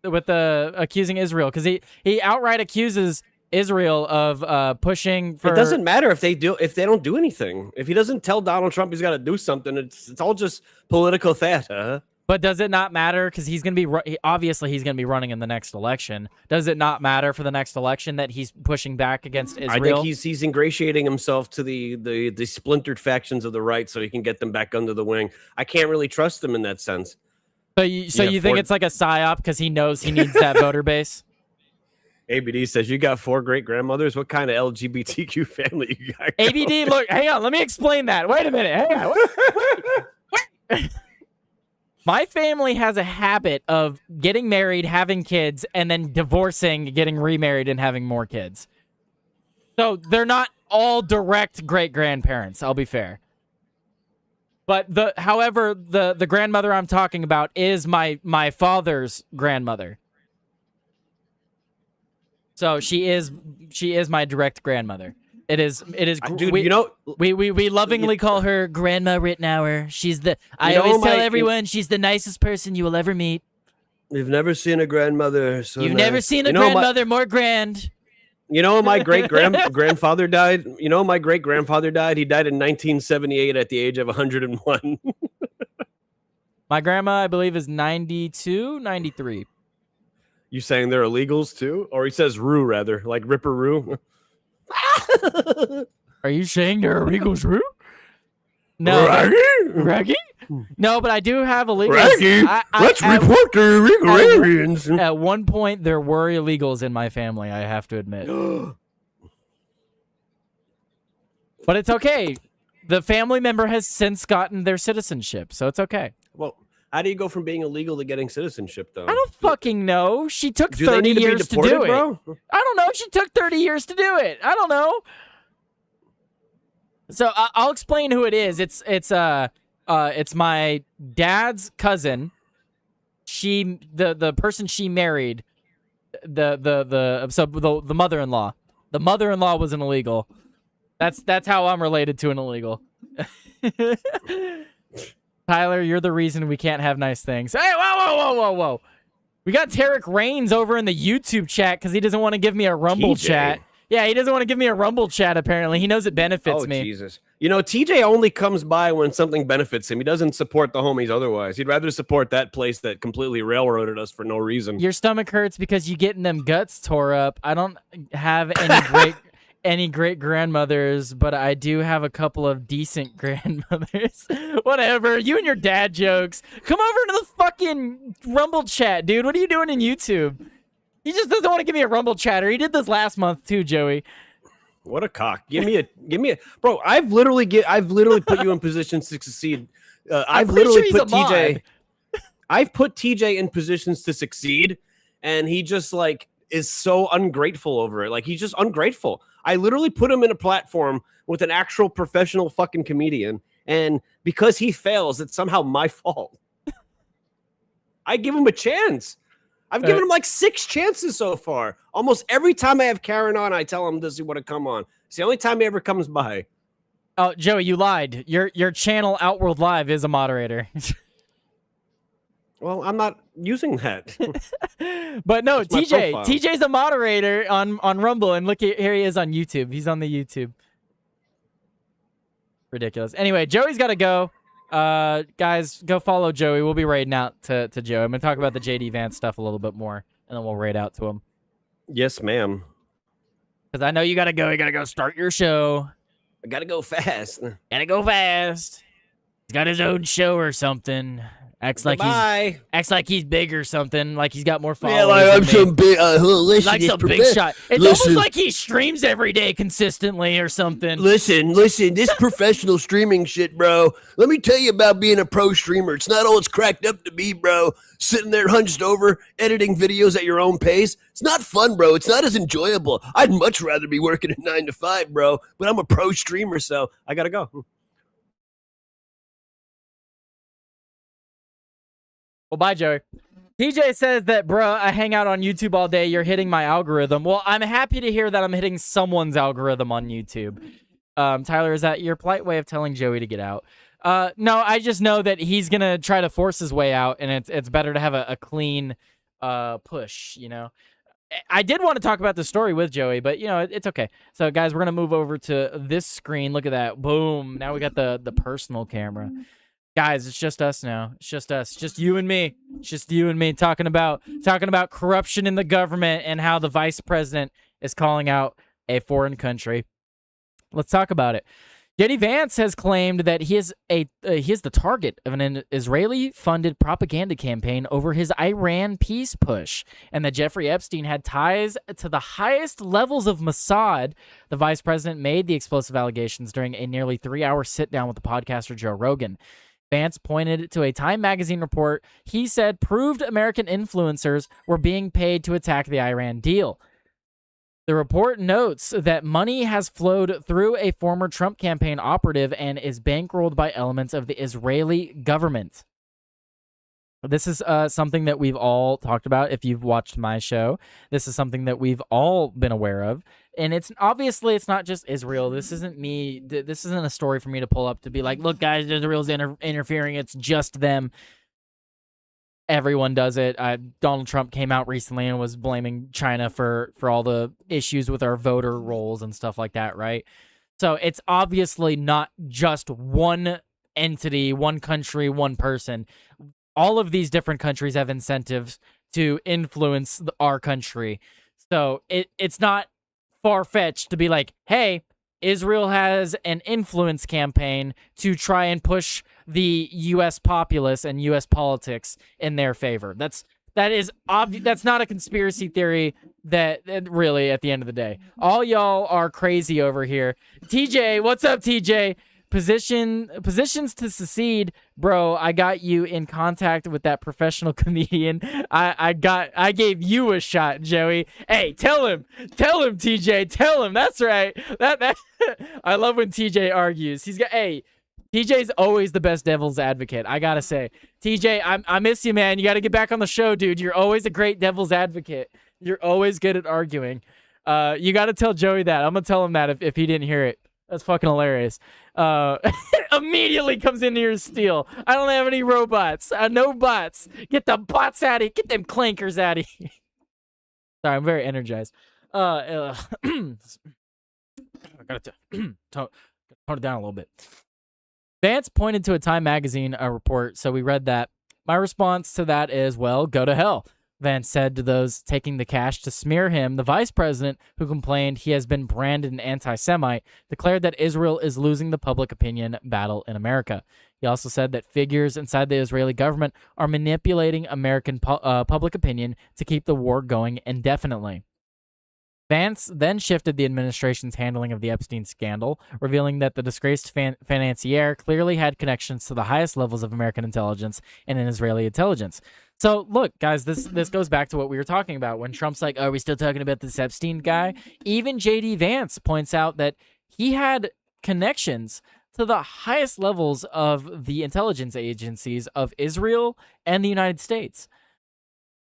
with the accusing Israel? Because he outright accuses Israel of pushing for. It doesn't matter if they don't do anything. If he doesn't tell Donald Trump he's got to do something, it's all just political theater. But does it not matter? Because he's going to be obviously he's going to be running in the next election. Does it not matter for the next election that he's pushing back against Israel? I think he's ingratiating himself to the splintered factions of the right so he can get them back under the wing. I can't really trust them in that sense. So you think it's like a psyop because he knows he needs that voter base? ABD says, you got 4 great-grandmothers? What kind of LGBTQ family you got? ABD, look, hang on. Let me explain that. Wait a minute. Hang on. Wait. My family has a habit of getting married, having kids, and then divorcing, getting remarried, and having more kids. So they're not all direct great-grandparents, I'll be fair. But however, the grandmother I'm talking about is my father's grandmother. So she is my direct grandmother. It is. Dude, we lovingly call her Grandma Rittenauer. I always tell everyone she's the nicest person you will ever meet. You've never seen a grandmother so You've nice. never seen a grandmother more grand. You know, my great-grandfather died. You know, my great-grandfather died. He died in 1978 at the age of 101. My grandma, I believe, is 92, 93. You saying they're illegals too? Or he says Roo, rather, like Ripper Roo. Are you saying they're illegals, Roo? No. Raggy? No, but I do have illegals. Raggy, let's report the illegal aliens. At one point, there were illegals in my family, I have to admit. But it's okay. The family member has since gotten their citizenship, so it's okay. Well, how do you go from being illegal to getting citizenship, though? I don't fucking know. She took 30 years to do it. Bro? I don't know. She took 30 years to do it. I don't know. So I'll explain who it is. It's my dad's cousin. The person she married, the mother-in-law. The mother-in-law was an illegal. That's how I'm related to an illegal. Tyler, you're the reason we can't have nice things. Hey, whoa. We got Tarek Reigns over in the YouTube chat because he doesn't want to give me a Rumble chat. Yeah, he doesn't want to give me a Rumble chat, apparently. He knows it benefits me. Oh, Jesus. You know, TJ only comes by when something benefits him. He doesn't support the homies otherwise. He'd rather support that place that completely railroaded us for no reason. Your stomach hurts because you getting them guts tore up. I don't have any great grandmothers, but I do have a couple of decent grandmothers. Whatever. You and your dad jokes. Come over to the fucking Rumble chat, dude. What are you doing in YouTube? He just doesn't want to give me a Rumble chatter. He did this last month too, Joey. What a cock. Give me a bro. I've literally put you in positions to succeed. I've literally put TJ. I've put TJ in positions to succeed, and he just like is so ungrateful over it. Like he's just ungrateful. I literally put him in a platform with an actual professional fucking comedian, and because he fails, it's somehow my fault. I give him a chance. I've given him like 6 chances so far. Almost every time I have Karen on, I tell him, does he want to come on? It's the only time he ever comes by. Oh, Joey, you lied. Your channel, Outworld Live, is a moderator. Well, I'm not using that. But no, TJ's a moderator on Rumble, and look, here he is on YouTube. He's on the YouTube. Ridiculous. Anyway, Joey's got to go. Guys, go follow Joey. We'll be raiding out to Joey. I'm going to talk about the JD Vance stuff a little bit more, and then we'll raid out to him. Yes, ma'am. Because I know you got to go. You got to go start your show. I got to go fast. Gotta go fast. He's got his own show or something. Acts like he's big or something, like he's got more followers. Yeah, like I'm some big. Listen, like this some big shot. It's almost like he streams every day consistently or something. Listen, this professional streaming shit, bro. Let me tell you about being a pro streamer. It's not all it's cracked up to be, bro. Sitting there hunched over, editing videos at your own pace. It's not fun, bro. It's not as enjoyable. I'd much rather be working at 9 to 5, bro. But I'm a pro streamer, so I gotta go. Well, bye, Joey. TJ says that, bro, I hang out on YouTube all day. You're hitting my algorithm. Well, I'm happy to hear that I'm hitting someone's algorithm on YouTube. Tyler, is that your polite way of telling Joey to get out? No, I just know that he's going to try to force his way out, and it's better to have a clean push, you know? I did want to talk about the story with Joey, but, you know, it's okay. So, guys, we're going to move over to this screen. Look at that. Boom. Now we got the personal camera. Guys, it's just us now. It's just us. Just you and me. Just you and me talking about corruption in the government and how the vice president is calling out a foreign country. Let's talk about it. JD Vance has claimed that he is the target of an Israeli-funded propaganda campaign over his Iran peace push, and that Jeffrey Epstein had ties to the highest levels of Mossad. The vice president made the explosive allegations during a nearly 3-hour sit-down with the podcaster Joe Rogan. Vance pointed to a Time magazine report he said proved American influencers were being paid to attack the Iran deal. The report notes that money has flowed through a former Trump campaign operative and is bankrolled by elements of the Israeli government. This is something that we've all talked about if you've watched my show. This is something that we've all been aware of. And it's not just Israel. This isn't me. This isn't a story for me to pull up to be like, look, guys, Israel's interfering. It's just them. Everyone does it. Donald Trump came out recently and was blaming China for all the issues with our voter rolls and stuff like that, right? So it's obviously not just one entity, one country, one person. All of these different countries have incentives to influence our country. So it's not far-fetched to be like, hey, Israel has an influence campaign to try and push the U.S. populace and U.S. politics in their favor. That's not a conspiracy theory that really, at the end of the day. All y'all are crazy over here. TJ, what's up, TJ? Positions to secede, bro. I got you in contact with that professional comedian. I gave you a shot, Joey. Hey, tell him, TJ, tell him. That's right. That I love when TJ argues. TJ's always the best devil's advocate. I gotta say, TJ, I miss you, man. You gotta get back on the show, dude. You're always a great devil's advocate. You're always good at arguing. You gotta tell Joey that. I'm gonna tell him that if he didn't hear it. That's fucking hilarious. Immediately comes in here to steal. I don't have any robots. No bots. Get the bots out of here. Get them clankers out of here. Sorry, I'm very energized. I gotta tone it down a little bit. Vance pointed to a Time magazine report, so we read that. My response to that is, well, go to hell. Vance said to those taking the cash to smear him. The vice president, who complained he has been branded an anti-Semite, declared that Israel is losing the public opinion battle in America. He also said that figures inside the Israeli government are manipulating American public opinion to keep the war going indefinitely. Vance then shifted the administration's handling of the Epstein scandal, revealing that the disgraced financier clearly had connections to the highest levels of American intelligence and in Israeli intelligence. So, look, guys, this goes back to what we were talking about. When Trump's like, are we still talking about this Epstein guy? Even JD Vance points out that he had connections to the highest levels of the intelligence agencies of Israel and the United States.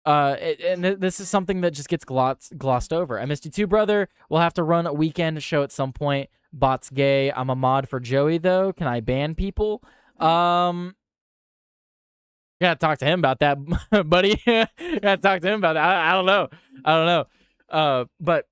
And this is something that just gets glossed over. I missed you too, brother. We'll have to run a weekend show at some point. Bot's gay. I'm a mod for Joey, though. Can I ban people? Gotta talk to him about that, buddy. Gotta talk to him about that. I don't know. But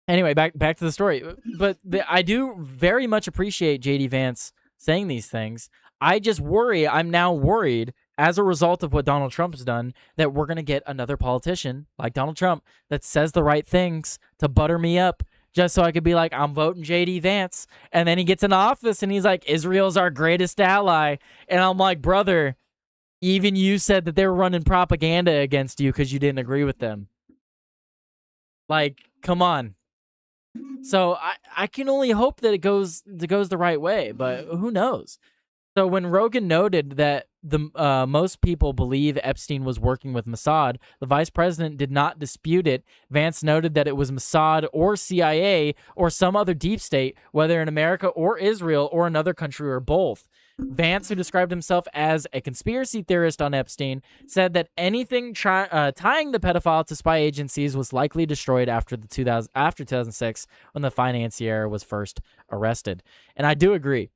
anyway, back to the story. But I do very much appreciate JD Vance saying these things. I just worry. I'm now worried as a result of what Donald Trump has done, that we're going to get another politician like Donald Trump that says the right things to butter me up just so I could be like, I'm voting JD Vance. And then he gets in office and he's like, Israel's our greatest ally. And I'm like, brother, Even you said that they were running propaganda against you because you didn't agree with them. Like, come on. So I can only hope that it goes the right way, but who knows? So when Rogan noted that the most people believe Epstein was working with Mossad, the vice president did not dispute it. Vance noted that it was Mossad or CIA or some other deep state, whether in America or Israel or another country or both. Vance, who described himself as a conspiracy theorist on Epstein, said that anything tying the pedophile to spy agencies was likely destroyed after 2006 when the financier was first arrested. And I do agree.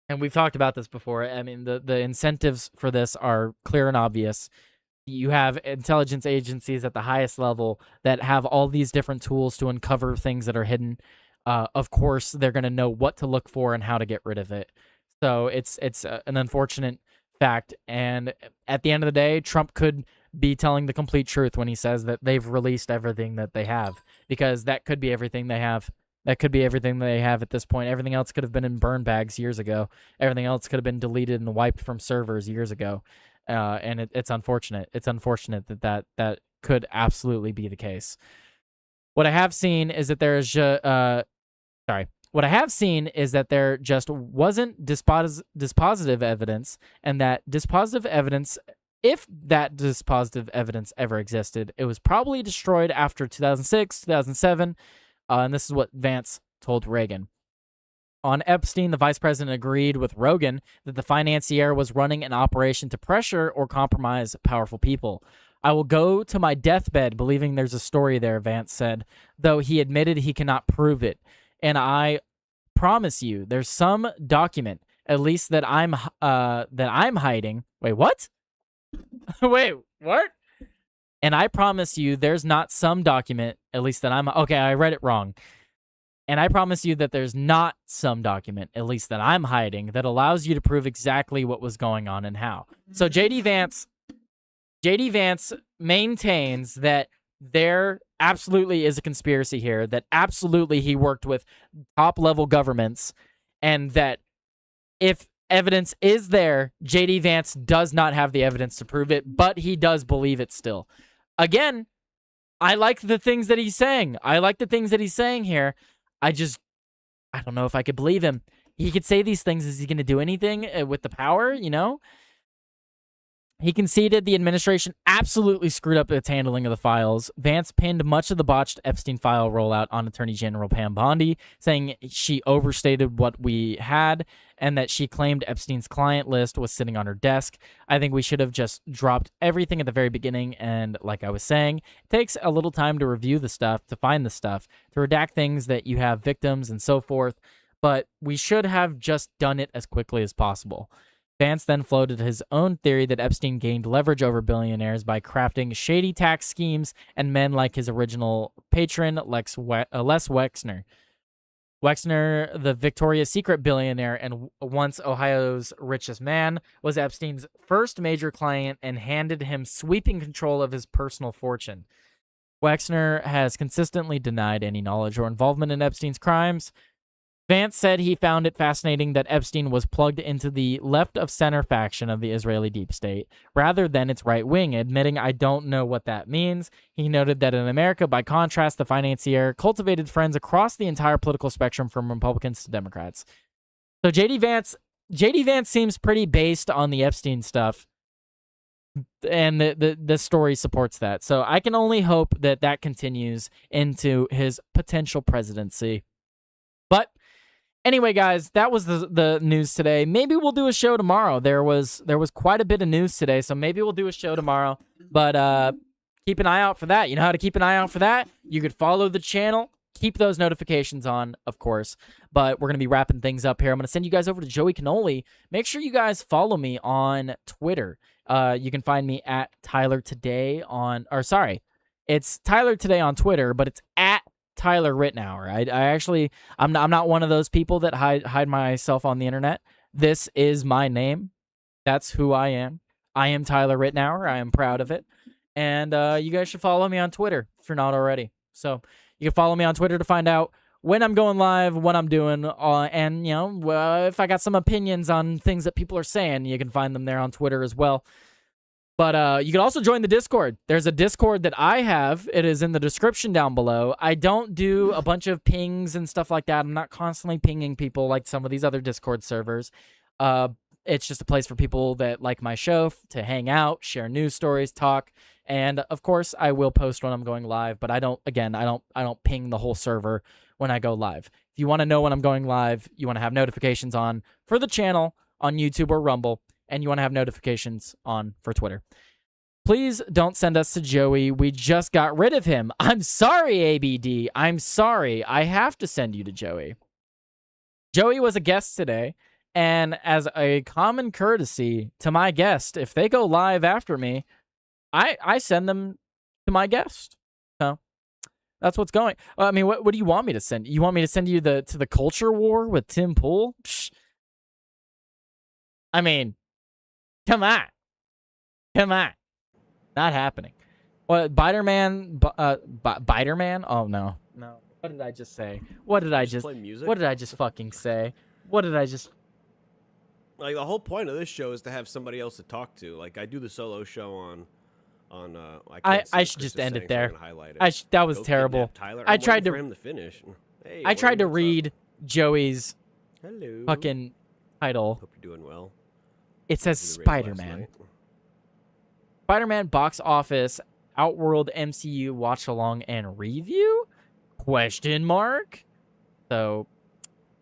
And we've talked about this before. I mean, the incentives for this are clear and obvious. You have intelligence agencies at the highest level that have all these different tools to uncover things that are hidden. Of course, they're going to know what to look for and how to get rid of it. So it's an unfortunate fact. And at the end of the day, Trump could be telling the complete truth when he says that they've released everything that they have, because that could be everything they have. That could be everything they have at this point. Everything else could have been in burn bags years ago. Everything else could have been deleted and wiped from servers years ago. And it's unfortunate. It's unfortunate that could absolutely be the case. What I have seen is that What I have seen is that there just wasn't dispositive evidence, and that dispositive evidence, if that dispositive evidence ever existed, it was probably destroyed after 2006, 2007. And this is what Vance told Reagan. On Epstein, the vice president agreed with Rogan that the financier was running an operation to pressure or compromise powerful people. I will go to my deathbed believing there's a story there, Vance said, though he admitted he cannot prove it. And I promise you, there's some document, at least that I'm hiding. Wait, what? Wait, what? And I promise you, there's not some document, at least that I'm... Okay, I read it wrong. And I promise you that there's not some document, at least that I'm hiding, that allows you to prove exactly what was going on and how. So JD Vance maintains that there absolutely is a conspiracy here, that absolutely he worked with top-level governments, and that if evidence is there, JD Vance does not have the evidence to prove it, but he does believe it still. Again, I like the things that he's saying. I like the things that he's saying here. I don't know if I could believe him. He could say these things. Is he going to do anything with the power, you know? He conceded the administration absolutely screwed up its handling of the files. Vance pinned much of the botched Epstein file rollout on Attorney General Pam Bondi, saying she overstated what we had and that she claimed Epstein's client list was sitting on her desk. I think we should have just dropped everything at the very beginning, and like I was saying, it takes a little time to review the stuff, to find the stuff, to redact things that you have victims and so forth, but we should have just done it as quickly as possible. Vance then floated his own theory that Epstein gained leverage over billionaires by crafting shady tax schemes and men like his original patron, Les Wexner. Wexner, the Victoria's Secret billionaire and once Ohio's richest man, was Epstein's first major client and handed him sweeping control of his personal fortune. Wexner has consistently denied any knowledge or involvement in Epstein's crimes. Vance said he found it fascinating that Epstein was plugged into the left-of-center faction of the Israeli deep state, rather than its right wing, admitting, I don't know what that means. He noted that in America, by contrast, the financier cultivated friends across the entire political spectrum from Republicans to Democrats. So JD Vance seems pretty based on the Epstein stuff, and the story supports that. So I can only hope that that continues into his potential presidency. But anyway, guys, that was the news today. Maybe we'll do a show tomorrow. There was quite a bit of news today, so maybe we'll do a show tomorrow. But keep an eye out for that. You know how to keep an eye out for that? You could follow the channel. Keep those notifications on, of course. But we're going to be wrapping things up here. I'm going to send you guys over to Joey Cannoli. Make sure you guys follow me on Twitter. You can find me at Tyler Today on... Or, sorry. It's Tyler Today on Twitter, but it's at Tyler Rittenauer. I'm not one of those people that hide myself on the internet. This is my name. That's who I am. I am Tyler Rittenauer. I am proud of it. And you guys should follow me on Twitter if you're not already. So you can follow me on Twitter to find out when I'm going live, what I'm doing, and, you know, if I got some opinions on things that people are saying, you can find them there on Twitter as well. But you can also join the Discord. There's a Discord that I have. It is in the description down below. I don't do a bunch of pings and stuff like that. I'm not constantly pinging people like some of these other Discord servers. It's just a place for people that like my show to hang out, share news stories, talk, and of course I will post when I'm going live. But I don't ping the whole server when I go live. If you want to know when I'm going live, you want to have notifications on for the channel on YouTube or Rumble, and you want to have notifications on for Twitter. Please don't send us to Joey. We just got rid of him. I'm sorry, ABD. I'm sorry. I have to send you to Joey. Joey was a guest today, and as a common courtesy to my guest, if they go live after me, I send them to my guest. So that's what's going. I mean, what do you want me to send? You want me to send you to the culture war with Tim Pool? Psh. I mean, come on. Not happening. What, Spiderman? Spiderman? Oh, no. What did I just say? What did I just fucking say? What did I just... Like, the whole point of this show is to have somebody else to talk to. Like, I do the solo show on I should just end it there. That was terrible. Tyler. I tried for him to finish. Hey, I tried to what's read Joey's Hello. fucking title. Hope you're doing well. It says Listened to the raid last Spider-Man. night. Spider-Man box office, Outworld MCU watch along and review? Question mark. So,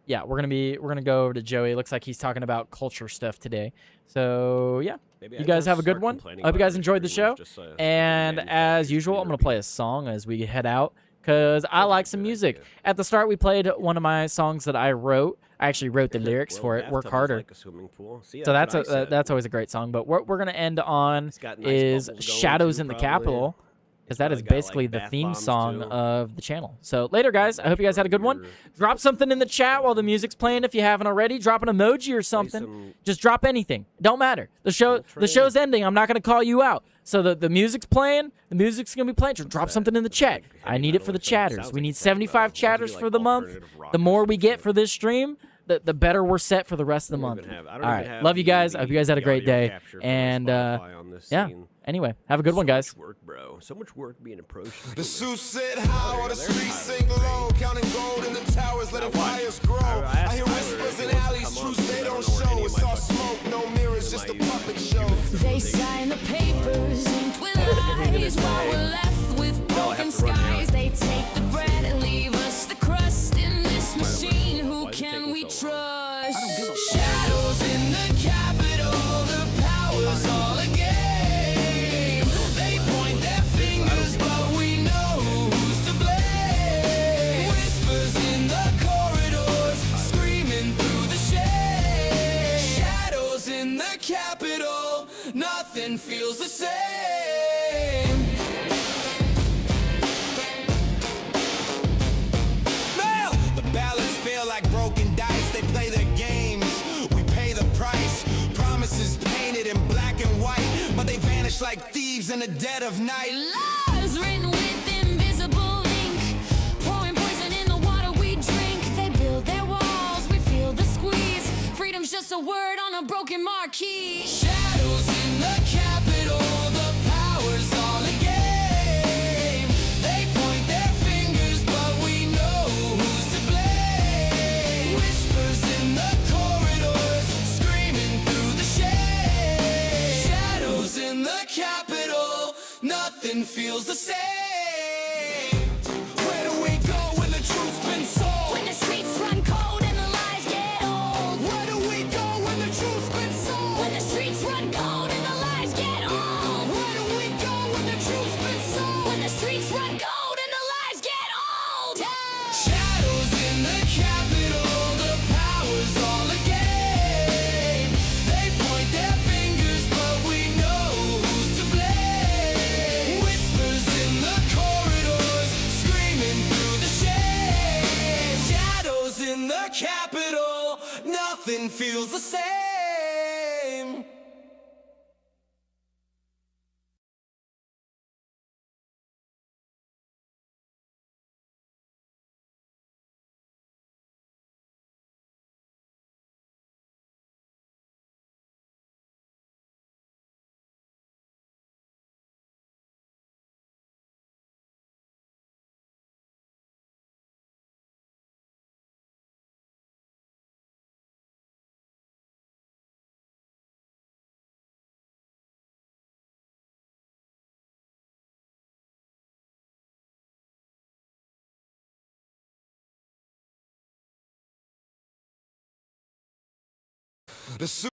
yeah, we're gonna go over to Joey. Looks like he's talking about culture stuff today. So yeah, Maybe you I guys just have a good start one. complaining I hope you about guys enjoyed the show. just, And as usual, I'm gonna play a song as we head out because I like some music. At the start, we played one of my songs that I wrote. I actually wrote the lyrics for it. Work harder. Like a swimming pool. See, So that's what I said. that's always a great song. But what we're gonna end on It's got nice is bubbles going, Shadows too, in the probably. Capitol, because that probably is got, like, basically the bath theme bombs, song too. of the channel. So later, guys. I hope you guys had a good one. Your- Drop something in the chat while the music's playing if you haven't already. Drop an emoji or something. some- Just drop anything. Don't matter. The Coltrane. show's ending. I'm not gonna call you out. So the music's playing. The music's gonna be playing. Just drop something in the chat. Like I heavy need it metal for the or something. chatters. Sounds We like need it's heavy 75 metal. Wants to be chatters like for the month. alternative rock The or more we some get shit. for this stream, the better we're set for the rest of the month. All right. Love you guys. I hope you guys had a great day. And yeah. Anyway, have a good one, guys. So much work, bro. So much work being a pro streamer. The suit sit high while the streets sink low, counting gold in the towers, letting fires grow. I I hear asked Tyler whispers if in he wants to alleys, come on, truths they because I don't don't know where any show. of It's my all fucking- smoke, no mirrors, just a puppet show. They sign the papers inked with lies while we're left with broken skies. They take the bread and leave us the crust in this machine. Who can we trust? Shadows in the Capitol, the power's all a game. They point their fingers, but we know who's to blame. Whispers in the corridors, screaming through the shade. Shadows in the Capitol, nothing feels the same. Mail! The ballots feel like broken dice, they play their games. We pay the price. Promises painted in black and white, but they vanish like thieves in the dead of night. Lies written with invisible ink, pouring poison in the water we drink. They build their walls, we feel the squeeze. Freedom's just a word on a broken marquee. Shadows in the Capitol, the power's all a game. They point their fingers, but we know who's to blame. Whispers in the corridors, screaming through the shade. Shadows in the Capitol, nothing feels the same. Where do we go when the truth's been sold? When the streets run cold and the lies get old. Where do we go when the truth's been sold? When the streets run cold and the lies get old. Where do we go when the truth's been sold? When the streets run cold and the lies get old. Shadows in the Capitol, the power's all a game. They point their fingers, but we know who's to blame. Whispers in the corridors, screaming through the shade. Shadows in the Capitol, nothing feels the same. The